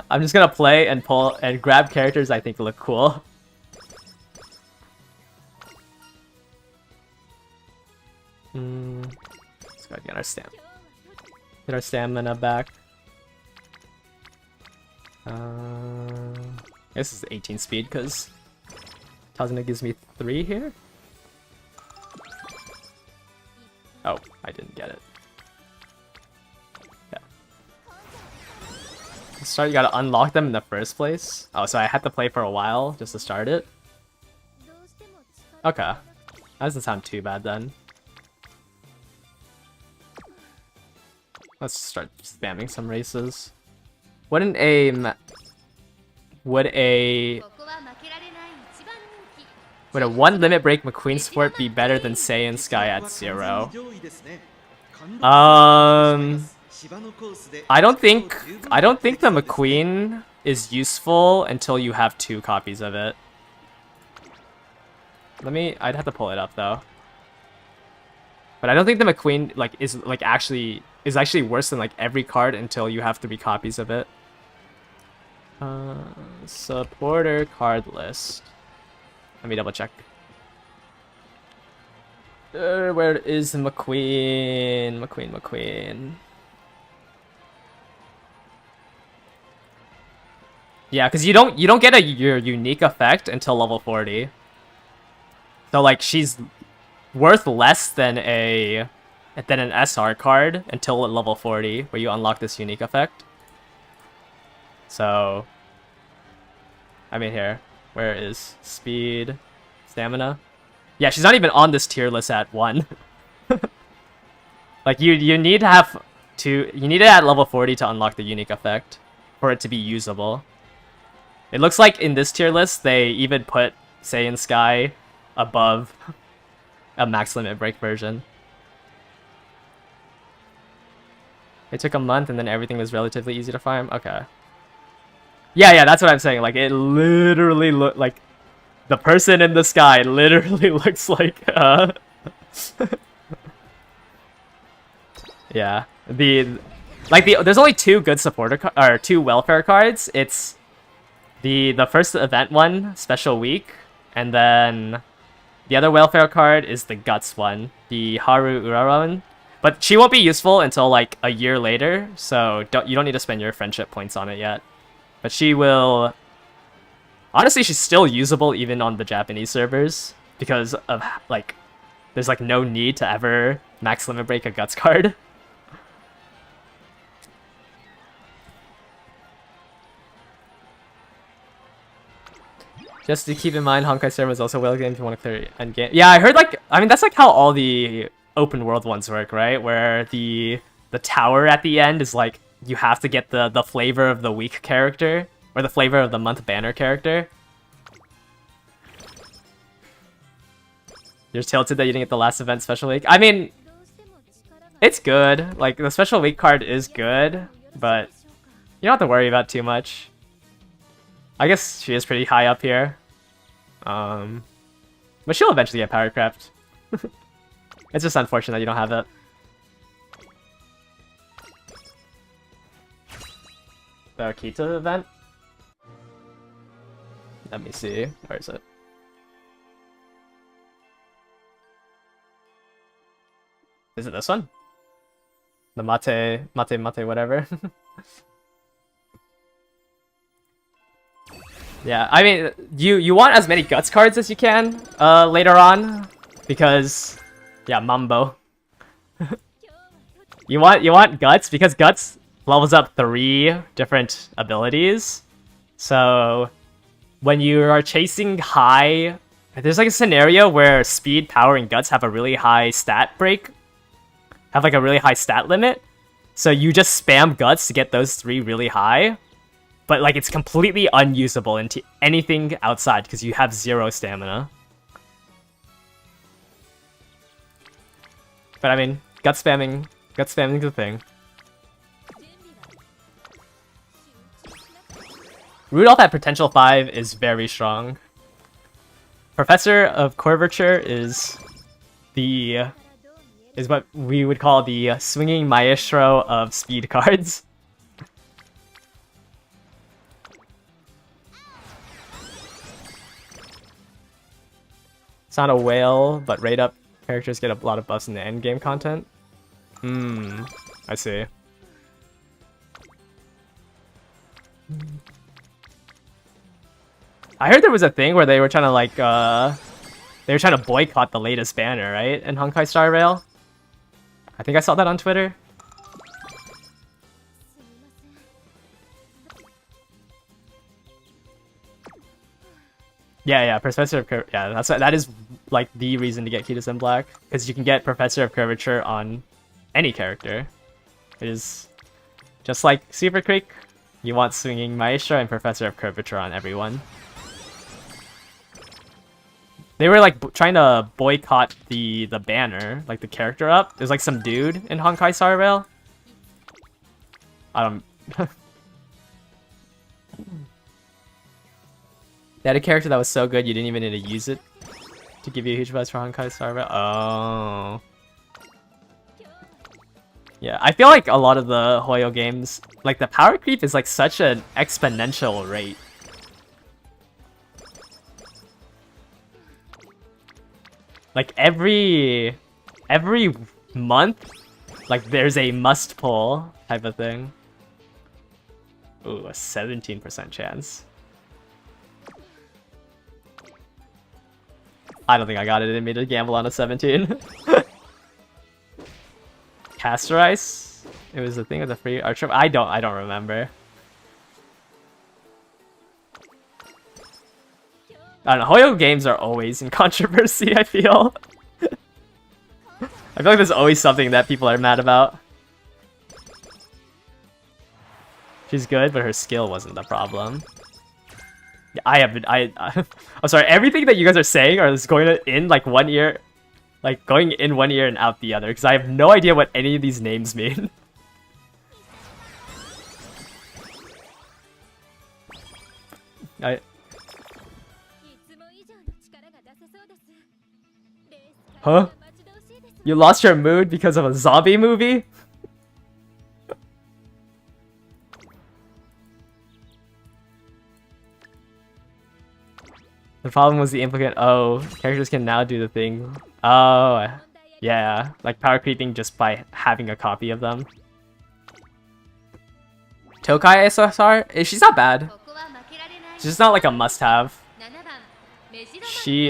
I'm just gonna play and pull and grab characters I think look cool. Let's go get our get our stamina back. This is 18 speed because Tazuna gives me 3 here. Oh, I didn't get it. Yeah. To start, you gotta unlock them in the first place. Oh, so I had to play for a while just to start it. Okay, that doesn't sound too bad then. Let's start spamming some races. Wouldn't a 1 limit break McQueen support be better than Saiyan Sky at 0? I don't think the McQueen is useful until you have 2 copies of it. I'd have to pull it up though. But I don't think the McQueen is actually worse than like every card until you have 3 copies of it. Supporter card list. Let me double check. Where is McQueen? McQueen. Yeah, because you don't get your unique effect until level 40. So like she's worth less than an SR card until level 40, where you unlock this unique effect. So, I mean here, where is speed, stamina? Yeah, she's not even on this tier list at 1. Like you need to have you need it at level 40 to unlock the unique effect for it to be usable. It looks like in this tier list they even put Saiyan Sky above a max limit break version. It took a month and then everything was relatively easy to farm. Okay. Yeah, that's what I'm saying. Like, it literally look like the person in the sky literally looks like yeah. There's only 2 good supporter or 2 welfare cards. It's the first event one, special week, and then the other welfare card is the guts one, the Haru Urara one. But she won't be useful until like a year later, so you don't need to spend your friendship points on it yet. But she will... Honestly, she's still usable even on the Japanese servers, because of, like, there's, like, no need to ever max limit break a Guts card. Just to keep in mind, Honkai server is also well game if you want to clear endgame. Yeah, I heard, like, I mean, that's, like, how all the open world ones work, right? Where the tower at the end is, like, you have to get the flavor of the week character, or the flavor of the month banner character. You're tilted that you didn't get the last event special week. I mean, it's good. Like, the special week card is good, but you don't have to worry about too much. I guess she is pretty high up here. But she'll eventually get power crept. It's just unfortunate that you don't have it. The Kita event? Let me see. Where is it? Is it this one? The mate, whatever. Yeah, I mean, you want as many guts cards as you can later on, because, yeah, Mambo. you want Guts because Guts levels up 3 different abilities. So when you are chasing high, there's like a scenario where Speed, Power, and Guts have a really high stat break, have like a really high stat limit. So you just spam Guts to get those 3 really high, but like it's completely unusable into anything outside because you have 0 stamina. But I mean, gut spamming is a thing. Rudolph at potential 5 is very strong. Professor of Curvature is what we would call the swinging maestro of speed cards. It's not a whale, but rate up characters get a lot of buffs in the endgame content. I see. I heard there was a thing where they were trying to like they were trying to boycott the latest banner, right? In Honkai Star Rail. I think I saw that on Twitter. Yeah, Professor of Curvature. Yeah, that is like the reason to get Cutis in Black, because you can get Professor of Curvature on any character. It is just like Super Creek. You want Swinging Maestro and Professor of Curvature on everyone. They were like trying to boycott the banner, like the character up. There's like some dude in Honkai Star Rail. I don't. They had a character that was so good you didn't even need to use it to give you a huge buzz for Honkai Star Rail. Oh. Yeah, I feel like a lot of the Hoyo games, like the power creep is like such an exponential rate. Like every month, like there's a must pull type of thing. Ooh, a 17% chance. I don't think I got it in me to gamble on a 17. Castor Ice? It was the thing with the free archer. I don't remember. I don't know, Hoyo games are always in controversy, I feel. I feel like there's always something that people are mad about. She's good, but her skill wasn't the problem. Yeah, I'm sorry, everything that you guys are saying is going in like one ear, like going in one ear and out the other, because I have no idea what any of these names mean. Huh? You lost your mood because of a zombie movie? The problem was the implicant. Oh, characters can now do the thing. Oh, yeah. Like power creeping just by having a copy of them. Tokai SSR? She's not bad. She's just not like a must-have. She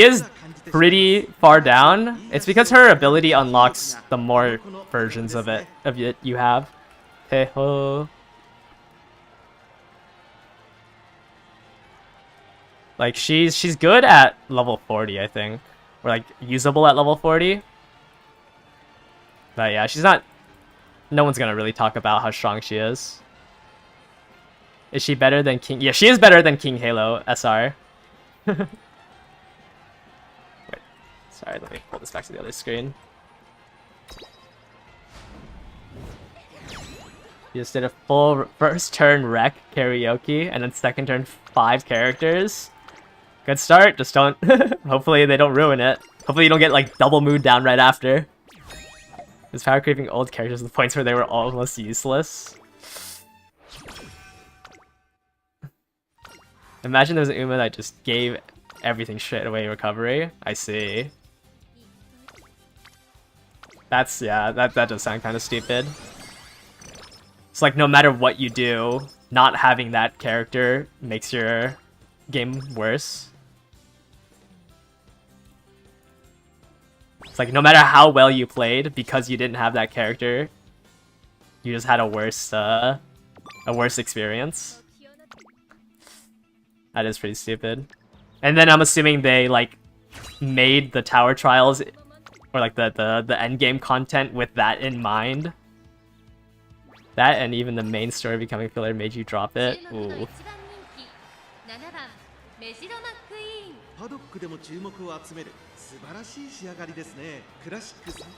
is pretty far down. It's because her ability unlocks the more versions of it you have. Hey ho. Like she's good at level 40, I think. Or like usable at level 40. But yeah, she's not, no one's gonna really talk about how strong she is. Is she better than King? Yeah, she is better than King Halo SR. Wait. Sorry, let me pull this back to the other screen. You just did a full first turn wreck karaoke and then second turn 5 characters. Good start, just don't hopefully they don't ruin it. Hopefully you don't get like double mood down right after. Is power creeping old characters to the points where they were almost useless. Imagine there's an Uma that just gave everything straight away recovery. I see. That's, yeah, that does sound kind of stupid. It's like no matter what you do, not having that character makes your game worse. It's like no matter how well you played, because you didn't have that character, you just had a worse experience. That is pretty stupid. And then I'm assuming they like made the tower trials or like the end game content with that in mind. That and even the main story becoming filler made you drop it. Ooh. パドックでも注目を集める素晴らしい仕上がりですね。クラシックさん。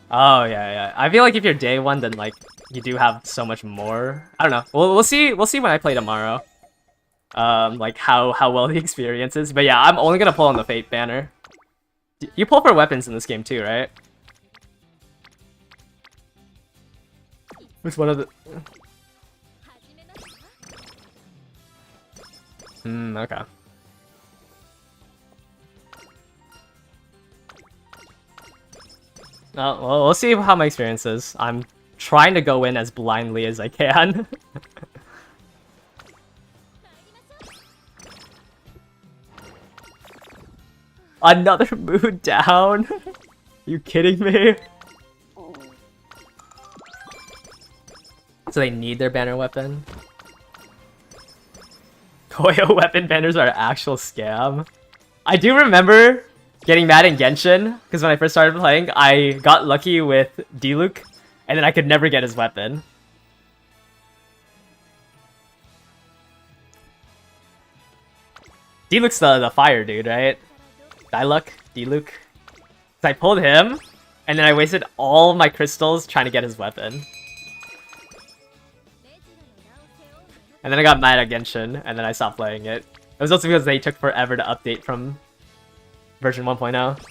Oh yeah. I feel like if you're day one, then like you do have so much more. I don't know. We'll see when I play tomorrow. Like how well the experience is. But yeah, I'm only gonna pull on the Fate banner. You pull for weapons in this game too, right? Which one of the? Okay. Well, we'll see how my experience is. I'm trying to go in as blindly as I can. Another mood down? You kidding me? So they need their banner weapon? Koyo weapon banners are an actual scam. I do remember getting mad in Genshin, because when I first started playing, I got lucky with Diluc, and then I could never get his weapon. Diluc's the fire dude, right? Diluc? Diluc? So I pulled him, and then I wasted all my crystals trying to get his weapon. And then I got mad at Genshin, and then I stopped playing it. It was also because they took forever to update from version 1.0.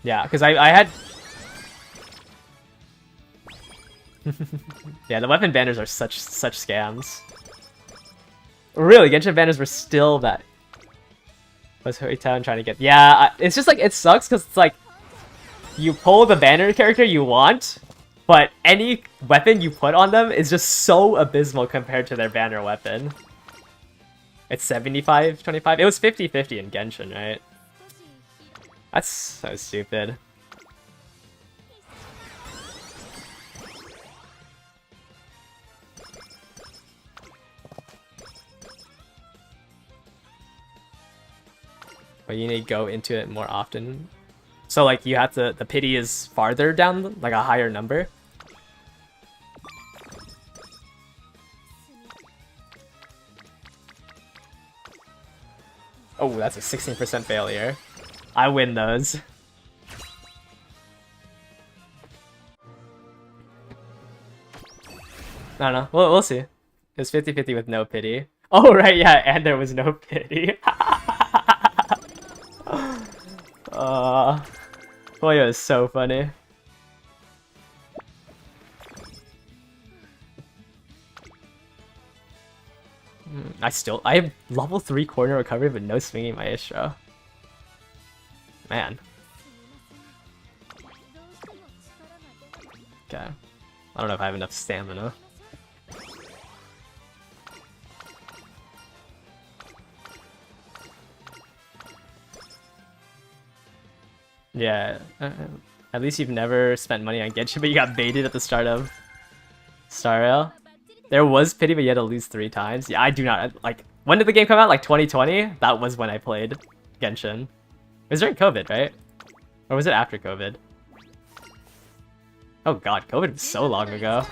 Yeah, because I had... Yeah, the weapon banners are such scams. Really, Genshin banners were still that... Was Huitown trying to get... Yeah, it's just like, it sucks because it's like, you pull the banner character you want, but any weapon you put on them is just so abysmal compared to their banner weapon. It's 75-25? It was 50-50 in Genshin, right? That's so stupid. But you need to go into it more often. So like you have to, the pity is farther down, like a higher number. Oh, that's a 16% failure. I win those. I don't know. We'll see. It was 50-50 with no pity. Oh, right, yeah, and there was no pity. Koyo is so funny. I have level 3 corner recovery but no swinging maestro. Man. Okay. I don't know if I have enough stamina. Yeah, at least you've never spent money on Genshin, but you got baited at the start of Star Rail. There was pity, but you had to lose 3 times. Yeah, I do not, like, when did the game come out? Like 2020? That was when I played Genshin. It was during COVID, right? Or was it after COVID? Oh god, COVID was so long ago.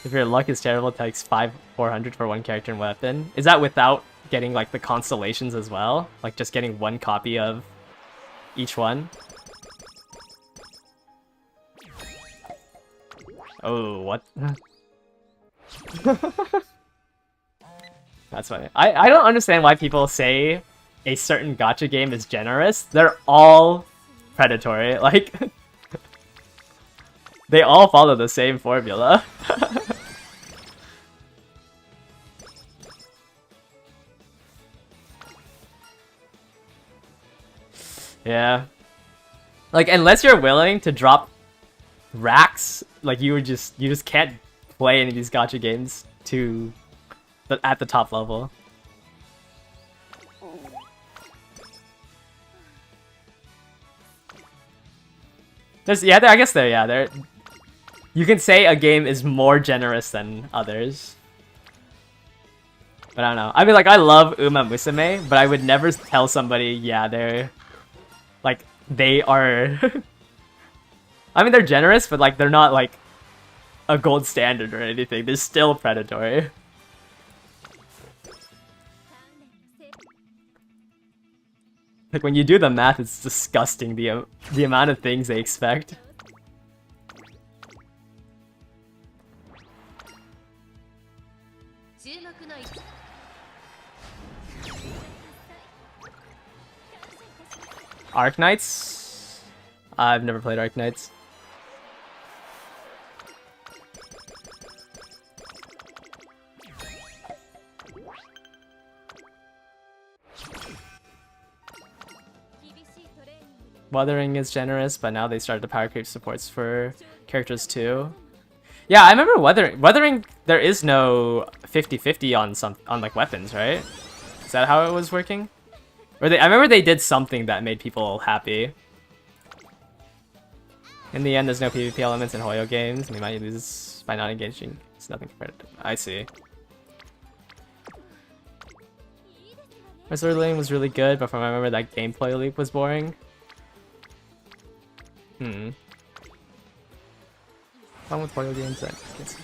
If your luck is terrible, it takes 400 for one character and weapon. Is that without getting like the constellations as well? Like just getting one copy of each one? Oh, what? That's funny. I don't understand why people say a certain gacha game is generous. They're all predatory. Like, they all follow the same formula. Yeah. Like, unless you're willing to drop racks, like you just can't play any of these gacha games at the top level. I guess they're you can say a game is more generous than others. But I don't know. I mean, like, I love Uma Musume, but I would never tell somebody, yeah, they are... I mean, they're generous, but, like, they're not, like, a gold standard or anything. They're still predatory. Like, when you do the math, it's disgusting, the amount of things they expect. Arknights? I've never played Arknights. Weathering is generous, but now they started the power creep supports for characters too. Yeah, I remember Weathering, there is no 50-50 on like weapons, right? Is that how it was working? Or I remember they did something that made people happy. In the end, there's no PvP elements in Hoyo games, and you might lose by not engaging. It's nothing compared to... I see. Resort Lane was really good, but from I remember that gameplay loop was boring. Fun with Hoyo games, I guess.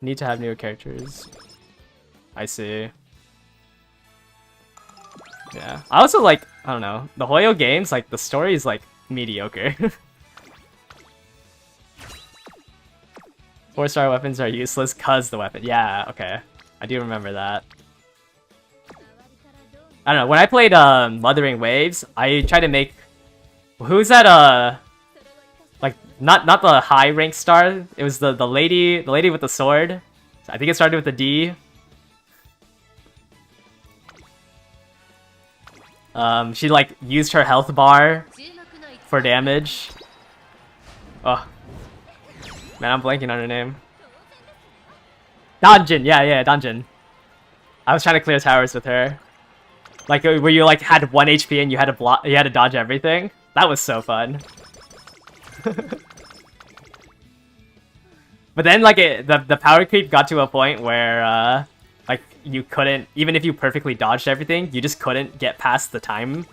Need to have newer characters. I see. Yeah. I also like, I don't know, the Hoyo games, like, the story is, like, mediocre. 4-star weapons are useless cause the weapon. Yeah, okay. I do remember that. I don't know, when I played Wuthering Waves, I tried to make... Who's that, like, not the high rank star, it was the lady with the sword. I think it started with a D. She like used her health bar for damage. Oh. Man, I'm blanking on her name. Danjin, yeah, Danjin. I was trying to clear towers with her. Like where you like had 1 HP and you had to dodge everything. That was so fun. But then like the power creep got to a point where like you couldn't, even if you perfectly dodged everything, you just couldn't get past the time.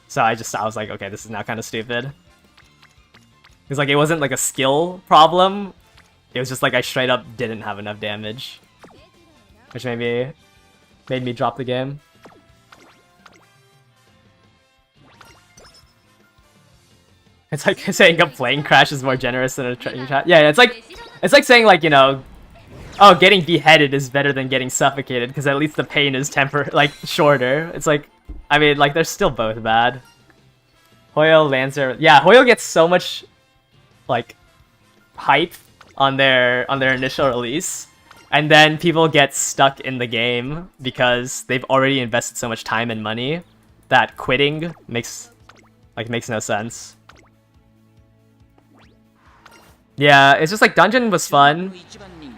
So I was like, okay, this is now kind of stupid. Because like it wasn't like a skill problem. It was just like I straight up didn't have enough damage. Which made me drop the game. It's like saying a plane crash is more generous than a train crash. Yeah, it's like saying like, you know, oh, getting beheaded is better than getting suffocated because at least the pain is shorter. It's like, I mean, like they're still both bad. Hoyo, Lancer, yeah, Hoyo gets so much like hype on their initial release, and then people get stuck in the game because they've already invested so much time and money that quitting makes no sense. Yeah, it's just like Dungeon was fun,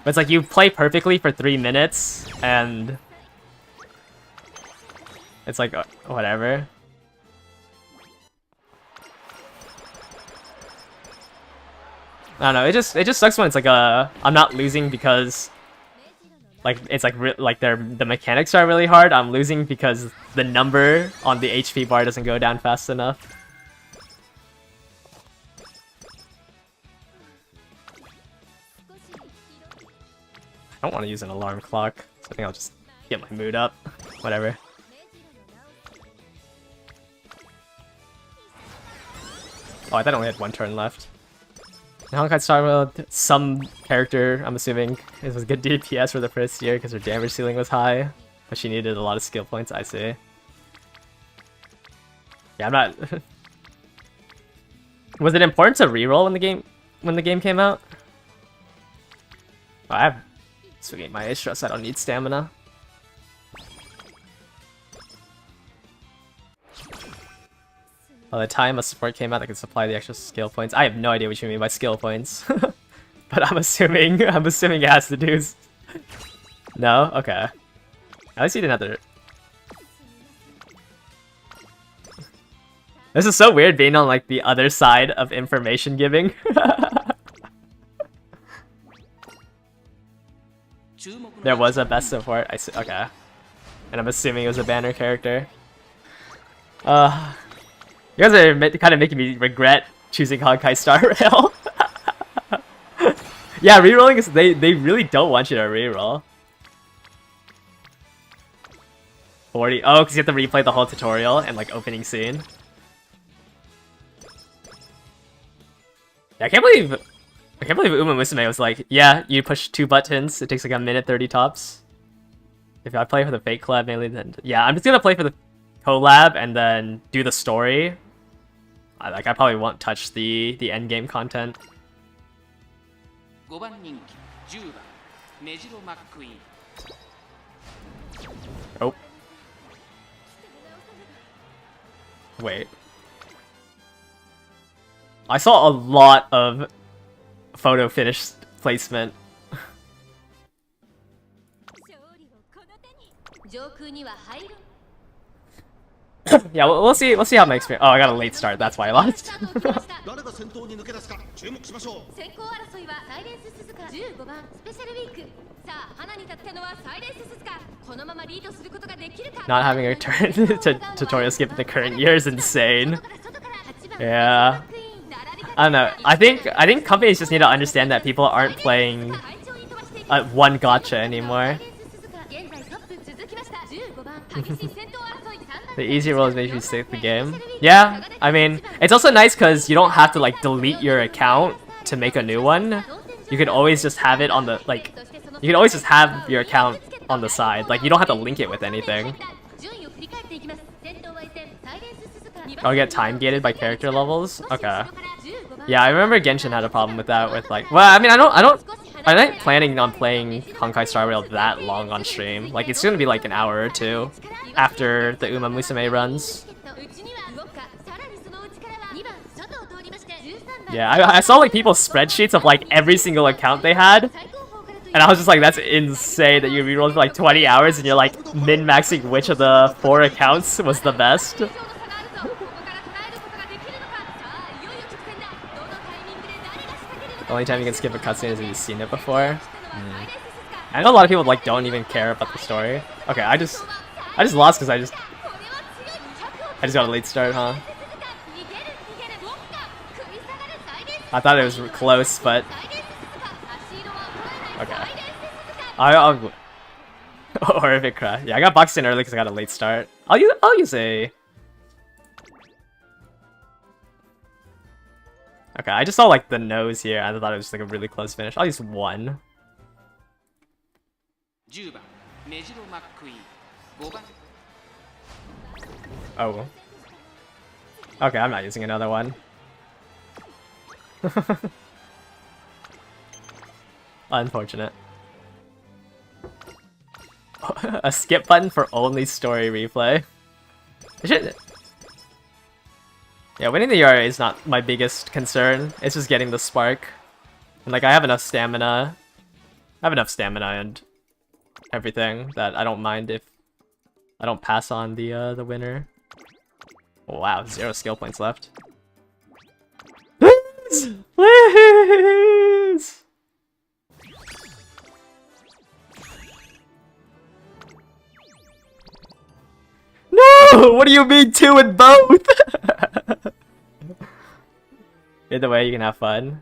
but it's like you play perfectly for 3 minutes and it's like whatever. I don't know, it just sucks when it's like I'm not losing because like it's like the mechanics are really hard. I'm losing because the number on the HP bar doesn't go down fast enough. I don't want to use an alarm clock, so I think I'll just get my mood up. Whatever. Oh, I thought I only had 1 turn left. Honkai Star Rail, some character, I'm assuming, it was good DPS for the first year because her damage ceiling was high, but she needed a lot of skill points, I see. Yeah, I'm not... Was it important to reroll when the game came out? Oh, I have swinging my Ace Stress, I don't need stamina. By the time a support came out that could supply the extra skill points. I have no idea what you mean by skill points. But I'm assuming it has to do. No? Okay. At least you didn't have to. This is so weird being on like the other side of information giving. There was a best support. Okay. And I'm assuming it was a banner character. You guys are kind of making me regret choosing Honkai Star Rail. Yeah, rerolling is they really don't want you to reroll. 40. Oh, because you have to replay the whole tutorial and like opening scene. Yeah, I can't believe Uma Musume was like, yeah, you push 2 buttons, it takes like a minute 30 tops. If I play for the fake collab mainly, then yeah, I'm just gonna play for the collab and then do the story. I probably won't touch the end game content. Oh. Wait. I saw a lot of photo finish placement. Yeah, we'll see how my experience. Oh, I got a late start. That's why I lost. Not having a turn to tutorial skip in the current year is insane. Yeah. I don't know. I think companies just need to understand that people aren't playing one gacha anymore. The easy roll is making you save the game. Yeah, I mean, it's also nice because you don't have to like delete your account to make a new one. You can always just have it on the like. You can always just have your account on the side. Like you don't have to link it with anything. I'll get time gated by character levels. Okay. Yeah, I remember Genshin had a problem with that. With like, well, I mean, I'm not planning on playing Honkai Star Rail that long on stream. Like, it's gonna be like an hour or two after the Uma Musume runs. Yeah, I saw like people's spreadsheets of like every single account they had, and I was just like, that's insane that you rerolled for like 20 hours and you're like min-maxing which of the 4 accounts was the best. The only time you can skip a cutscene is if you've seen it before. I know a lot of people like don't even care about the story. Okay, I just lost because I just got a late start, huh? I thought it was close, but okay. I'll or if it crashed. Yeah, I got boxed in early because I got a late start. I'll use a. Okay, I just saw like the nose here. I thought it was like a really close finish. I'll use 1. Oh. Okay, I'm not using another one. Unfortunate. A skip button for only story replay. Yeah, winning the URA is not my biggest concern. It's just getting the spark. And like I have enough stamina. And everything that I don't mind if I don't pass on the winner. Wow, 0 skill points left. Please! Please! No! What do you mean 2 in both? Either way, you can have fun.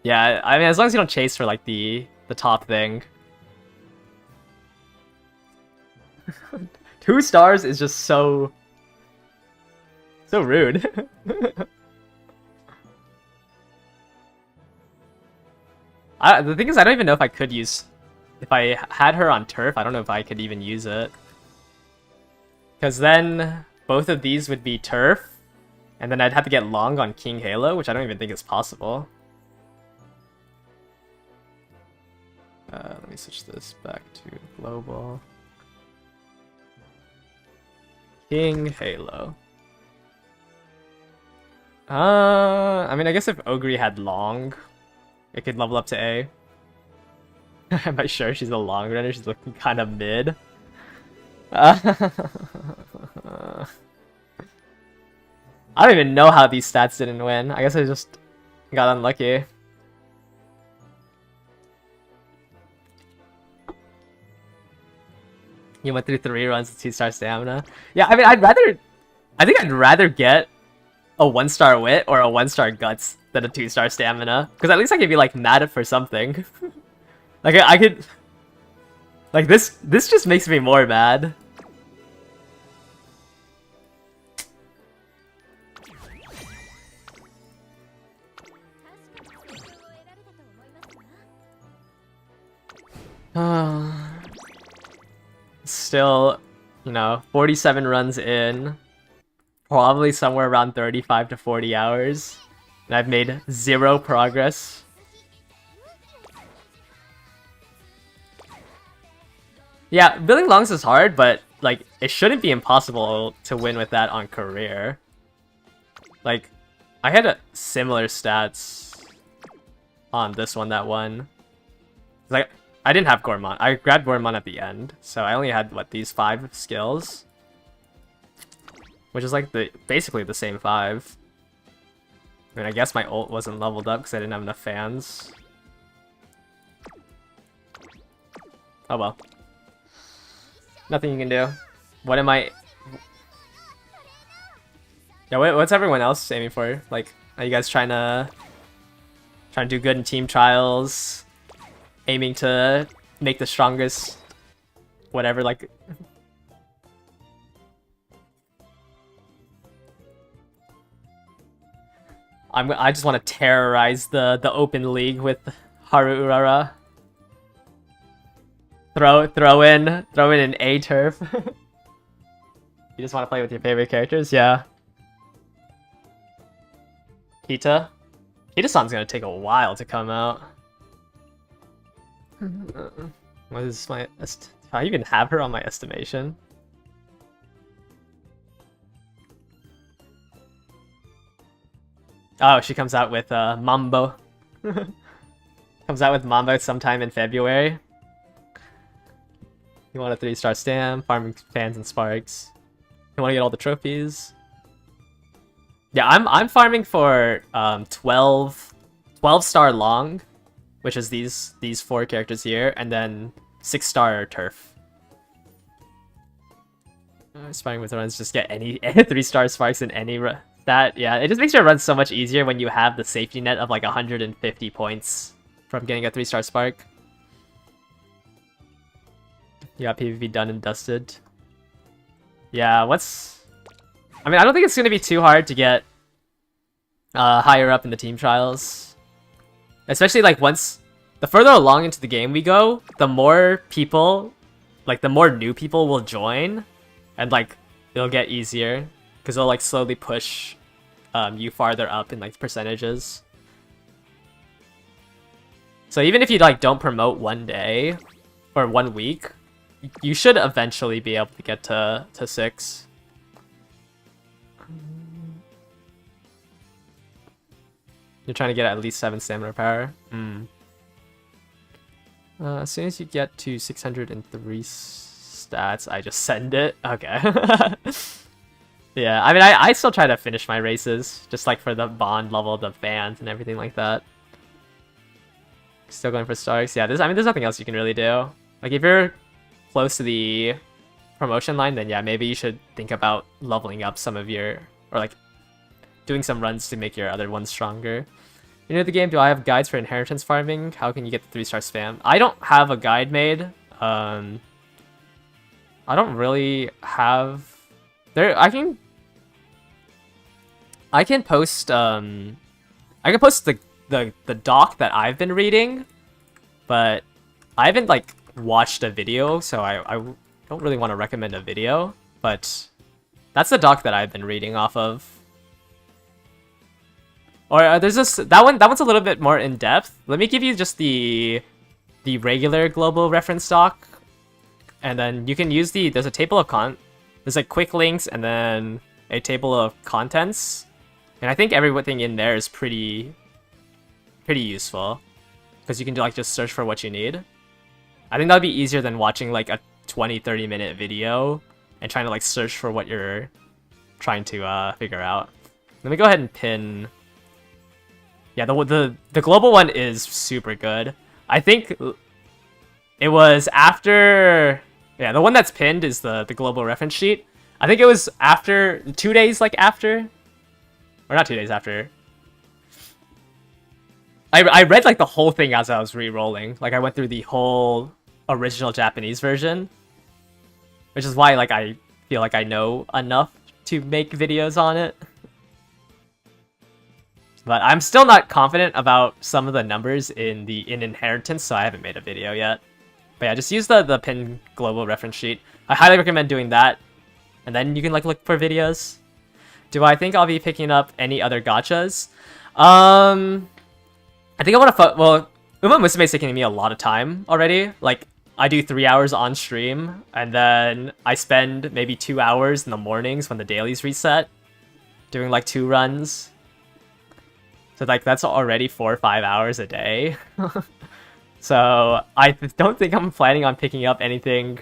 Yeah, I mean, as long as you don't chase for like the top thing. 2 stars is just so rude. The thing is, I don't even know if I could use. If I had her on turf, I don't know if I could even use it. Because then both of these would be turf, and then I'd have to get long on King Halo, which I don't even think is possible. Let me switch this back to global. King Halo. I mean, I guess if Ogre had long, it could level up to A. Am I sure she's a long runner? She's looking kind of mid. I don't even know how these stats didn't win. I guess I just got unlucky. You went through 3 runs with 2-star stamina. Yeah, I mean, I think I'd rather get a 1-star wit or a 1-star guts than a 2-star stamina. Because at least I could be like mad for something. Like I could, like this just makes me more mad. Still, you know, 47 runs in, probably somewhere around 35 to 40 hours, and I've made 0 progress. Yeah, building longs is hard, but like it shouldn't be impossible to win with that on career. Like, I had similar stats on this one that won. Like, I didn't have Gourmand. I grabbed Gourmand at the end, so I only had, what, these 5 skills? Which is like basically the same 5. I mean, I guess my ult wasn't leveled up because I didn't have enough fans. Oh well. Nothing you can do. What am I... Yeah, what's everyone else aiming for? Like, are you guys trying to do good in team trials? Aiming to make the strongest... whatever, like... I just want to terrorize the open league with Haru Urara. Throw in an A turf. You just want to play with your favorite characters? Yeah. Kita? Kita-san's gonna take a while to come out. What is my... Do I even have her on my estimation? Oh, she comes out with Mambo. Comes out with Mambo sometime in February. You want a 3-star stam, farming fans and sparks. You want to get all the trophies. Yeah, I'm farming for 12-star long, which is these 4 characters here, and then 6-star turf. Sparring with runs, just get any 3-star sparks in any stat. Yeah, it just makes your run so much easier when you have the safety net of like 150 points from getting a 3-star spark. You got PvP done and dusted. Yeah, I mean, I don't think it's going to be too hard to get higher up in the team trials. Especially, like, the further along into the game we go, the more people, like, the more new people will join. And, like, it'll get easier. Because it'll, like, slowly push you farther up in, like, percentages. So even if you, like, don't promote one day, or 1 week, you should eventually be able to get to 6. You're trying to get at least 7 stamina power. As soon as you get to 603 stats, I just send it. Okay. Yeah, I mean, I still try to finish my races, just like for the bond level, the fans, and everything like that. Still going for Starks. Yeah, I mean, there's nothing else you can really do. Like, if you're close to the promotion line, then yeah, maybe you should think about leveling up some of your, or like doing some runs to make your other ones stronger. You know the game, do I have guides for inheritance farming? How can you get the 3-star spam? I don't have a guide made. I don't really have... I can post the doc that I've been reading, but I haven't like watched a video, so I don't really want to recommend a video, but that's the doc that I've been reading off of. Or there's this that one's a little bit more in depth. Let me give you just the regular global reference doc, and then you can use there's a table of there's like quick links and then a table of contents, And I think everything in there is pretty useful, because you can like just search for what you need. I think that'd be easier than watching like a 20-30 minute video and trying to like search for what you're trying to figure out. Let me go ahead and pin. Yeah, the global one is super good. I think it was after. Yeah, the one that's pinned is the global reference sheet. I think it was after 2 days, like after, or not 2 days after. I read like the whole thing as I was re-rolling. Like I went through the whole original Japanese version, which is why like I feel like I know enough to make videos on it. But I'm still not confident about some of the numbers in Inheritance, so I haven't made a video yet. But yeah, just use the pin global reference sheet. I highly recommend doing that, and then you can like look for videos. Do I think I'll be picking up any other gachas? I think I want to well, Uma Musume is taking me a lot of time already. Like, I do 3 hours on stream, and then I spend maybe 2 hours in the mornings when the dailies reset, doing like 2 runs. So like that's already 4 or 5 hours a day. So I don't think I'm planning on picking up anything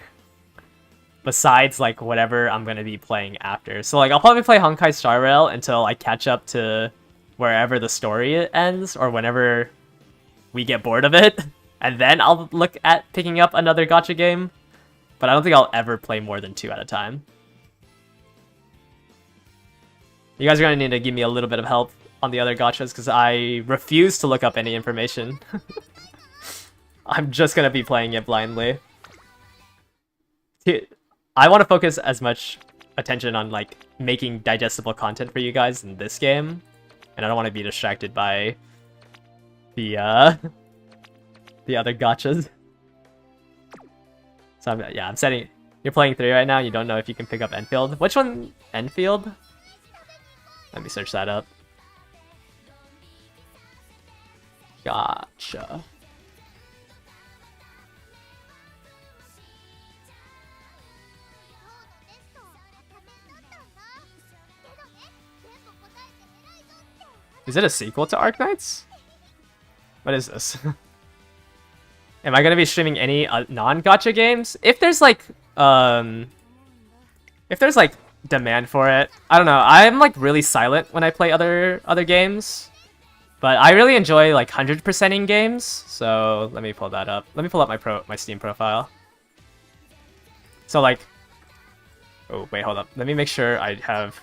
besides like whatever I'm gonna be playing after. So like I'll probably play Honkai Star Rail until I catch up to wherever the story ends, or whenever we get bored of it, and then I'll look at picking up another gacha game. But I don't think I'll ever play more than 2 at a time. You guys are gonna need to give me a little bit of help on the other gachas, because I refuse to look up any information. I'm just gonna be playing it blindly. I want to focus as much attention on like making digestible content for you guys in this game, and I don't want to be distracted by the other gachas. So I'm setting. You're playing 3 right now. You don't know if you can pick up Enfield. Which one? Enfield? Let me search that up. Gotcha. Is it a sequel to Arknights? What is this? Am I gonna be streaming any non-gacha games? If there's like demand for it, I don't know. I'm like really silent when I play other games, but I really enjoy like 100%ing games. So let me pull that up. Let me pull up my Steam profile. So like, oh wait, hold up. Let me make sure I have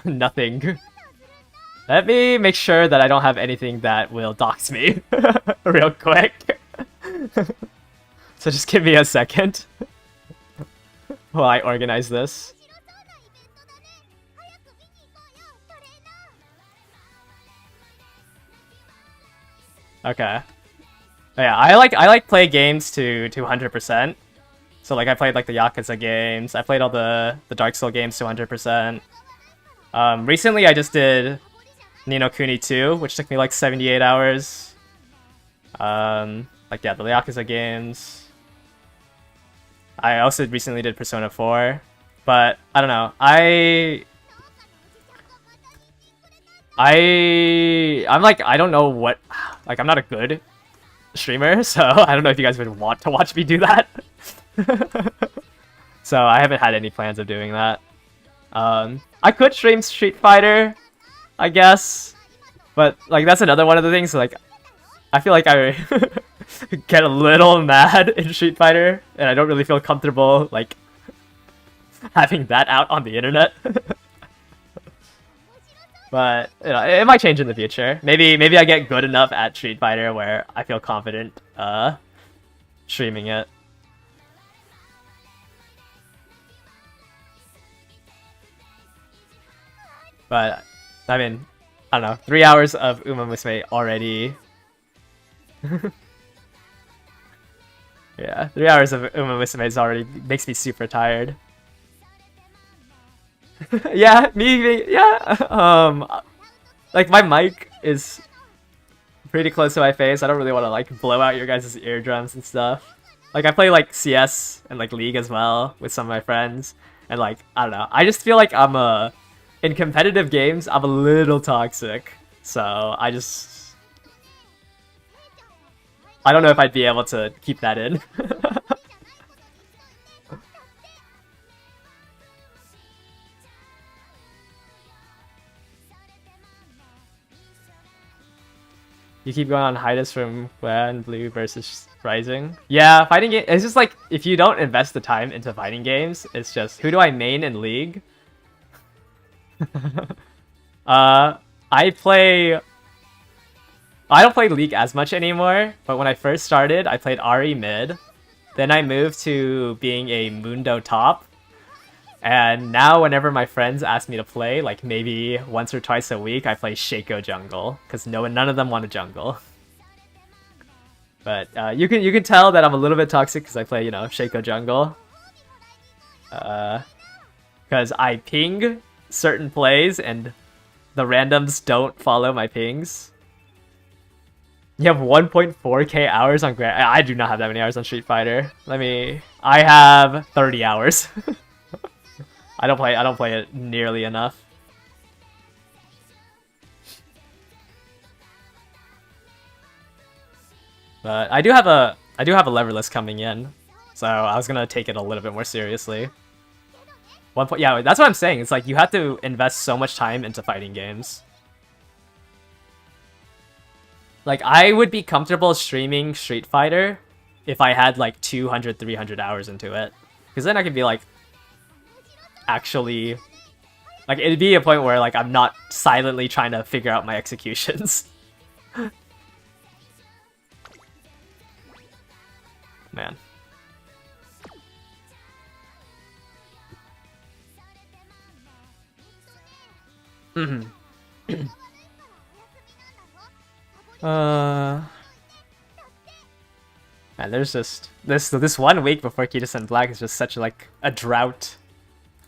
nothing. Let me make sure that I don't have anything that will dox me real quick. So just give me a second while I organize this. Okay. Yeah, I like play games to 100%. So like I played like the Yakuza games. I played all the Dark Souls games to 100%. Recently I just did Ni no Kuni 2, which took me like 78 hours. Like yeah, the Yakuza games. I also recently did Persona 4, but I don't know. I'm like, I don't know what, like I'm not a good streamer, so I don't know if you guys would want to watch me do that. So I haven't had any plans of doing that. I could stream Street Fighter, I guess, but like that's another one of the things. Like, I feel like I get a little mad in Street Fighter, and I don't really feel comfortable like having that out on the internet. But you know, it might change in the future. Maybe I get good enough at Street Fighter where I feel confident streaming it. But I mean, I don't know. 3 hours of Uma Musume already. Yeah, 3 hours of Uma Musume is already makes me super tired. Yeah, yeah. Like my mic is pretty close to my face. I don't really want to like blow out your guys' eardrums and stuff. Like I play like CS and like League as well with some of my friends, and like I don't know. I just feel like I'm a in competitive games, I'm a little toxic. So I don't know if I'd be able to keep that in. You keep going on hiatus from Gwen, Blue versus Rising. Yeah, fighting game. It's just like if you don't invest the time into fighting games, it's just who do I main in League? I don't play League as much anymore, but when I first started, I played Ahri mid. Then I moved to being a Mundo top. And now whenever my friends ask me to play, like maybe once or twice a week, I play Shaco jungle. Because none of them want a jungle. But you can tell that I'm a little bit toxic because I play, you know, Shaco jungle. Because I ping certain plays and the randoms don't follow my pings. You have 1.4k hours on Grand. I do not have that many hours on Street Fighter. I have 30 hours. I don't play it nearly enough. But I do have a leverless coming in, so I was gonna take it a little bit more seriously. Yeah, that's what I'm saying. It's like you have to invest so much time into fighting games. Like I would be comfortable streaming Street Fighter if I had like 200, 300 hours into it, because then I could be like actually, like it'd be a point where like I'm not silently trying to figure out my executions. Man. Man, there's just this 1 week before Kitasen Black is just such like a drought.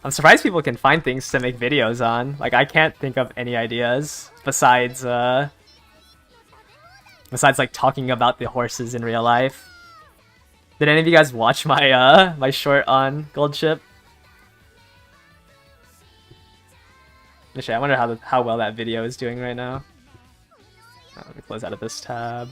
I'm surprised people can find things to make videos on. Like I can't think of any ideas besides like talking about the horses in real life. Did any of you guys watch my my short on Gold Ship? Actually, I wonder how well that video is doing right now. Let me close out of this tab.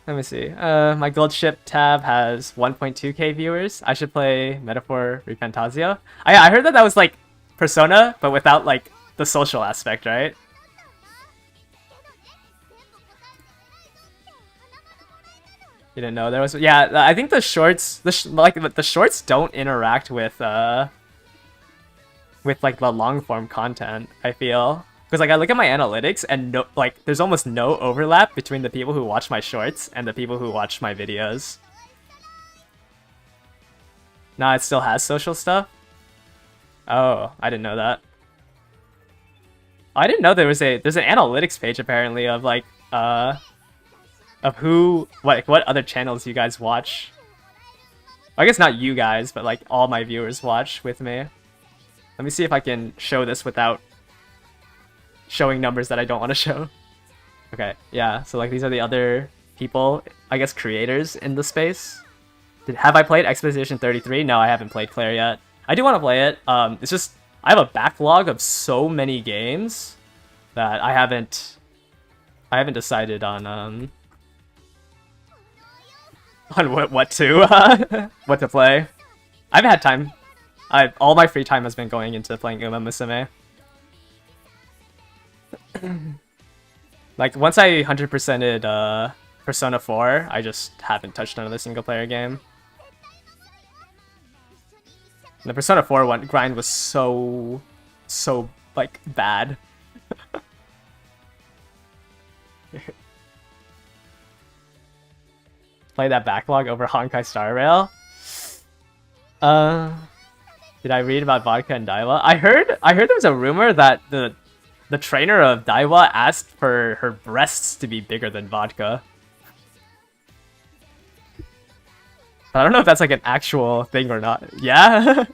Let me see. My Gold Ship tab has 1.2k viewers. I should play Metaphor Refantasio. I heard that was like Persona, but without like the social aspect, right? You didn't know there was? Yeah, I think the shorts, the shorts don't interact with like the long form content. I feel because like I look at my analytics and there's almost no overlap between the people who watch my shorts and the people who watch my videos. Nah, it still has social stuff. Oh, I didn't know that. I didn't know there's an analytics page apparently of like of what other channels you guys watch. I guess not you guys, but like all my viewers watch with me. Let me see if I can show this without showing numbers that I don't want to show. Okay, yeah, so like these are the other people, I guess creators in the space. Have I played Expedition 33? No, I haven't played Claire yet. I do want to play it. It's just I have a backlog of so many games that I haven't decided on what to play. I haven't had time. All my free time has been going into playing Uma Musume. Like once I 100%ed Persona 4, I just haven't touched another single player game. And the Persona 4 grind was so like bad. Play that backlog over Honkai Star Rail. Did I read about Vodka and Daiwa? I heard there was a rumor that the trainer of Daiwa asked for her breasts to be bigger than Vodka. But I don't know if that's like an actual thing or not. Yeah?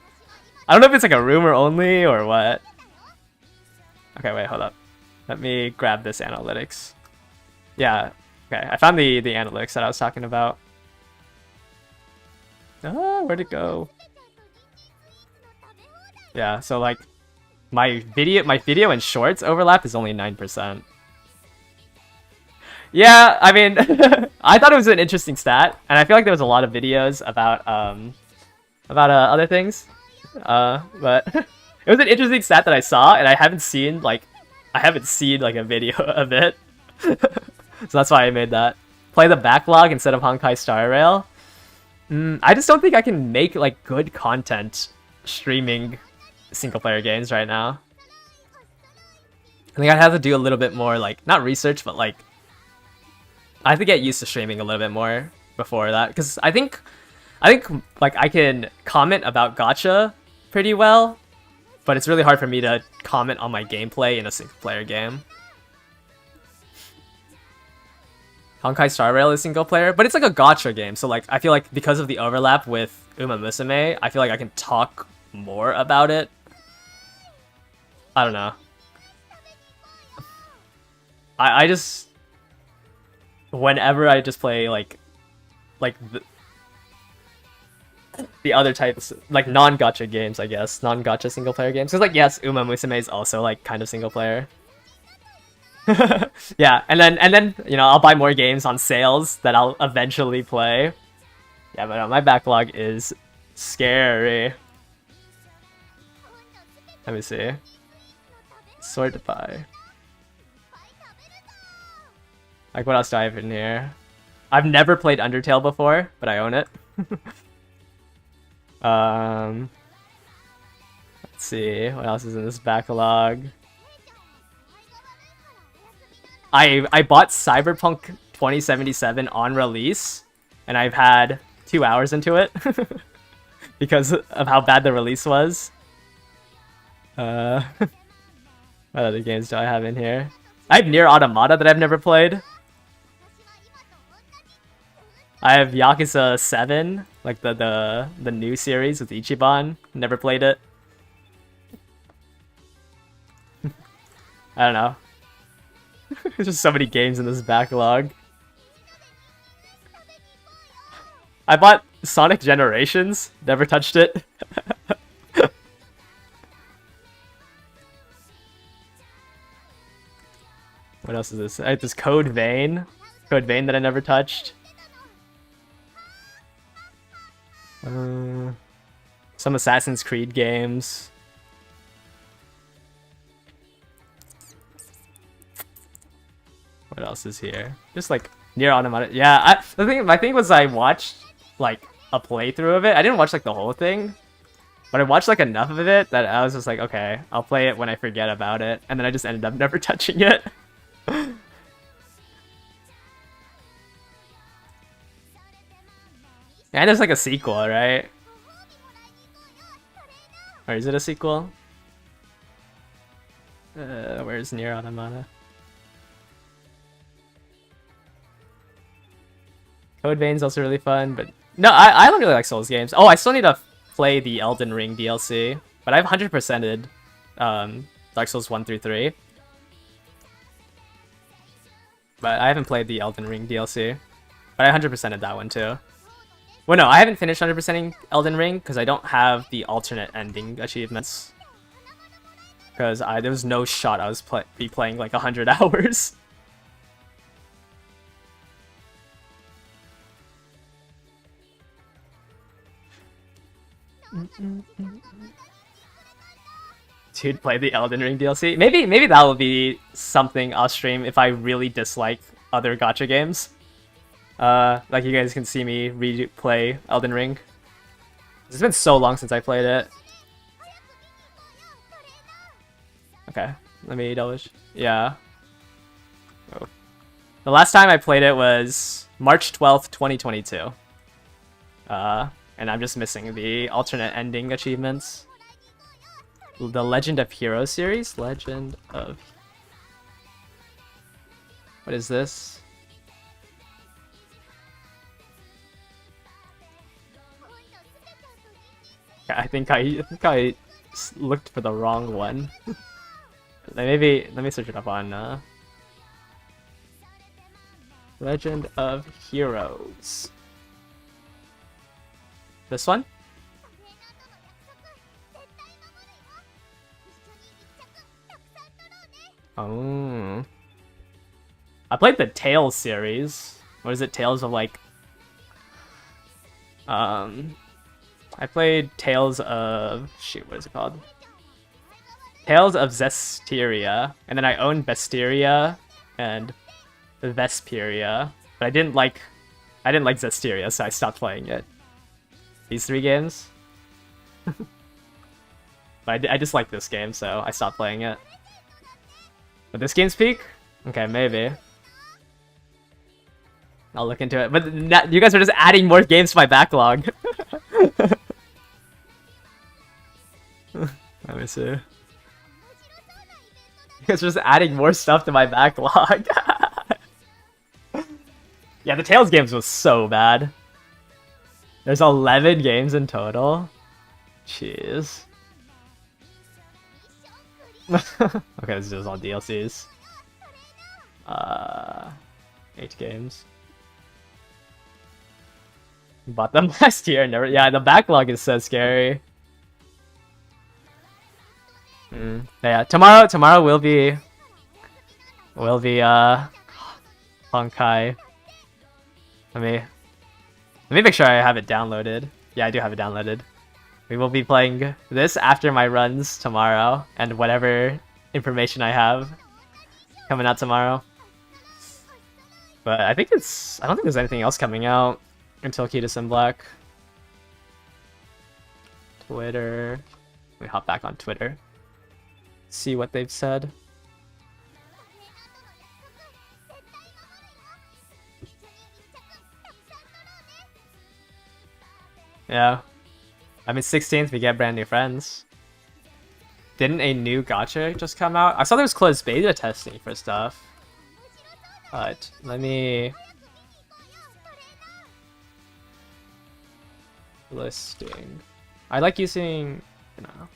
I don't know if it's like a rumor only or what. Okay, wait, hold up. Let me grab this analytics. Yeah, okay, I found the analytics that I was talking about. Oh, where'd it go? Yeah, so like my video and shorts overlap is only 9%. Yeah, I mean, I thought it was an interesting stat, and I feel like there was a lot of videos about other things, but it was an interesting stat that I saw, and I haven't seen like a video of it, so that's why I made that. Play the backlog instead of Honkai Star Rail. I just don't think I can make like good content streaming single player games right now. I think I'd have to do a little bit more like not research, but like I have to get used to streaming a little bit more before that, because I think like I can comment about gacha pretty well, but it's really hard for me to comment on my gameplay in a single player game. Honkai Star Rail is single player, but it's like a gacha game, so like I feel like because of the overlap with Uma Musume, I feel like I can talk more about it. I don't know. I just whenever I just play like the other types, like non-gacha games, I guess, non-gacha single player games, because like yes, Uma Musume is also like kind of single player. Yeah, and then you know, I'll buy more games on sales that I'll eventually play. Yeah, but my backlog is scary. Let me see. Sort by. Like, what else do I have in here? I've never played Undertale before, but I own it. Let's see, what else is in this backlog? I bought Cyberpunk 2077 on release, and I've had 2 hours into it because of how bad the release was. What other games do I have in here? I have Nier Automata that I've never played. I have Yakuza 7, like the new series with Ichiban. Never played it. I don't know. There's just so many games in this backlog. I bought Sonic Generations. Never touched it. What else is this? I have this Code Vein. Code Vein that I never touched. Some Assassin's Creed games. What else is here? Just like Nier Automata. Yeah, my thing was I watched like a playthrough of it. I didn't watch like the whole thing, but I watched like enough of it that I was just like, okay, I'll play it when I forget about it, and then I just ended up never touching it. And there's like a sequel, right? Or is it a sequel? Where's Nier Automata? Code Vein's also really fun, but no, I don't really like Souls games. Oh, I still need to play the Elden Ring DLC, but I've 100%ed Dark Souls 1 through 3. But I haven't played the Elden Ring DLC, but I 100%ed that one too. Well, no, I haven't finished 100%ing Elden Ring because I don't have the alternate ending achievements. Because there was no shot I was playing like 100 hours. Dude, play the Elden Ring DLC. Maybe that will be something I'll stream if I really dislike other gacha games. Like you guys can see me replay Elden Ring. It's been so long since I played it. Okay, let me double check. Yeah. Oh. The last time I played it was March 12th, 2022. And I'm just missing the alternate ending achievements. The Legend of Heroes series? Legend of... What is this? I think I looked for the wrong one. Let me search it up on Legend of Heroes. This one? Oh. I played the Tales series. What is it? Tales of like... I played Tales of... Shoot, what is it called? Tales of Zestiria. And then I owned Bestiria and Vesperia. But I didn't like Zestiria, so I stopped playing it. These 3 games. But I just like this game, so I stopped playing it. But this game's peak? Okay, maybe. I'll look into it. But you guys are just adding more games to my backlog. Let me see. You guys are just adding more stuff to my backlog. Yeah, the Tales games was so bad. There's 11 games in total. Jeez. Okay, this is all DLCs. 8 games. Bought them last year. Never. Yeah, the backlog is so scary. Yeah, tomorrow will be Honkai. Let me make sure I have it downloaded. Yeah, I do have it downloaded. We will be playing this after my runs tomorrow, and whatever information I have coming out tomorrow. But I don't think there's anything else coming out until Key Sim Black. Twitter. Let me hop back on Twitter. See what they've said. Yeah. I mean, 16th, we get brand new friends. Didn't a new gacha just come out? I saw there was closed beta testing for stuff. But let me... Listing. I like using... You know...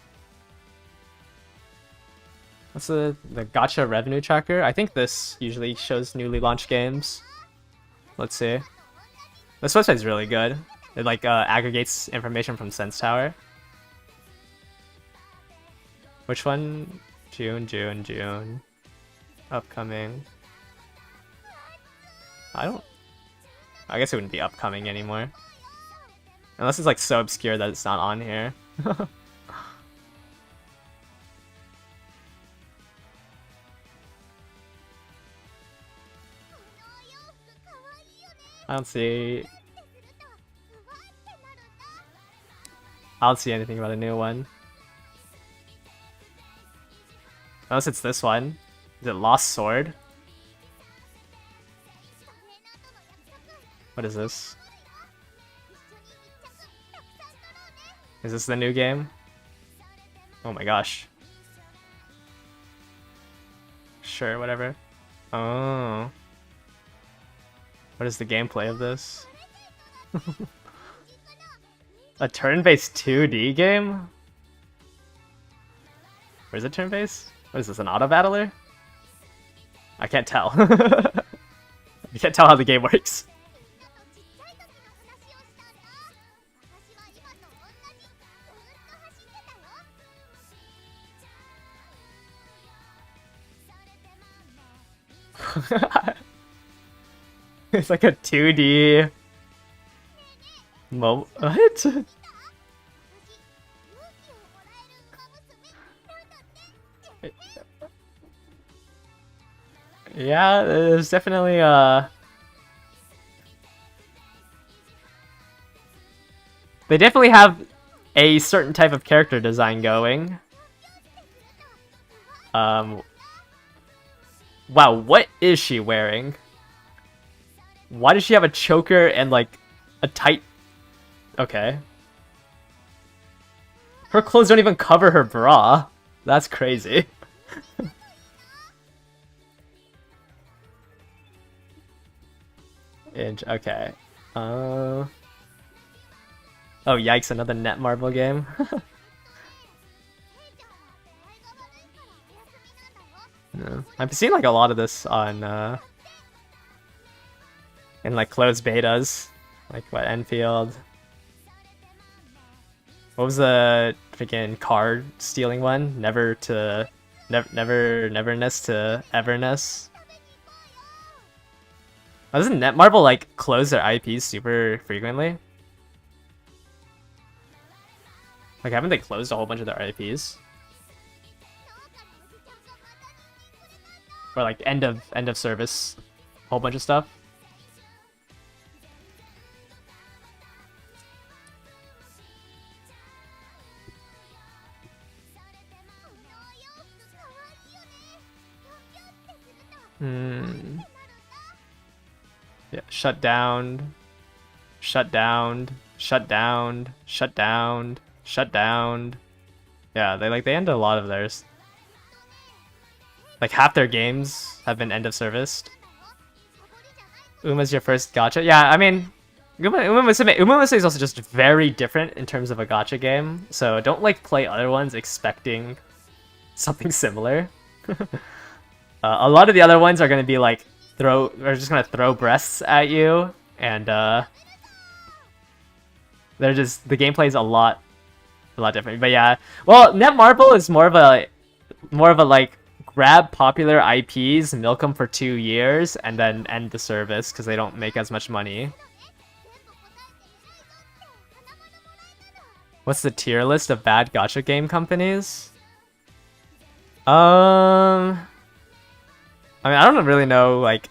What's the gacha revenue tracker? I think this usually shows newly launched games. Let's see. This website's really good. It like aggregates information from Sense Tower. Which one? June. Upcoming. I guess it wouldn't be upcoming anymore. Unless it's like so obscure that it's not on here. I don't see anything about a new one. Unless it's this one. Is it Lost Sword? What is this? Is this the new game? Oh my gosh. Sure, whatever. Oh. What is the gameplay of this? A turn-based 2D game? Or is it turn-based? What is this, an auto-battler? I can't tell. I can't tell how the game works. It's like a 2D... What? Yeah, there's definitely they definitely have a certain type of character design going. Wow, what is she wearing? Why does she have a choker and like a tight... Okay. Her clothes don't even cover her bra. That's crazy. Okay. Oh yikes, another Netmarble game. No. I've seen like a lot of this on in like closed betas. Like what, Enfield? What was the freaking card stealing one? Never Neverness to Everness. Oh, doesn't Netmarble like close their IPs super frequently? Like, haven't they closed a whole bunch of their IPs? Or like end of service, a whole bunch of stuff. Yeah, shut down, shut down, shut down, shut down, shut down. Yeah, they end a lot of theirs. Like half their games have been end of serviced. Uma's your first gacha. Yeah, I mean, Uma Musume is also just very different in terms of a gacha game. So don't like play other ones expecting something similar. A lot of the other ones are gonna be like just gonna throw breasts at you, and they're just the gameplay is a lot different. But yeah, well, Netmarble is more of a like grab popular IPs, milk them for 2 years, and then end the service because they don't make as much money. What's the tier list of bad gacha game companies? I mean, I don't really know, like,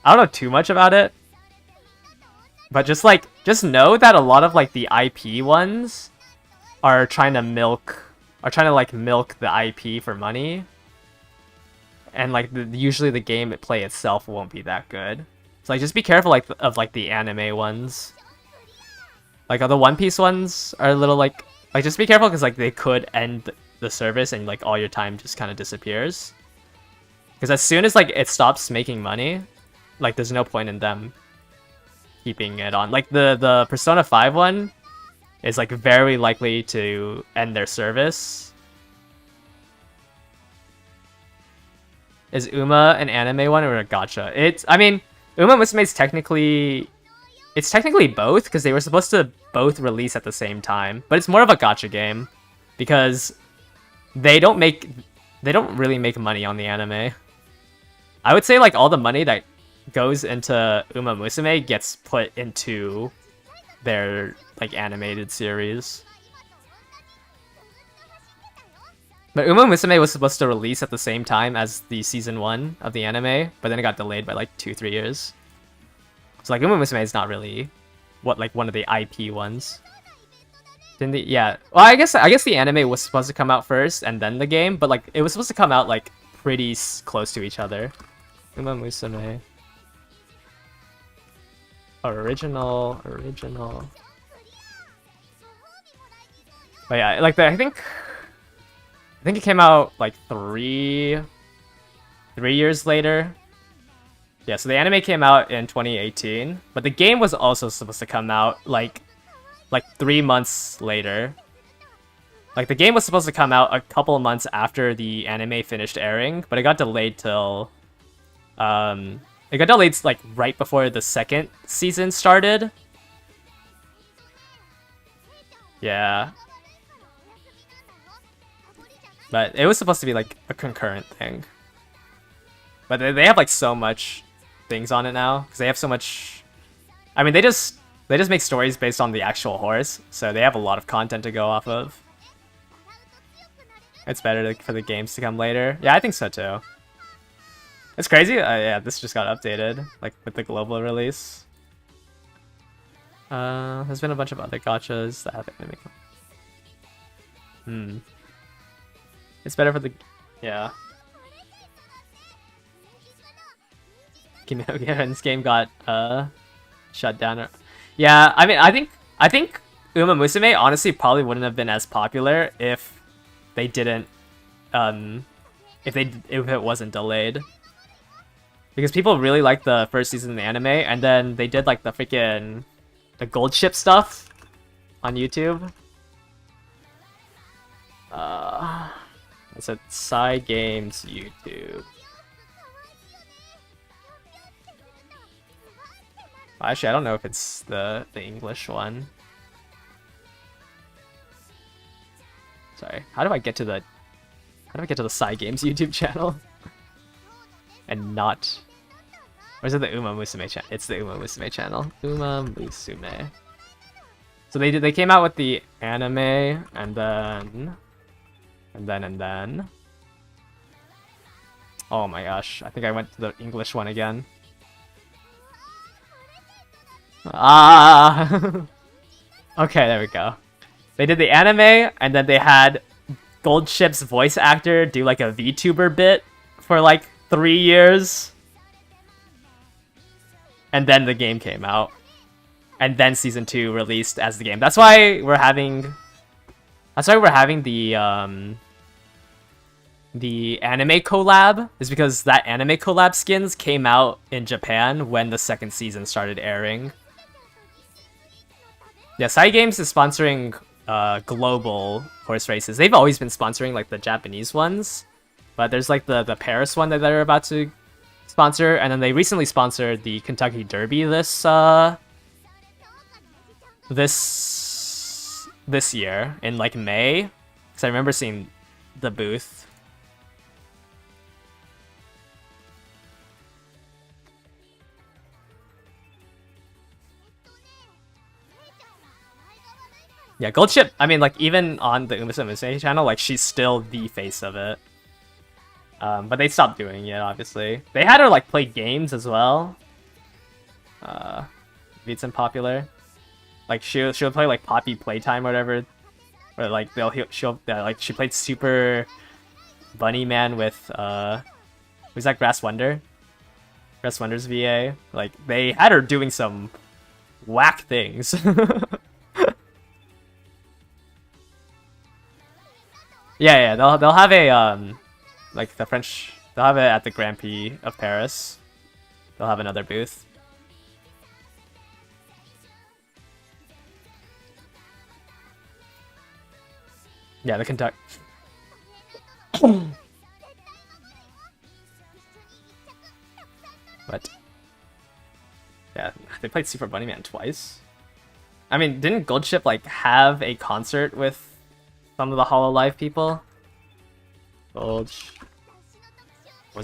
I don't know too much about it. But just know that a lot of, like, the IP ones are trying to milk the IP for money. And, like, usually the game play itself won't be that good. So, like, just be careful, like, of, like, the anime ones. Like, the One Piece ones are a little, like, just be careful because, like, they could end the service and, like, all your time just kind of disappears. Because as soon as, like, it stops making money, like, there's no point in them keeping it on. Like, the Persona 5 one is, like, very likely to end their service. Is Uma an anime one or a gacha? I mean, Uma Musume's technically both, because they were supposed to both release at the same time. But it's more of a gacha game, because they don't really make money on the anime. I would say, like, all the money that goes into Uma Musume gets put into their, like, animated series. But Uma Musume was supposed to release at the same time as the season 1 of the anime, but then it got delayed by, like, 2-3 years. So, like, Uma Musume is not really one of the IP ones. Yeah. Well, I guess the anime was supposed to come out first and then the game, but, like, it was supposed to come out, like, pretty close to each other. Uma Musume. Original. But yeah, like, I think it came out, like, 3 years later. Yeah, so the anime came out in 2018, but the game was also supposed to come out, like 3 months later. Like, the game was supposed to come out a couple of months after the anime finished airing, but it got delayed till... like, right before the second season started. Yeah. But it was supposed to be, like, a concurrent thing. But they have, like, so much things on it now, because they have so much... I mean, they just make stories based on the actual horse, so they have a lot of content to go off of. It's better for the games to come later. Yeah, I think so too. It's crazy. Yeah, this just got updated, like, with the global release. There's been a bunch of other gachas that have anime. It's better for the... Yeah. This game got shut down. Yeah, I mean, I think Uma Musume honestly probably wouldn't have been as popular if they didn't if it wasn't delayed. Because people really liked the first season of the anime, and then they did, like, the gold ship stuff on YouTube. It's at Side Games YouTube. Actually, I don't know if it's the English one. Sorry, how do I get to How do I get to the Psy Games YouTube channel? And not... Or is it the Uma Musume channel? It's the Uma Musume channel. Uma Musume. So they came out with the anime, and then... Oh my gosh, I think I went to the English one again. Ah! Okay, there we go. They did the anime, and then they had Gold Ship's voice actor do like a VTuber bit for like 3 years. And then the game came out. And then Season 2 released as the game. That's why we're having the anime collab, is because that anime collab skins came out in Japan when the second season started airing. Yeah, Psy Games is sponsoring global horse races. They've always been sponsoring like the Japanese ones, but there's like the Paris one that they're about to sponsor, and then they recently sponsored the Kentucky Derby this year in like May, because I remember seeing the booth. Yeah, Gold Ship, I mean, like, even on the Uma Musume channel, like, she's still the face of it. But they stopped doing it, obviously. They had her, like, play games as well. Beats and Popular. Like, she'll play, like, Poppy Playtime or whatever. Or, like, she played Super Bunny Man with, who's that, Grass Wonder? Grass Wonder's VA. Like, they had her doing some whack things. Yeah, they'll have a like the French, they'll have it at the Grand Prix of Paris. They'll have another booth. Yeah, the Kentucky. What? Yeah, they played Super Bunny Man twice. I mean, didn't Gold Ship like have a concert with some of the Hololive people? Was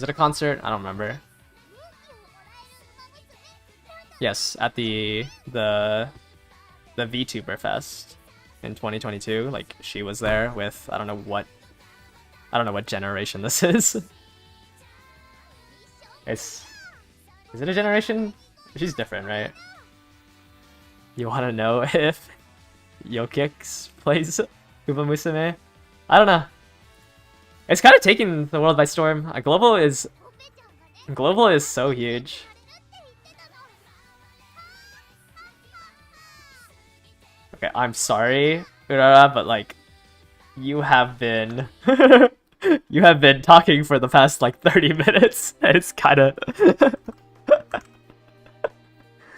it a concert? I don't remember. Yes, at the VTuber Fest in 2022. Like, she was there with I don't know what generation this is. Is it a generation? She's different, right? You want to know if Yokix plays Uma Musume? I don't know. It's kind of taking the world by storm. Global is so huge. Okay, I'm sorry, Urara, but like, you have been you have been talking for the past like 30 minutes, and it's kind of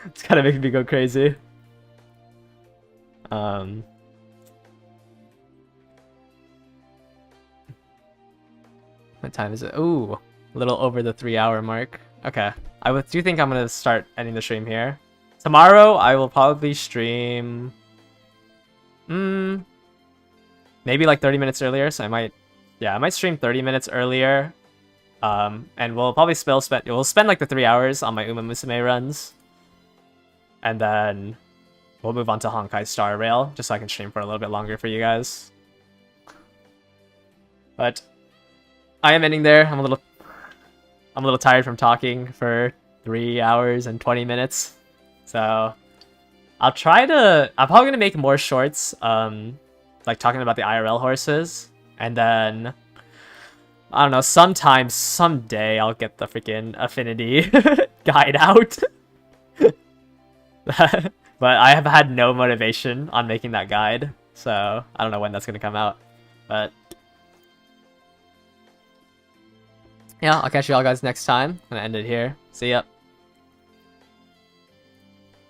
it's kind of making me go crazy. What time is it? Ooh, a little over the 3-hour mark. Okay, I do think I'm gonna start ending the stream here. Tomorrow I will probably stream maybe like 30 minutes earlier, so I might stream 30 minutes earlier. And we'll probably we'll spend like the 3 hours on my Uma Musume runs. And then we'll move on to Honkai Star Rail, just so I can stream for a little bit longer for you guys. But I am ending there. I'm a little tired from talking for 3 hours and 20 minutes. So I'm probably gonna make more shorts, like talking about the IRL horses, and then I don't know, someday I'll get the freaking Affinity guide out. But I have had no motivation on making that guide, so I don't know when that's gonna come out. But yeah, I'll catch you all guys next time. I'm gonna end it here. See ya.